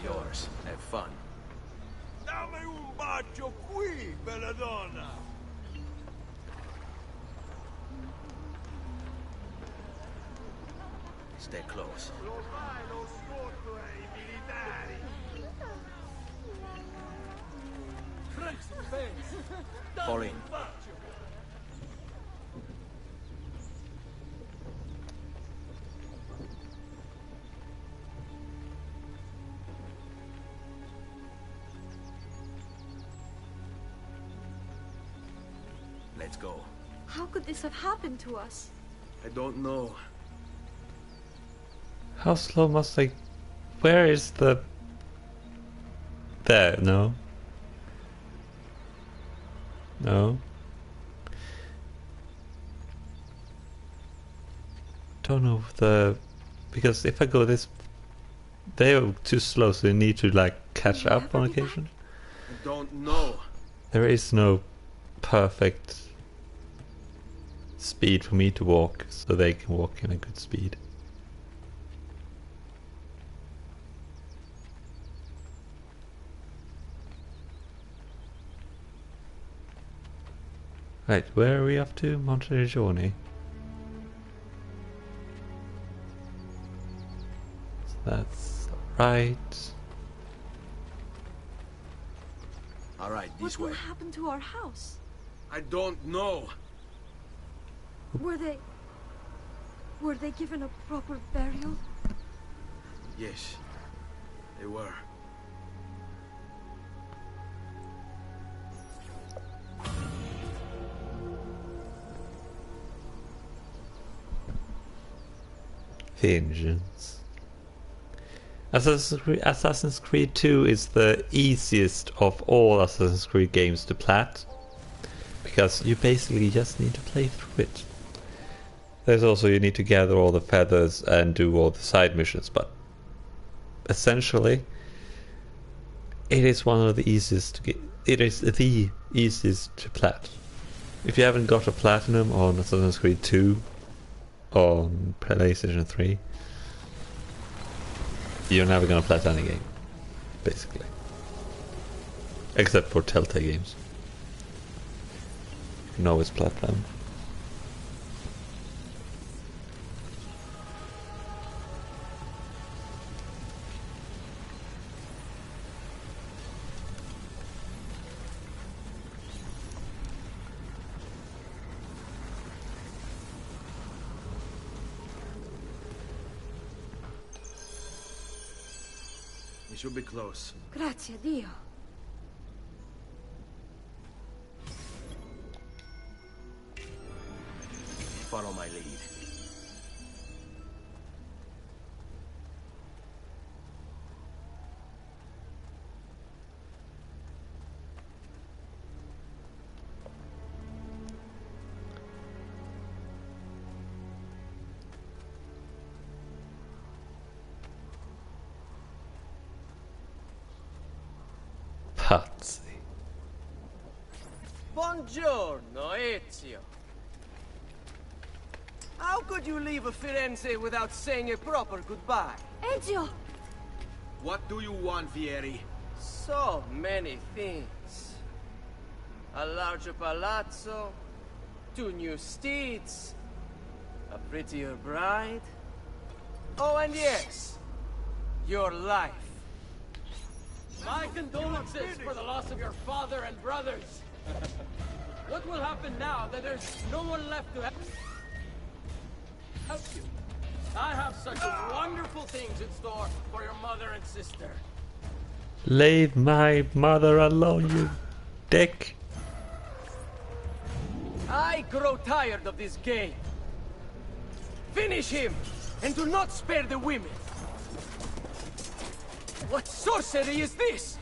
all yours. Have fun. Dammi un bacio qui, bella donna! Stay close. Lo fai lo sconto ai militari! Fall in. Let's go. How could this have happened to us? I don't know. How slow must I... Where is the... There, no. No. Don't know if the... Because if I go this... They're too slow, so you need to like catch up on occasion. I don't know. There is no perfect speed for me to walk, so they can walk in a good speed. Right, where are we off to? Montegiorni. So that's right. All right, this What way. will happen to our house? I don't know. Were they given a proper burial? Yes, they were. Vengeance. Assassin's Creed 2 is the easiest of all Assassin's Creed games to plat, because you basically just need to play through it. There's also, you need to gather all the feathers and do all the side missions, but essentially it is one of the easiest to get. It is the easiest to plat. If you haven't got a platinum on Assassin's Creed 2 on PlayStation 3, you're never gonna plat any game, basically, except for Telltale games. You know it's plat them. We should be close. Grazie Dio. Follow my lead. Pazzi. Buongiorno, Ezio. How could you leave Firenze without saying a proper goodbye? Ezio! What do you want, Vieri? So many things. A larger palazzo, 2 new steeds, a prettier bride. Oh, and yes, your life. My condolences for the loss of your father and brothers. What will happen now that there's no one left to help you? I have such wonderful things in store for your mother and sister. Leave my mother alone, you dick. I grow tired of this game. Finish him, and do not spare the women. What sorcery is this?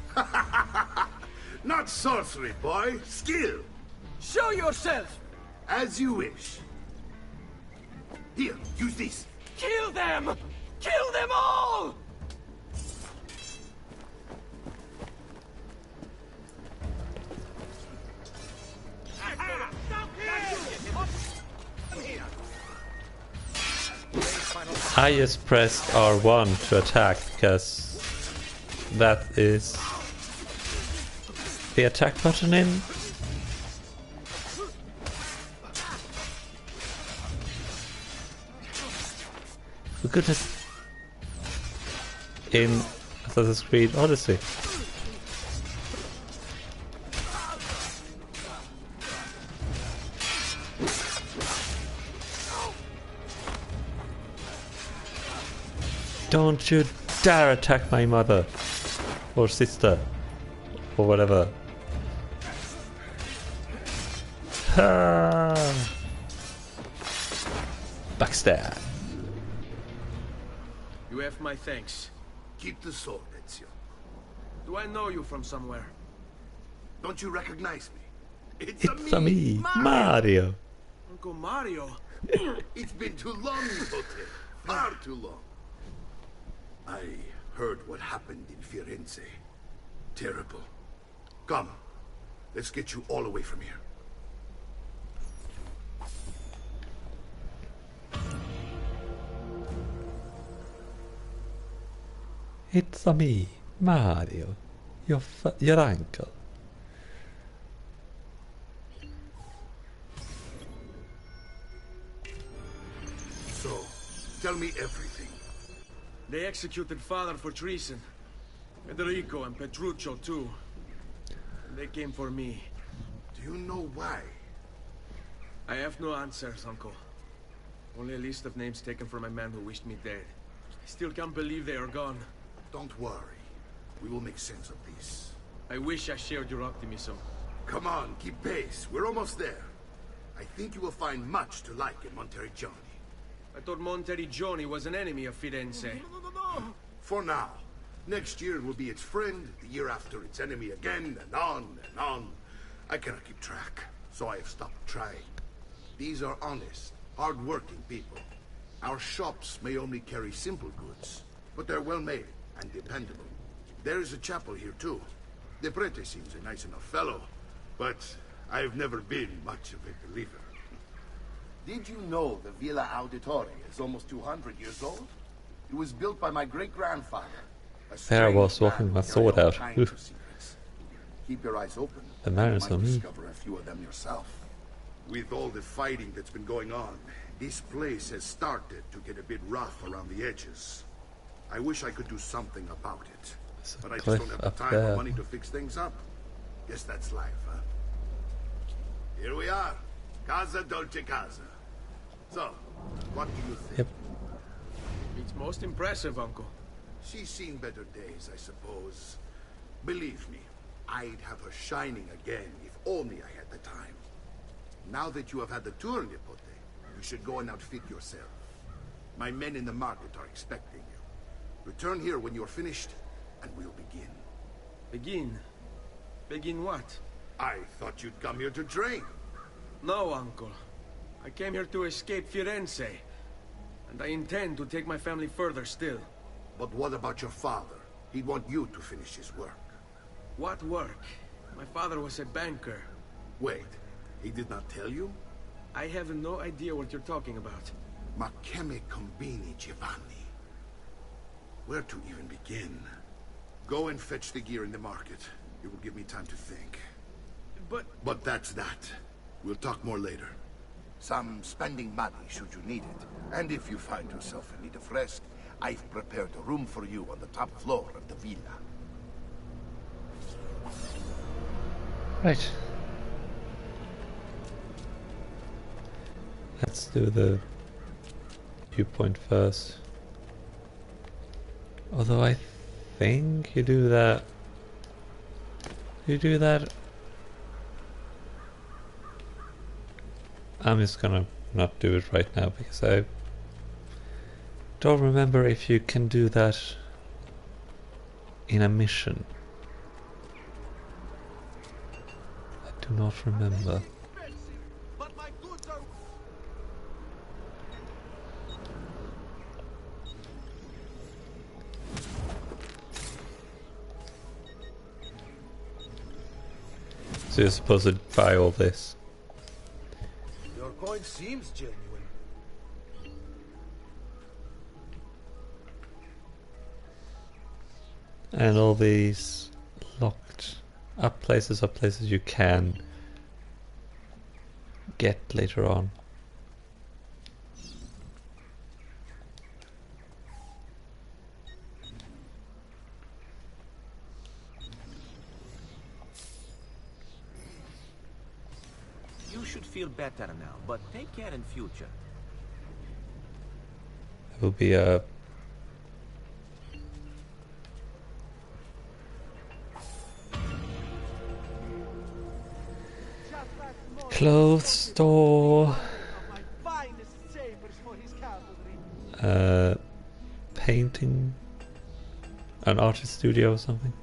Not sorcery, boy. Skill. Show yourself. As you wish. Here, use this. Kill them! Kill them all! I just pressed R1 to attack because that is the attack button in. For goodness. In Assassin's Creed Odyssey. Don't you dare attack my mother or sister or whatever. Backstab. You have my thanks. Keep the sword, Ezio. Do I know you from somewhere? Don't you recognize me? It's a me, Mario. Uncle Mario. It's been too long, Nipote. Far too long. I heard what happened in Firenze. Terrible. Come, let's get you all away from here. It's a me, Mario. Your uncle. So, tell me everything. They executed Father for treason. Federico and Petruccio too. And they came for me. Do you know why? I have no answers, Uncle. Only a list of names taken from a man who wished me dead. I still can't believe they are gone. Don't worry. We will make sense of this. I wish I shared your optimism. Come on, keep pace. We're almost there. I think you will find much to like in Monteriggioni. I thought Monteriggioni was an enemy of Firenze. For now. Next year it will be its friend, the year after its enemy again, and on and on. I cannot keep track, so I have stopped trying. These are honest, hard-working people. Our shops may only carry simple goods, but they're well-made and dependable. There is a chapel here too. The prete seems a nice enough fellow, but I've never been much of a believer. Did you know the Villa Auditore is almost 200 years old? It was built by my great-grandfather. There I was walking my sword out. Keep your eyes open. The man is on me. Discover a few of them yourself. With all the fighting that's been going on, this place has started to get a bit rough around the edges. I wish I could do something about it, but I just don't have the time or money to fix things up. Guess that's life, huh? Here we are, Casa Dolce Casa. So, what do you think? Yep. It's most impressive, Uncle. She's seen better days, I suppose. Believe me, I'd have her shining again if only I had the time. Now that you have had the tour, Nipote, you should go and outfit yourself. My men in the market are expecting you. Return here when you're finished, and we'll begin. Begin? Begin what? I thought you'd come here to train. No, Uncle. I came here to escape Firenze. And I intend to take my family further still. But what about your father? He'd want you to finish his work. What work? My father was a banker. Wait, he did not tell you? I have no idea what you're talking about. Ma che me combini, Giovanni? Where to even begin? Go and fetch the gear in the market. It will give me time to think. But that's that. We'll talk more later. Some spending money should you need it. And if you find yourself in need of rest, I've prepared a room for you on the top floor of the villa. Right. Let's do the viewpoint first. Although I think you do that. You do that. I'm just gonna not do it right now because I don't remember if you can do that in a mission. I do not remember. So you're supposed to buy all this. Your coin seems genuine. And all these locked up places are places you can get later on. You should feel better now, but take care in future. It will be a clothes store, painting, an artist studio or something.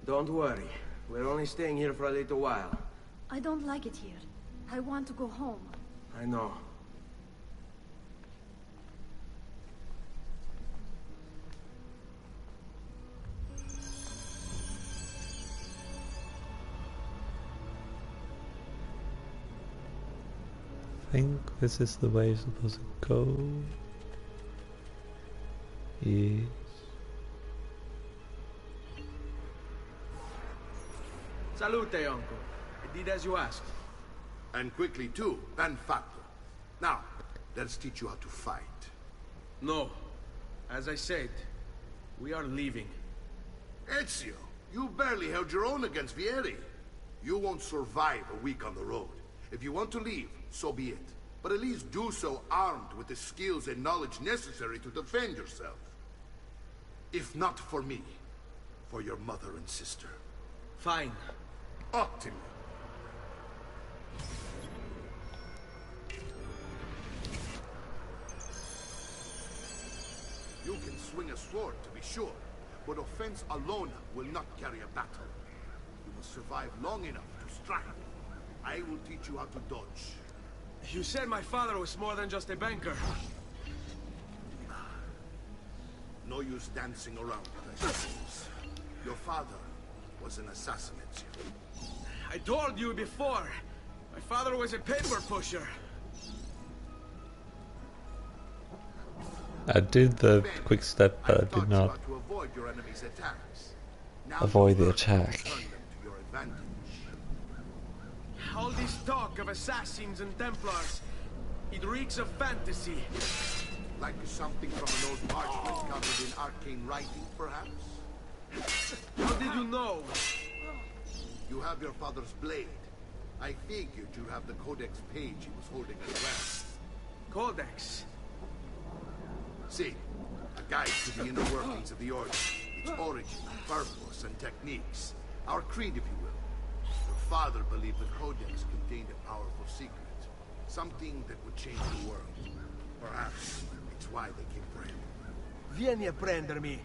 Don't worry. We're only staying here for a little while. I don't like it here. I want to go home. I know. I think this is the way you're supposed to go. Yes. Salute, uncle. I did as you asked. And quickly too, ben fatto. Now, let's teach you how to fight. No. As I said, we are leaving. Ezio, you barely held your own against Vieri. You won't survive a week on the road. If you want to leave, so be it. But at least do so armed with the skills and knowledge necessary to defend yourself. If not for me, for your mother and sister. Fine. Ottimo. You can swing a sword, to be sure, but offense alone will not carry a battle. You must survive long enough to strike. I will teach you how to dodge. You said my father was more than just a banker. No use dancing around it, I suppose. Your father was an assassin, Ezio. I told you before. My father was a paper pusher. I did the quick step, but I did not avoid the attack. All this talk of assassins and Templars, it reeks of fantasy. Like something from an old parchment covered in arcane writing, perhaps? How did you know? You have your father's blade. I figured you have the Codex page he was holding as well. Codex? See, a guide to the inner workings of the Order. Its origin, purpose, and techniques. Our creed, if you will. Your father believed the Codex contained a powerful secret. Something that would change the world. Perhaps it's why they came for him. Vieni a prendermi.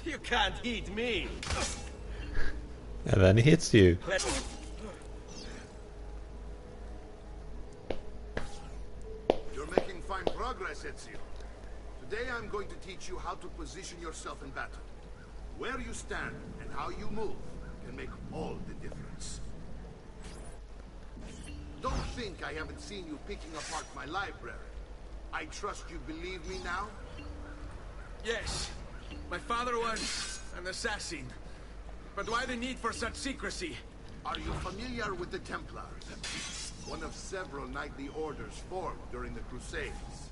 You can't hit me. And then he hits you. You're making fine progress, Ezio. Today I'm going to teach you how to position yourself in battle. Where you stand and how you move can make all the difference. Don't think I haven't seen you picking apart my library. I trust you believe me now? Yes. My father was an assassin. But why the need for such secrecy? Are you familiar with the Templars? One of several knightly orders formed during the Crusades.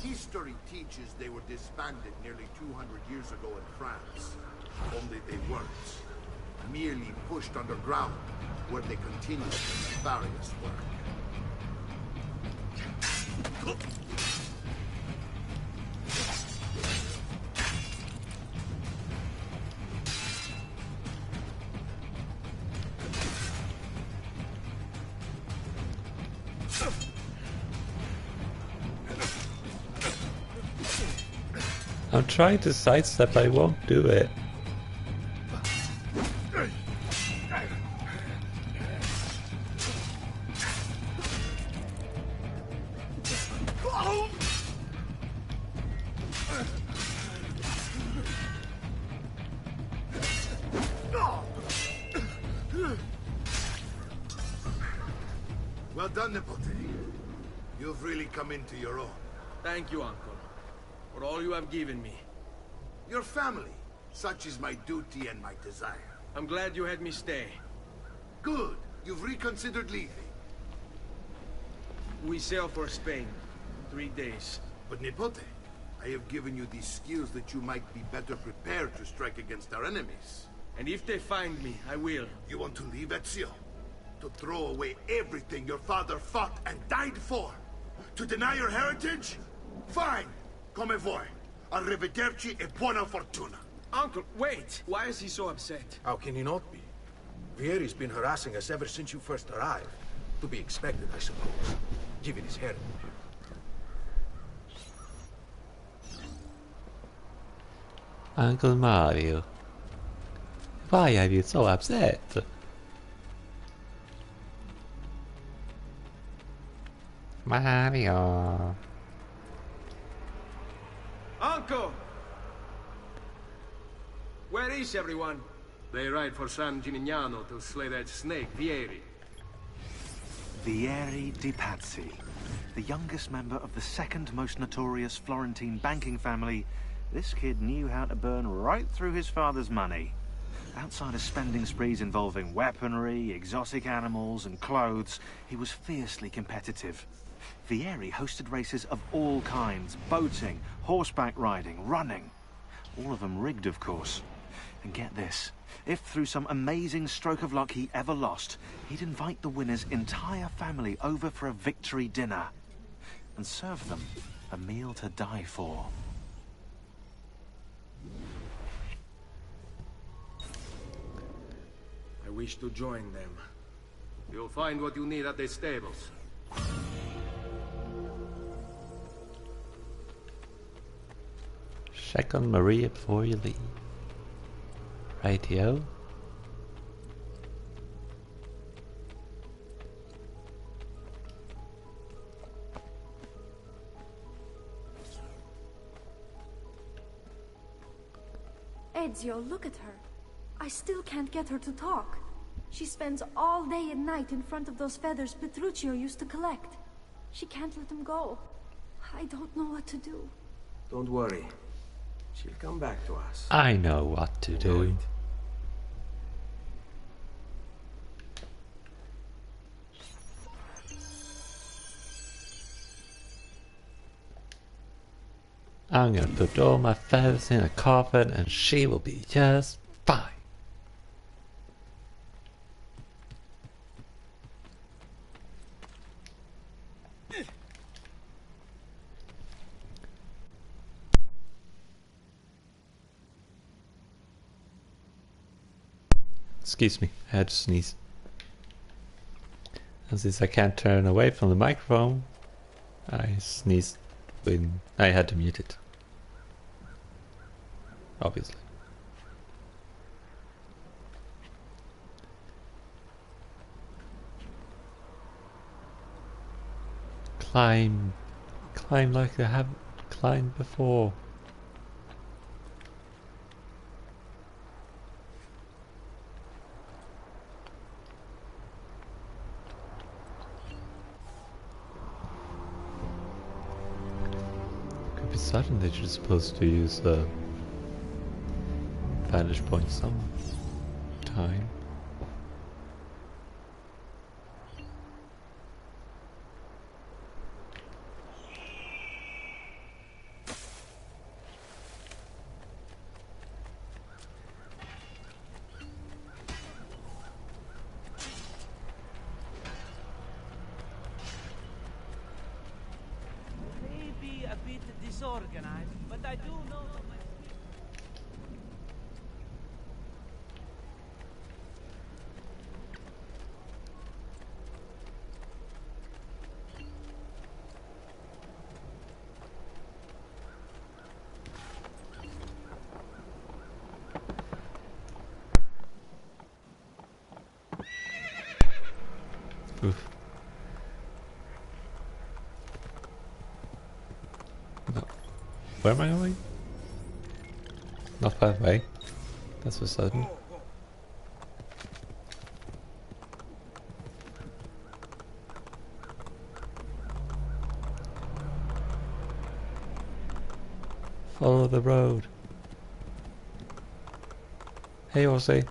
History teaches they were disbanded nearly 200 years ago in France. Only they weren't. Merely pushed underground, where they continued their nefarious work. I'm trying to sidestep, I won't do it. Well done, Nipote. You've really come into your own. Thank you, Uncle, for all you have given me. Your family. Such is my duty and my desire. I'm glad you had me stay. Good. You've reconsidered leaving. We sail for Spain. 3 days. But Nipote, I have given you these skills that you might be better prepared to strike against our enemies. And if they find me, I will. You want to leave Ezio? To throw away everything your father fought and died for? To deny your heritage? Fine. Come vuoi. Arrivederci e buona fortuna. Uncle, wait! Why is he so upset? How can he not be? Vieri's been harassing us ever since you first arrived. To be expected, I suppose, given his heritage. Uncle Mario, why are you so upset? Mario. Uncle! Where is everyone? They ride for San Gimignano to slay that snake, Vieri. Vieri di Pazzi, the youngest member of the second most notorious Florentine banking family. This kid knew how to burn right through his father's money. Outside of spending sprees involving weaponry, exotic animals, and clothes, he was fiercely competitive. Vieri hosted races of all kinds: boating, horseback riding, running. All of them rigged, of course. And get this, if through some amazing stroke of luck he ever lost, he'd invite the winner's entire family over for a victory dinner and serve them a meal to die for. I wish to join them. You'll find what you need at the stables. Check on Maria before you leave. Rightio. Ezio, look at her. I still can't get her to talk. She spends all day and night in front of those feathers Petruchio used to collect. She can't let them go. I don't know what to do. Don't worry. She'll come back to us. I know what to do. I'm gonna put all my feathers in a coffin and she will be just fine. Excuse me, I had to sneeze. And since I can't turn away from the microphone, I sneezed when I had to mute it. Obviously. Climb like I haven't climbed before. Could be sudden that you're supposed to use the vantage point some time. Maybe a bit disorganized, but I do know my... Oof. No. Where am I going? Not that way. That's for certain. Follow the road. Hey, Horsey.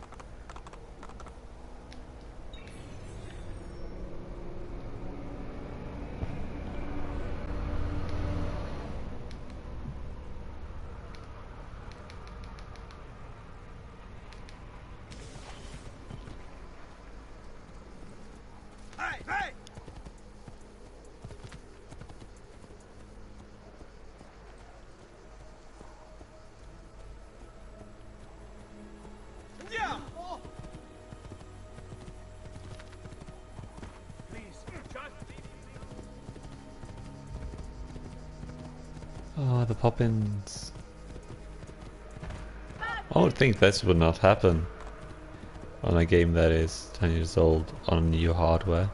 Oh, the Poppins. I would think this would not happen on a game that is 10 years old on new hardware.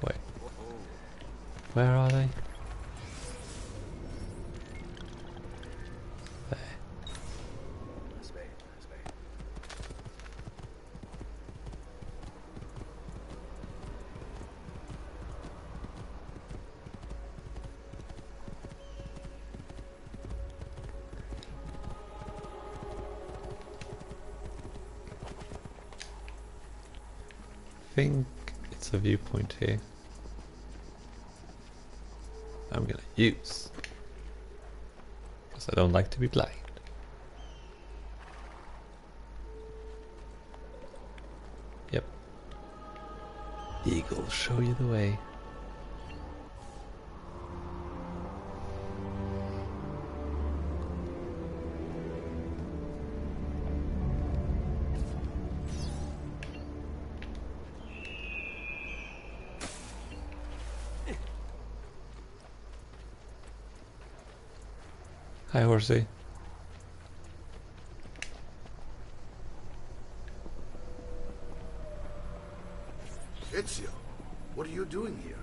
Wait. Where are they? There. I think it's a viewpoint here. I'm gonna use, because I don't like to be blind. Yep. Eagle, show you the way. Hi, Horsey. Ezio, what are you doing here?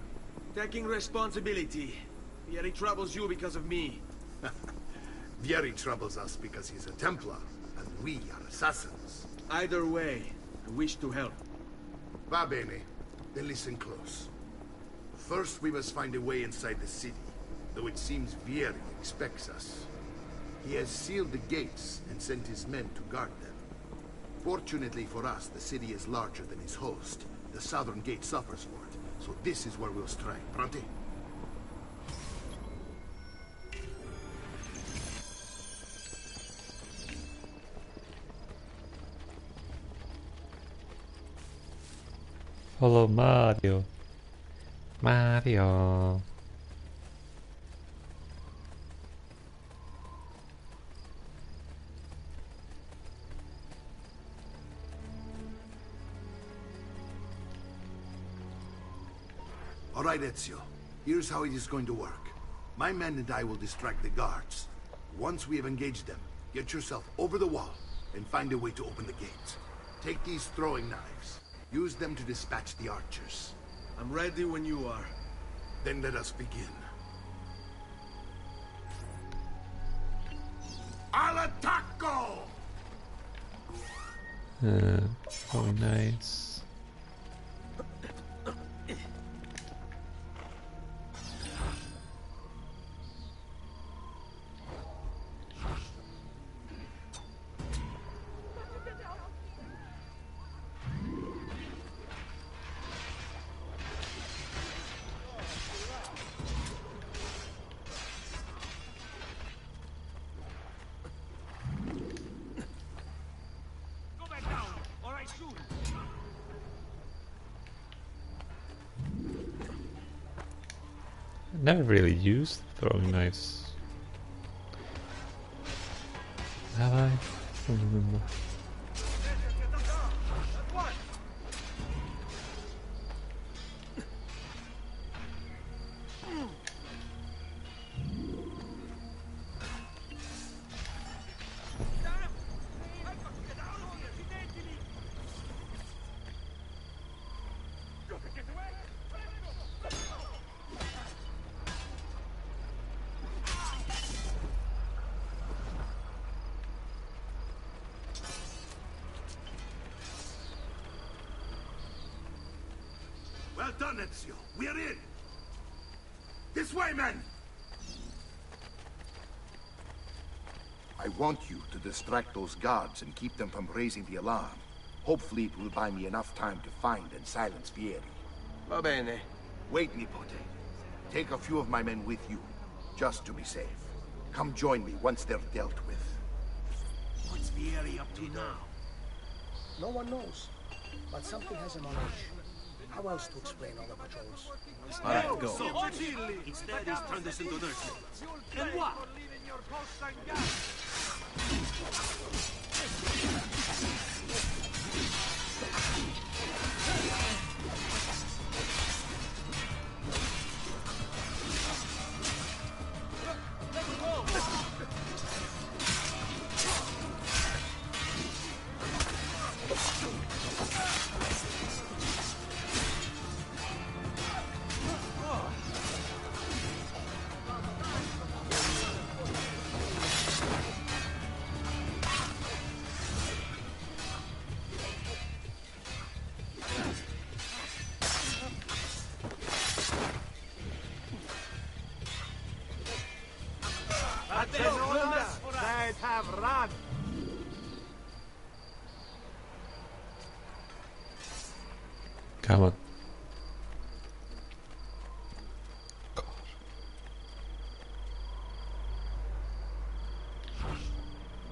Taking responsibility. Vieri troubles you because of me. Vieri troubles us because he's a Templar, and we are assassins. Either way, I wish to help. Va bene. Then listen close. First, we must find a way inside the city, though it seems Vieri expects us. He has sealed the gates and sent his men to guard them. Fortunately for us, the city is larger than his host. The southern gate suffers for it, so this is where we'll strike. Pronti? Follow Mario. Mario. All right, Ezio. Here's how it is going to work. My men and I will distract the guards. Once we have engaged them, get yourself over the wall and find a way to open the gate. Take these throwing knives. Use them to dispatch the archers. I'm ready when you are. Then let us begin. Al attacco! Very nice. Never really used throwing knives. Have I? I don't remember. done, Ezio. We're in. This way, men! I want you to distract those guards and keep them from raising the alarm. Hopefully it will buy me enough time to find and silence Vieri. Va bene. Wait, Nipote. Take a few of my men with you, just to be safe. Come join me once they're dealt with. What's Vieri up to now? No one knows, but something has him on edge. How else to explain all the patrols? All right, go. Instead, he's turned us into nurses. And what? That have run. Come on.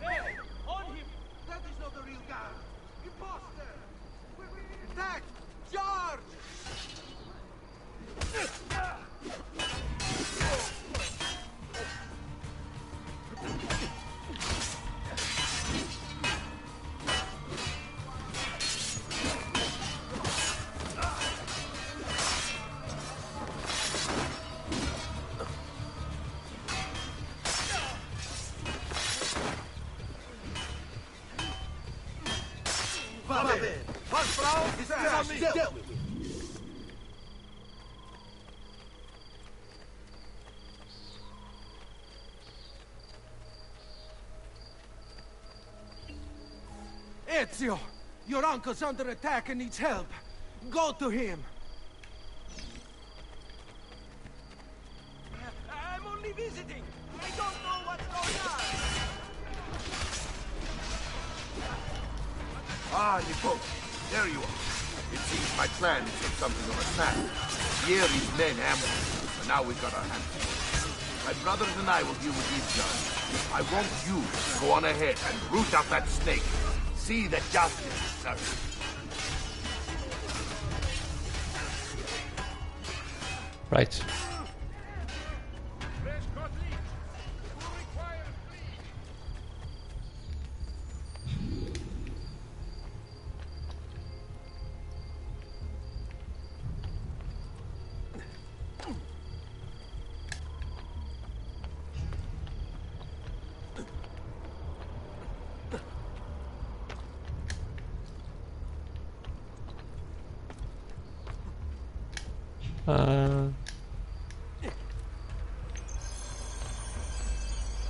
Hey, on him! That is not the real guard. Imposter! Attack! Charge! Ezio! Your uncle's under attack and needs help. Go to him. I'm only visiting. I don't know what's going on. Ah, Nipote. There you are. It seems my plan took something of a snap. Vieri's men ambushed, but now we've got our hands full. My brothers and I will deal with these guys. I want you to go on ahead and root out that snake. See that justice is served. Right.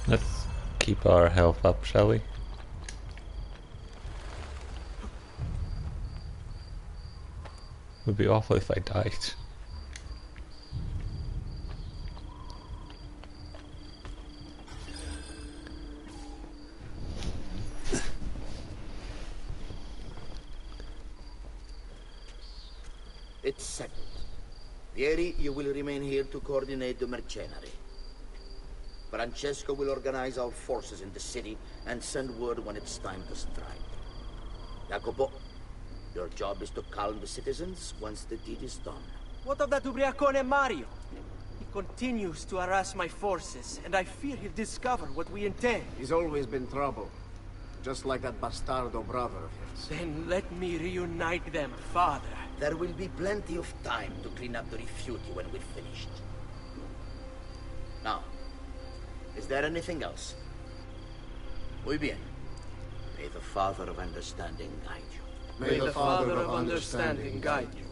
Let's keep our health up, shall we? Would be awful if I died. It's settled. Vieri, you will remain here to coordinate the mercenary. Francesco will organize our forces in the city and send word when it's time to strike. Jacopo, your job is to calm the citizens once the deed is done. What of that Ubriacone Mario? He continues to harass my forces, and I fear he'll discover what we intend. He's always been trouble. Just like that bastardo brother of his. Then let me reunite them, father. There will be plenty of time to clean up the rifiuti when we're finished. Now, is there anything else? Muy bien. May the Father of Understanding guide you. May the Father of Understanding guide you.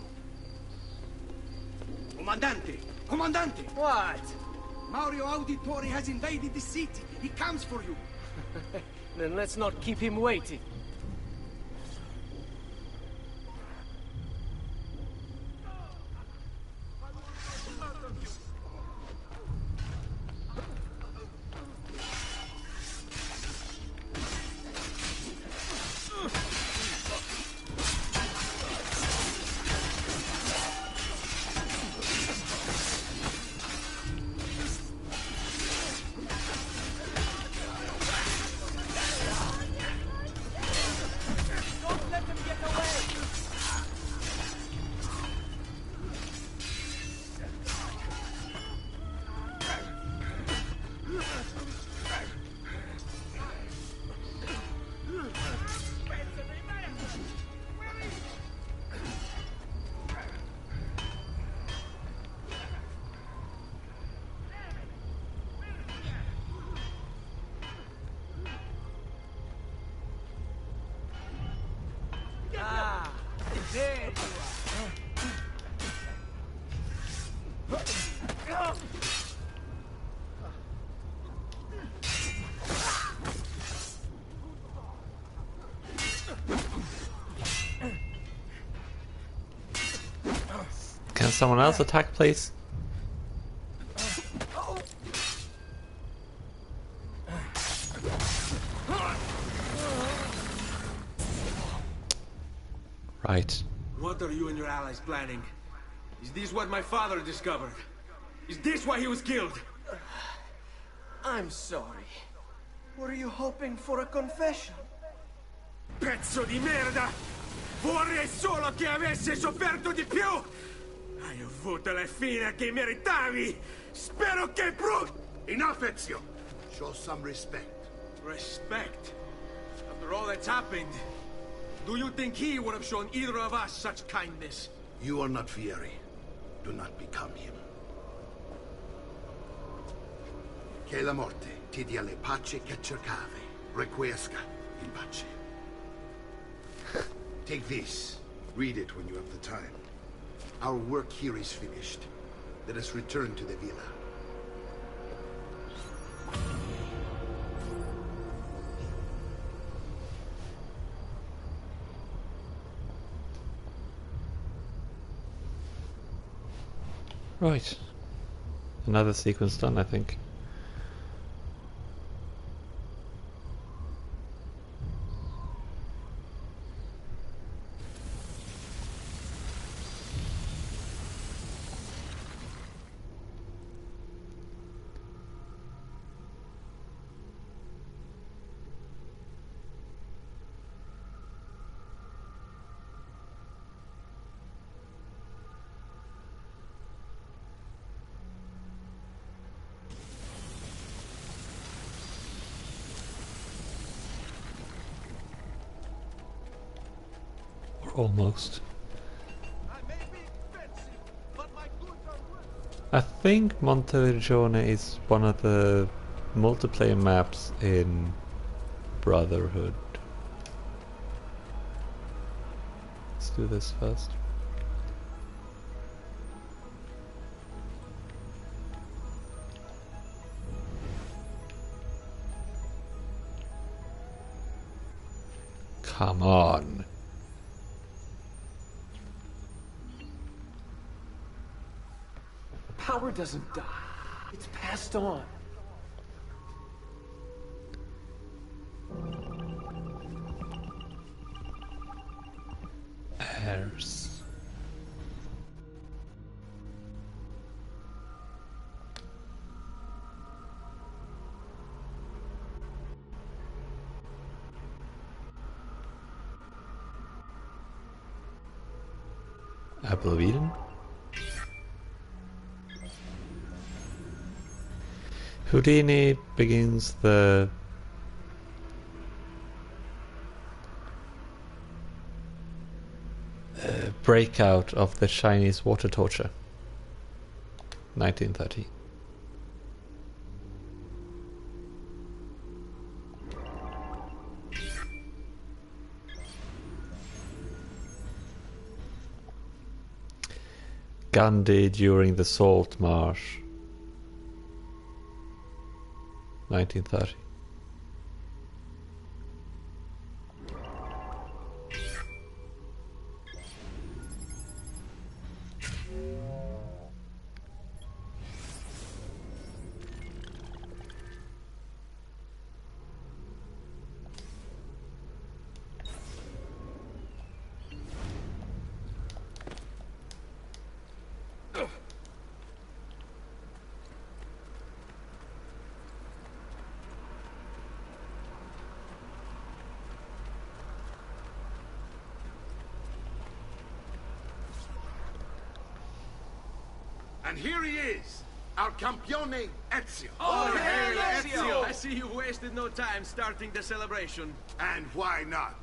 Comandante! Comandante! What? Mario Auditore has invaded the city. He comes for you. Then let's not keep him waiting. someone else attack, please? Right. What are you and your allies planning? Is this what my father discovered? Is this why he was killed? I'm sorry. Were you hoping for a confession? Pezzo di merda! Vorrei solo che avesse sofferto di più! Hai avuto la fine che meritavi! Spero che Enough, Ezio! Show some respect. Respect? After all that's happened, do you think he would have shown either of us such kindness? You are not Vieri. Do not become him. Che la morte ti dia le pace che cercavi. Requiesca in pace. Take this. Read it when you have the time. Our work here is finished. Let us return to the villa. Right. Another sequence done, I think. Almost. I think Monteriggione is one of the multiplayer maps in Brotherhood. Let's do this first. Come on. Power doesn't die. It's passed on. Heirs. Apple of Eden. Houdini begins the breakout of the Chinese water torture. 1930. Gandhi during the Salt March. 1930. And here he is, our campione Ezio. Oh, hey, Ezio! I see you wasted no time starting the celebration. And why not?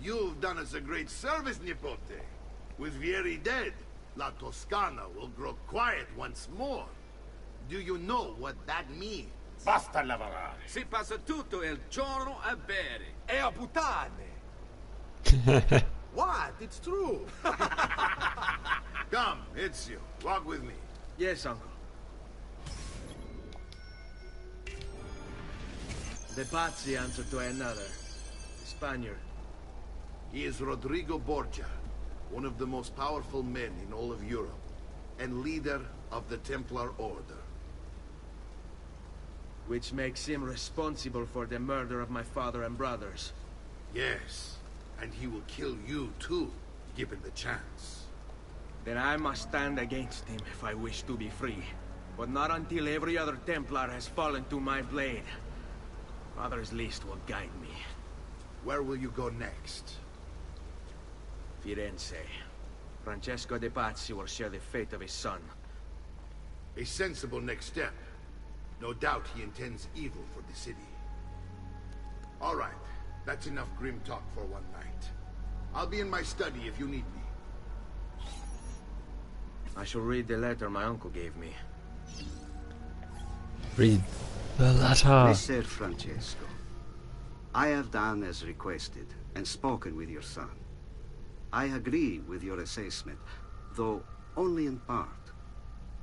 You've done us a great service, Nipote. With Vieri dead, La Toscana will grow quiet once more. Do you know what that means? Basta lavorare. Si passa tutto il giorno a bere. E a puttane. What? It's true. Come, Ezio, walk with me. Yes, uncle. The Pazzi answer to another. Spaniard. He is Rodrigo Borgia, one of the most powerful men in all of Europe. and leader of the Templar Order. Which makes him responsible for the murder of my father and brothers. Yes, and he will kill you too, given the chance. Then I must stand against him if I wish to be free. But not until every other Templar has fallen to my blade. Father's list will guide me. Where will you go next? Firenze. Francesco de Pazzi will share the fate of his son. A sensible next step. No doubt he intends evil for the city. All right, that's enough grim talk for one night. I'll be in my study if you need me. I shall read the letter my uncle gave me. Read the letter. Messer Francesco, I have done as requested and spoken with your son. I agree with your assessment, though only in part.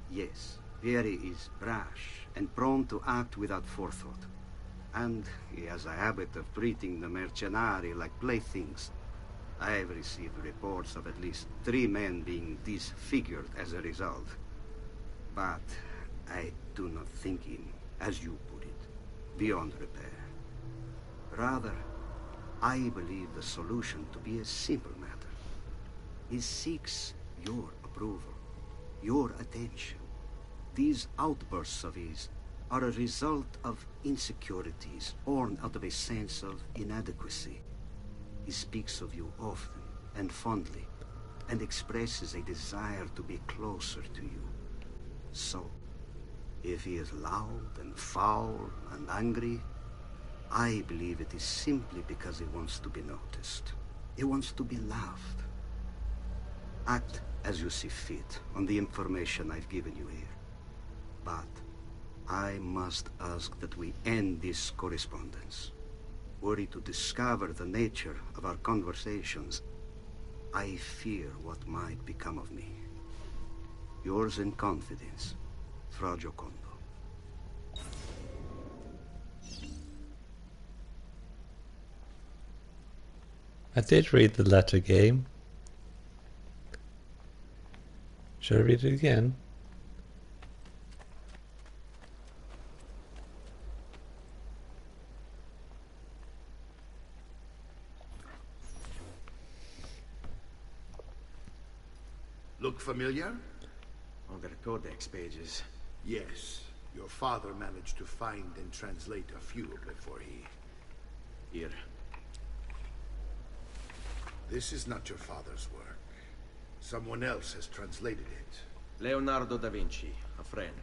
Yes, Vieri is brash and prone to act without forethought. And he has a habit of treating the mercenari like playthings. I have received reports of at least 3 men being disfigured as a result. But I do not think him, as you put it, beyond repair. Rather, I believe the solution to be a simple matter. He seeks your approval, your attention. These outbursts of his are a result of insecurities born out of a sense of inadequacy. He speaks of you often and fondly, and expresses a desire to be closer to you. So, if he is loud and foul and angry, I believe it is simply because he wants to be noticed. He wants to be loved. Act as you see fit on the information I've given you here. But I must ask that we end this correspondence. Were he to discover the nature of our conversations, I fear what might become of me. Yours in confidence, Fra Giocondo. I did read the letter, game. Should I read it again? Look familiar? On the codex pages. Yes. Your father managed to find and translate a few before he... Here. This is not your father's work. Someone else has translated it. Leonardo da Vinci, a friend.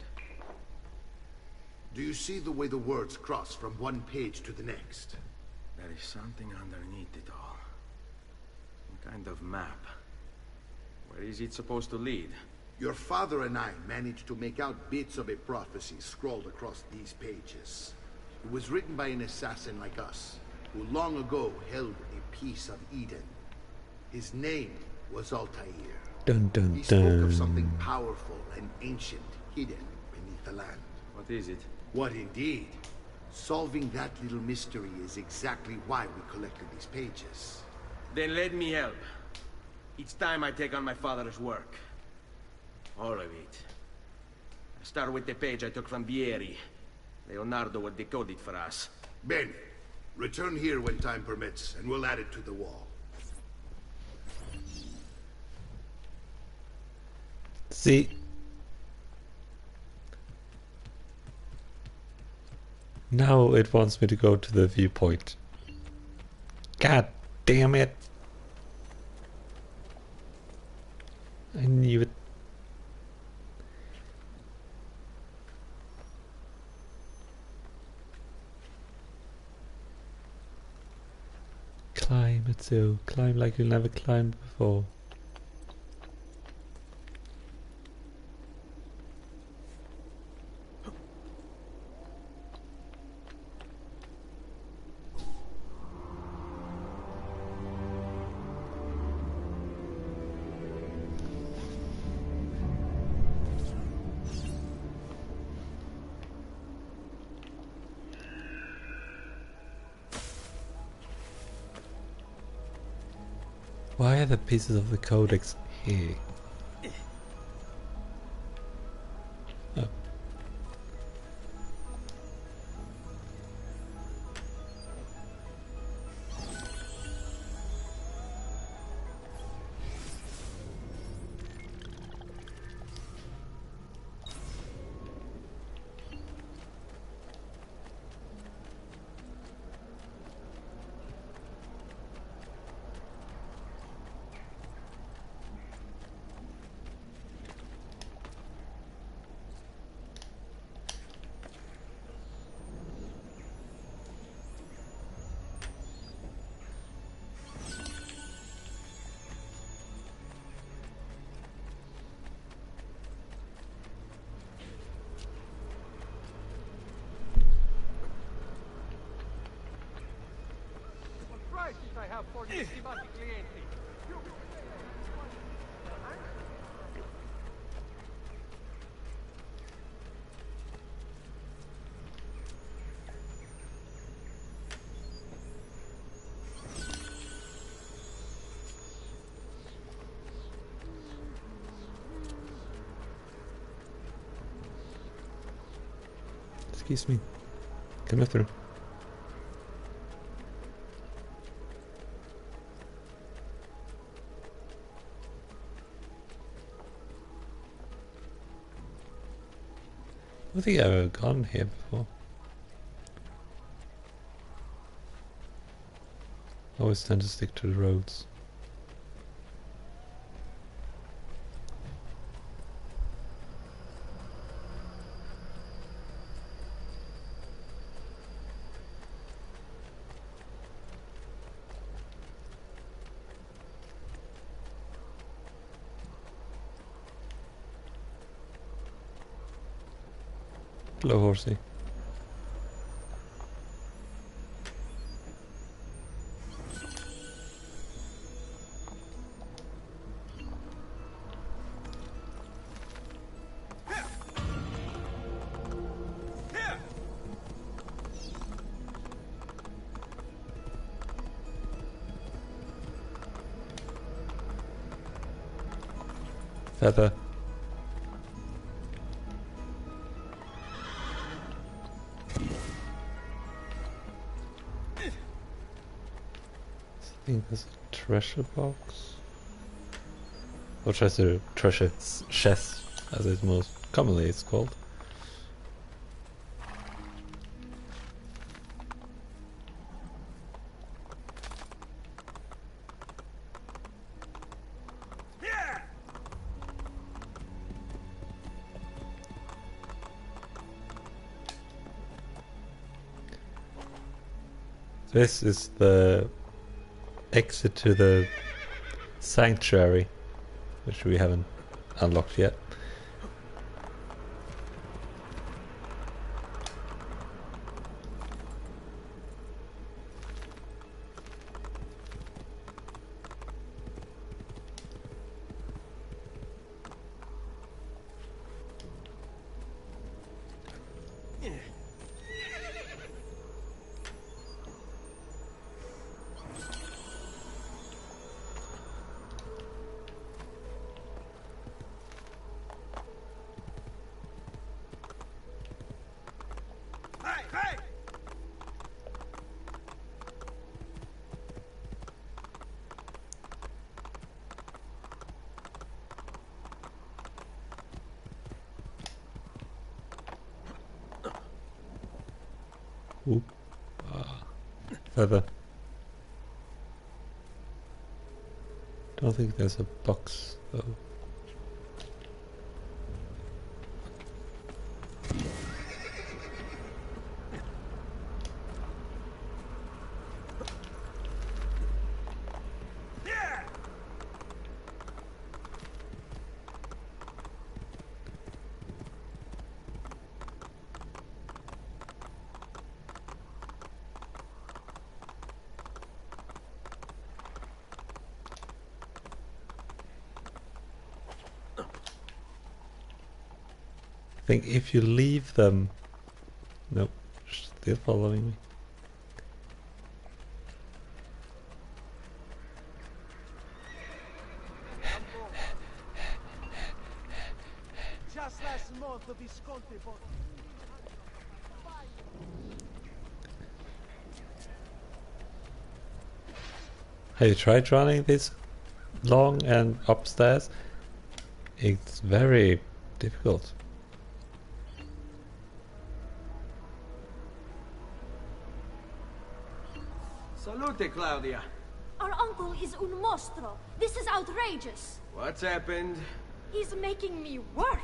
Do you see the way the words cross from one page to the next? There is something underneath it all. Some kind of map. Where is it supposed to lead? Your father and I managed to make out bits of a prophecy scrawled across these pages. It was written by an assassin like us, who long ago held a piece of Eden. His name was Altair. Dun, dun, he spoke dun. of something powerful and ancient hidden beneath the land. What is it? What indeed? Solving that little mystery is exactly why we collected these pages. Then let me help. It's time I take on my father's work. All of it. I start with the page I took from Vieri. Leonardo will decode it for us. Bene. Return here when time permits, and we'll add it to the wall. See? Now it wants me to go to the viewpoint. God damn it. I knew it. Climb it so. Climb like you'll never climbed before. Why are the pieces of the codex here? I have for you, stimati clienti. Excuse me. Coming through. I think I've ever gone here before. I always tend to stick to the roads. Hello, horsey. Feather. I think there's a treasure box. Or treasure chest, as it most commonly it's called. This is the exit to the sanctuary, which we haven't unlocked yet. Oop. Feather. Don't think there's a box though. I think if you leave them... Nope, still following me. Just last month, the Visconti bought. Have you tried running this long and upstairs? It's very difficult. Salute, Claudia. Our uncle is un mostro. This is outrageous. What's happened? He's making me work.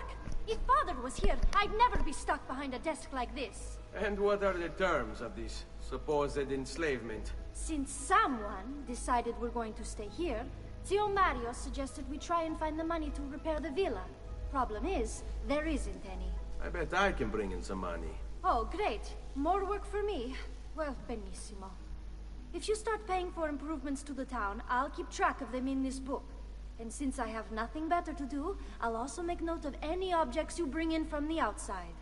If Father was here, I'd never be stuck behind a desk like this. And what are the terms of this supposed enslavement? Since someone decided we're going to stay here, Zio Mario suggested we try and find the money to repair the villa. Problem is, there isn't any. I bet I can bring in some money. Oh, great. More work for me. Well, benissimo. If you start paying for improvements to the town, I'll keep track of them in this book. And since I have nothing better to do, I'll also make note of any objects you bring in from the outside.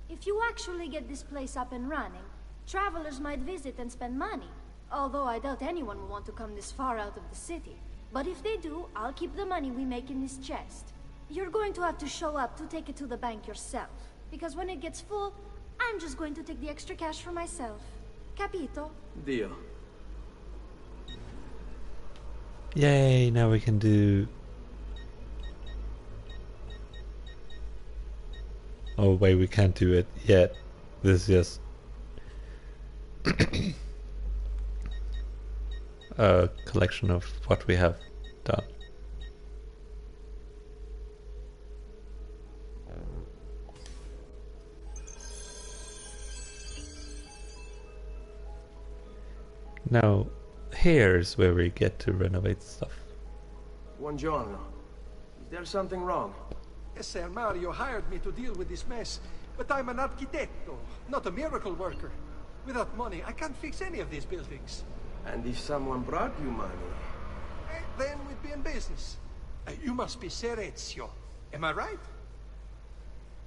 If you actually get this place up and running, travelers might visit and spend money. Although I doubt anyone will want to come this far out of the city. But if they do, I'll keep the money we make in this chest. You're going to have to show up to take it to the bank yourself. Because when it gets full, I'm just going to take the extra cash for myself. Capito? Deal. Yay, now we can do... Oh wait, we can't do it yet. This is just a collection of what we have done. Now, here's where we get to renovate stuff. Buongiorno. Is there something wrong? Yes, Ser Mario hired me to deal with this mess, but I'm an architetto, not a miracle worker. Without money, I can't fix any of these buildings. And if someone brought you money? Then we'd be in business. You must be Ser Ezio. Am I right?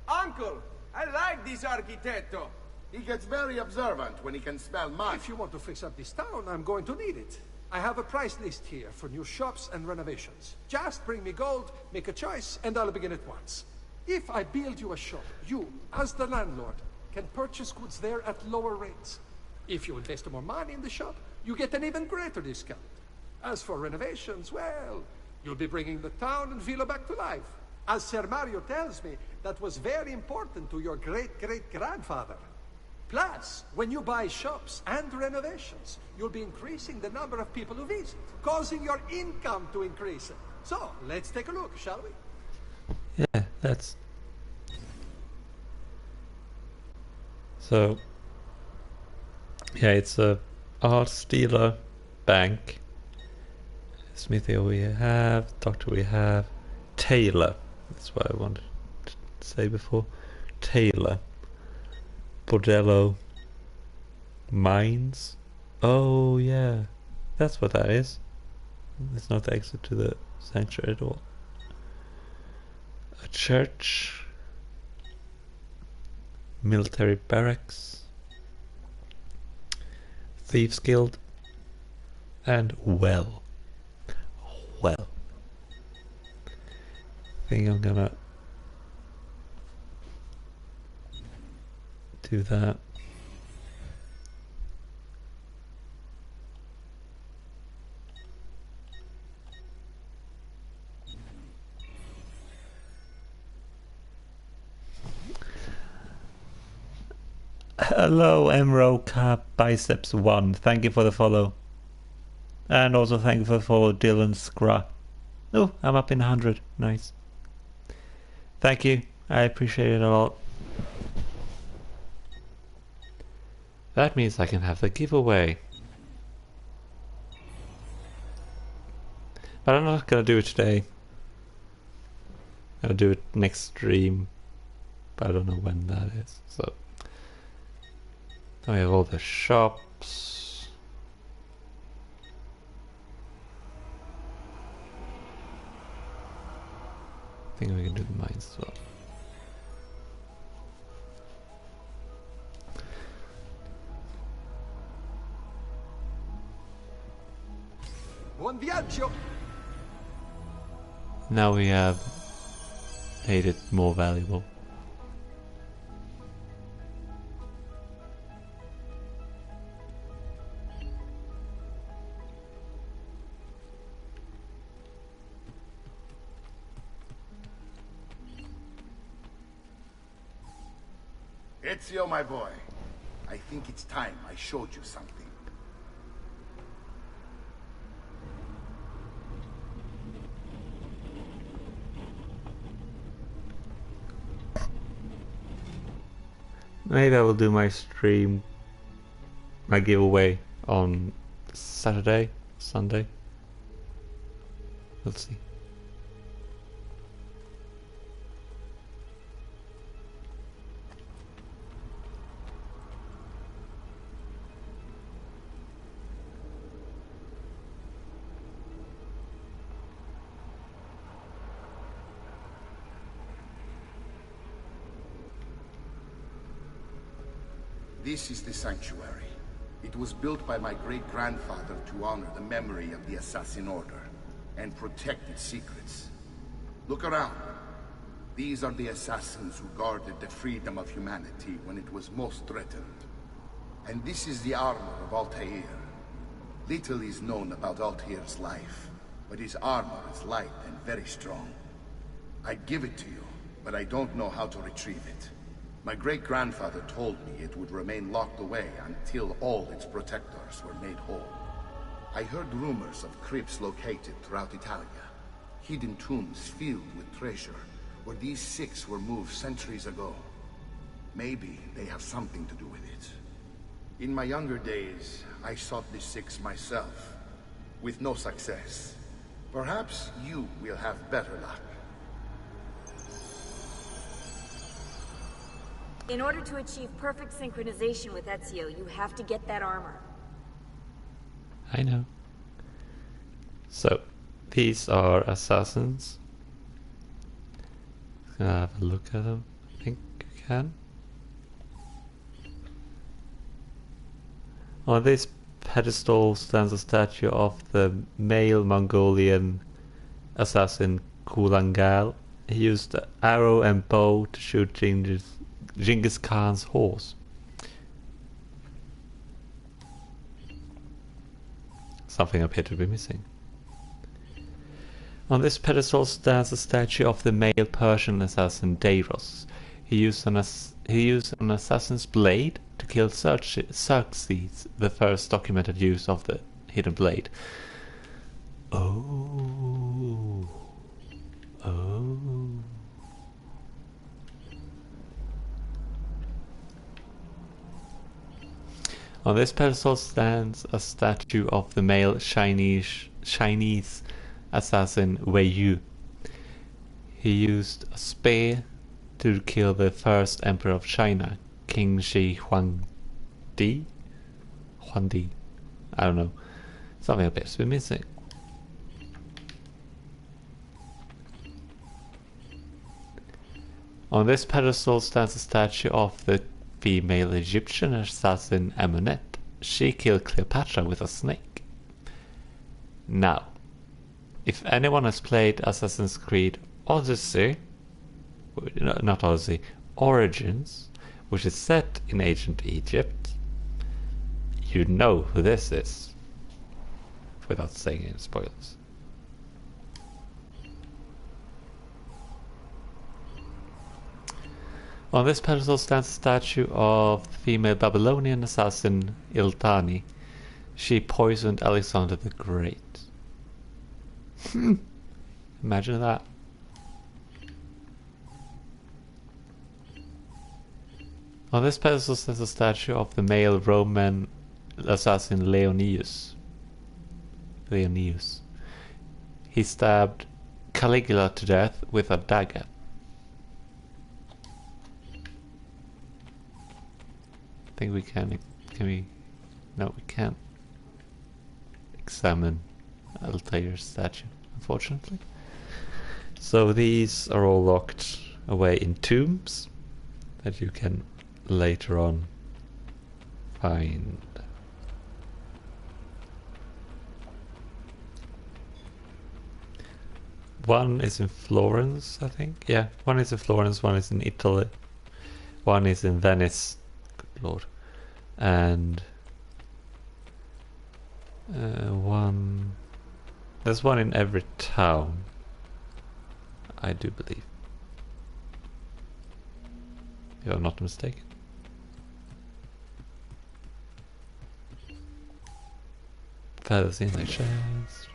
Uncle, I like this architetto. He gets very observant when he can smell mud. If you want to fix up this town, I'm going to need it. I have a price list here for new shops and renovations. Just bring me gold, make a choice, and I'll begin at once. If I build you a shop, you, as the landlord, can purchase goods there at lower rates. If you invest more money in the shop, you get an even greater discount. As for renovations, well, you'll be bringing the town and villa back to life. As Ser Mario tells me, that was very important to your great-great-grandfather. Plus, when you buy shops and renovations, you'll be increasing the number of people who visit, causing your income to increase. So, let's take a look, shall we? Yeah, that's... So... Yeah, it's a art dealer, bank, smithy we have, doctor we have, tailor, that's what I wanted to say before, tailor. Bordello Mines? Oh yeah, that's what that is. It's not the exit to the sanctuary at all. A church, military barracks, thieves guild, and well. Well. I think I'm gonna do that. Hello, Emro Cap Biceps 1. Thank you for the follow. And also thank you for the follow, Dylan Scra. Oh, I'm up in 100. Nice. Thank you. I appreciate it a lot. That means I can have the giveaway. But I'm not gonna do it today. I'll do it next stream. But I don't know when that is. So now we have all the shops. I think we can do the mines as well. Buon viaggio! Now we have made it more valuable. Ezio, my boy, I think it's time I showed you something. Maybe I will do my stream, my giveaway on Saturday, Sunday. We'll see. This is the sanctuary. It was built by my great-grandfather to honor the memory of the Assassin Order and protect its secrets. Look around. These are the assassins who guarded the freedom of humanity when it was most threatened. And this is the armor of Altair. Little is known about Altair's life, but his armor is light and very strong. I'd give it to you, but I don't know how to retrieve it. My great-grandfather told me it would remain locked away until all its protectors were made whole. I heard rumors of crypts located throughout Italia, hidden tombs filled with treasure, where these six were moved centuries ago. Maybe they have something to do with it. In my younger days, I sought the six myself, with no success. Perhaps you will have better luck. In order to achieve perfect synchronization with Ezio, you have to get that armor. I know. So, these are assassins. Gonna have a look at them. I think you can. On this pedestal stands a statue of the male Mongolian assassin Kulangal. He used the arrow and bow to shoot Genghis Khan's horse. Something appeared to be missing. On this pedestal stands a statue of the male Persian assassin Deiros. He used an assassin's blade to kill Xerxes, the first documented use of the hidden blade. Oh. On this pedestal stands a statue of the male Chinese assassin Wei Yu. He used a spear to kill the first emperor of China, King Shi Huangdi? I don't know. Something appears to be missing. On this pedestal stands a statue of the female Egyptian assassin Amunet. She killed Cleopatra with a snake. Now, if anyone has played Assassin's Creed Odyssey, not Odyssey, Origins, which is set in ancient Egypt, you know who this is, without saying any spoilers. On this pedestal stands a statue of the female Babylonian assassin Iltani. She poisoned Alexander the Great. Imagine that. On this pedestal stands a statue of the male Roman assassin Leonius. He stabbed Caligula to death with a dagger. I think we can we? No, we can't examine Altair's statue, unfortunately. So these are all locked away in tombs that you can later on find. One is in Florence, I think. Yeah, one is in Florence, one is in Italy, one is in Venice. Good Lord. And there's one in every town, I do believe, if I'm not mistaken. Feathers in the chest.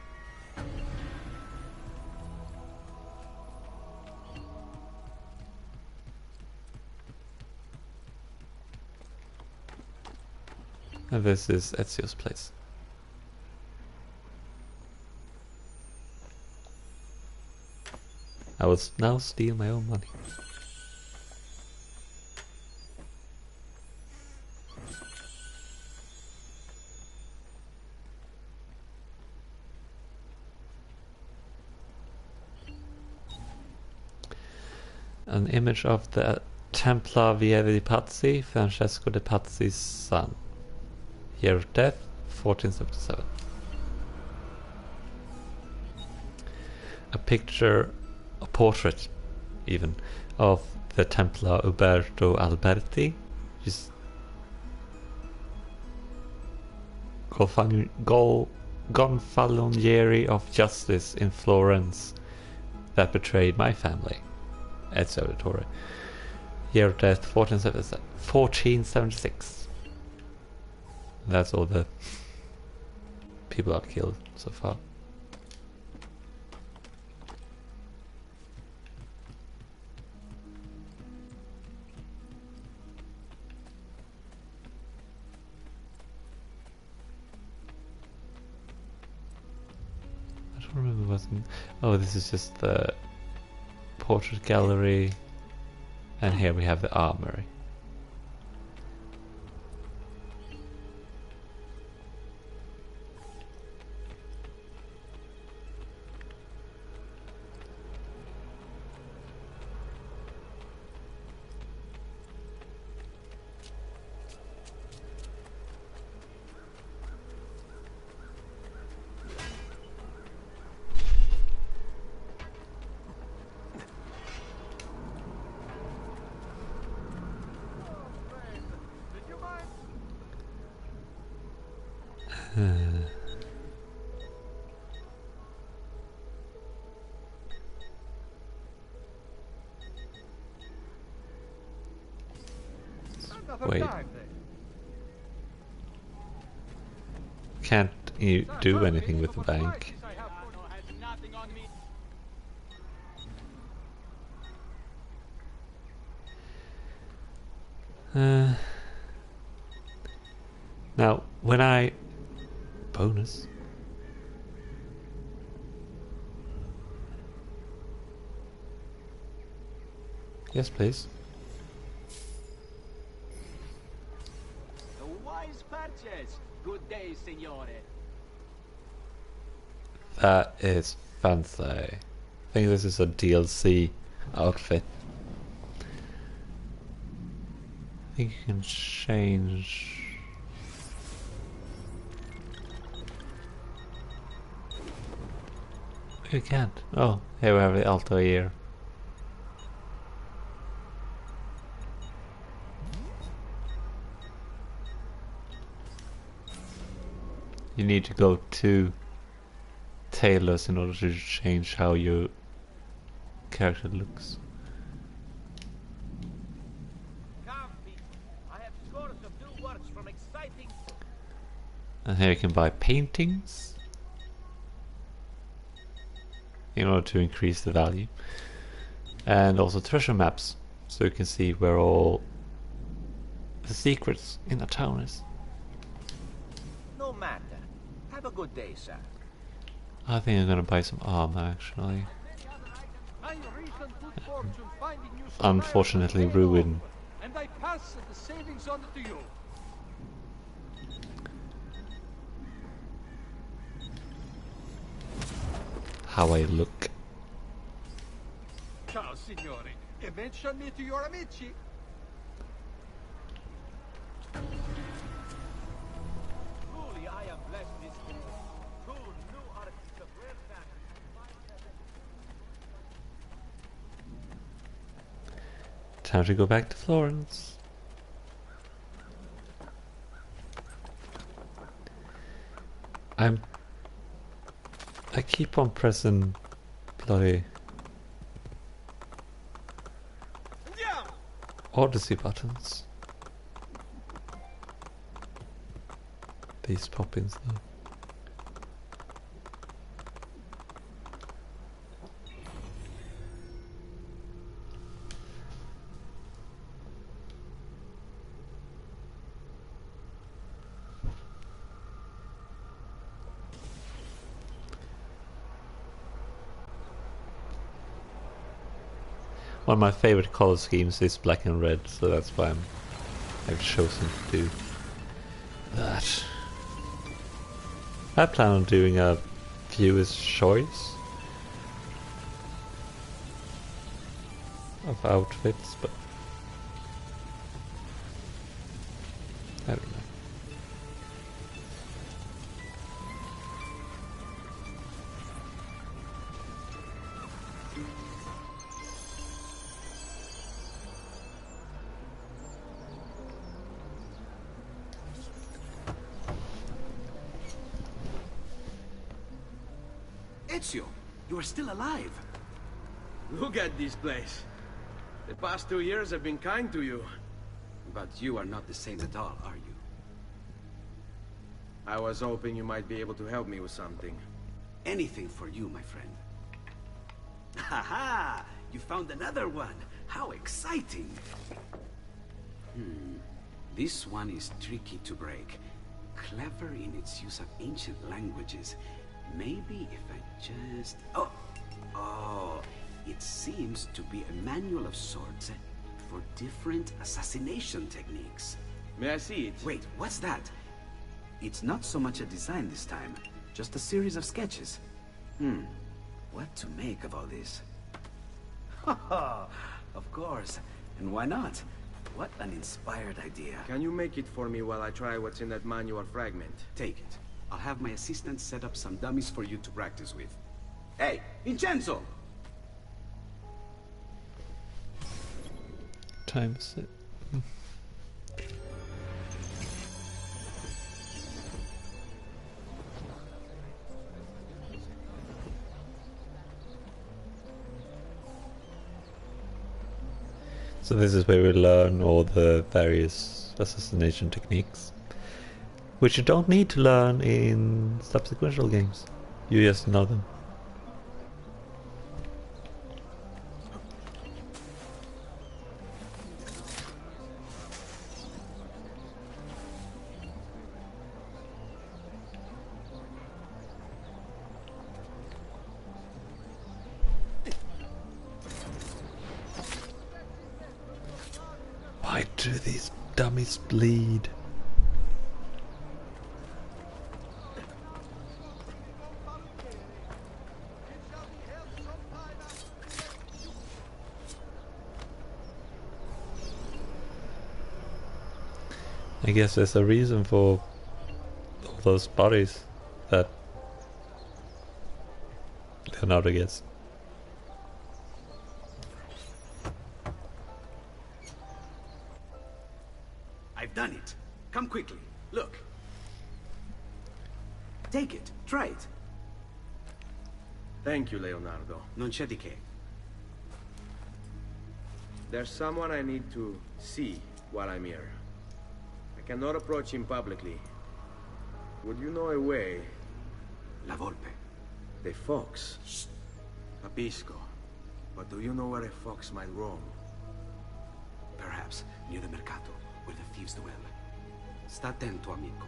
And this is Ezio's place. I will now steal my own money. An image of the Templar Vieri di Pazzi, Francesco de Pazzi's son. Year of death, 1477. A portrait even, of the Templar Uberto Alberti, just Gonfalonieri of Justice in Florence that betrayed my family. Ezio Auditore. Year of death 1476. That's all the people I've killed so far. I don't remember what's in... Oh, this is just the portrait gallery. And here we have the armory. Wait. Can't you do anything with the bank? Now, when I... Bonus. Yes, please. A wise purchase. Good day, signore. That is fancy. I think this is a DLC outfit. I think you can change... You can't. Oh, here we have the Altair. You need to go to tailors in order to change how your character looks. And here you can buy paintings in order to increase the value, and also treasure maps, so you can see where all the secrets in the town is. No matter. Have a good day, sir. I think I'm gonna buy some armor actually. Unfortunately ruined. And I pass the savings on to you. How I look. Ciao, signore. E mention me to your amici. Truly, I am blessed this evening. Two new artists of rare fashion. Time to go back to Florence. I keep on pressing bloody Odyssey buttons. These pop-ins though. One of my favorite color schemes is black and red, so that's why I've chosen to do that. I plan on doing a viewer's choice of outfits, but Ezio, you are still alive. Look at this place. The past 2 years have been kind to you. But you are not the same at all, are you? I was hoping you might be able to help me with something. Anything for you, my friend. Ha! You found another one. How exciting! This one is tricky to break. Clever in its use of ancient languages. Maybe if I just... Oh! It seems to be a manual of sorts for different assassination techniques. May I see it? Wait, what's that? It's not so much a design this time, just a series of sketches. What to make of all this? Of course. And why not? What an inspired idea. Can you make it for me while I try what's in that manual fragment? Take it. I'll have my assistant set up some dummies for you to practice with. Hey, Vincenzo! Times it. So this is where we learn all the various assassination techniques, which you don't need to learn in subsequent games. You just know them. Why do these dummies bleed? I guess there's a reason for all those bodies that Leonardo gets. I've done it. Come quickly. Look. Take it. Try it. Thank you, Leonardo. Non c'è di che. There's someone I need to see while I'm here. I cannot approach him publicly. Would you know a way? La Volpe. The fox. Shh. Capisco. But do you know where a fox might roam? Perhaps near the Mercato, where the thieves dwell. Sta attento, amico.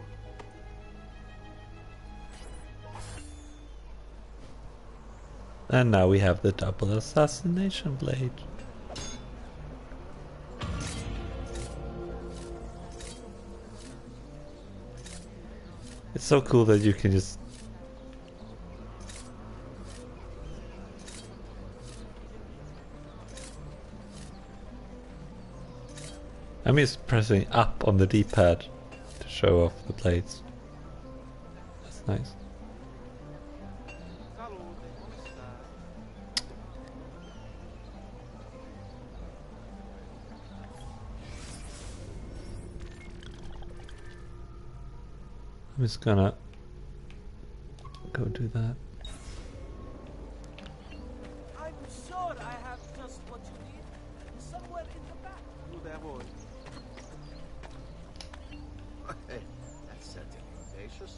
And now we have the double assassination blade. It's so cool that you can just... I'm just pressing up on the D-pad to show off the blades. That's nice. I'm just gonna go do that. I'm sure I have just what you need. Somewhere in the back. That's certainly audacious.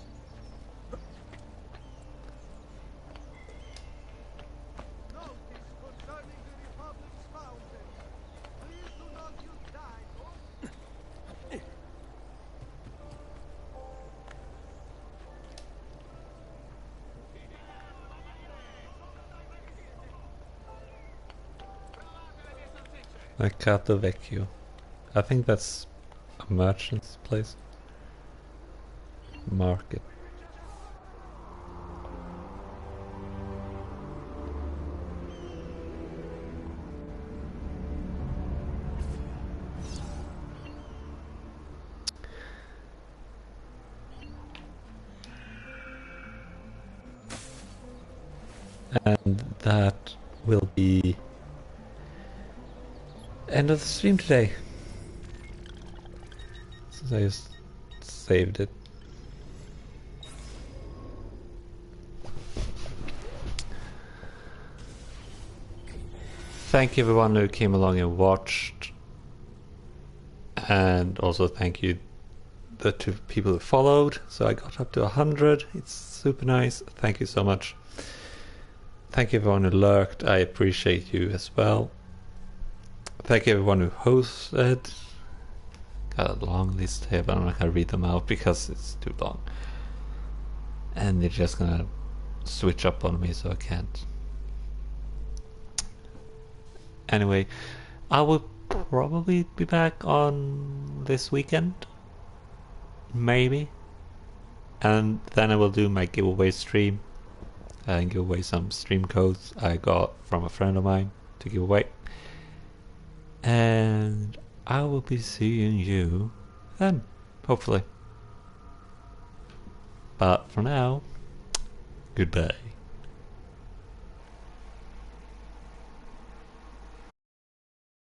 Notice concerning the Republic's fountain. Please do not use dye. Mercato Vecchio. I think that's a merchant's place. Market. And that will be end of the stream today, since I just saved it. thank you everyone who came along and watched, and also thank you the 2 people who followed, so I got up to 100. It's super nice. Thank you so much. Thank you everyone who lurked. I appreciate you as well. Thank you everyone who hosted. Got a long list here, but I'm not gonna read them out because it's too long. And they're just gonna switch up on me, so I can't. Anyway, I will probably be back on this weekend. Maybe. And then I will do my giveaway stream and give away some stream codes I got from a friend of mine to give away. And I will be seeing you then, hopefully. But for now, goodbye.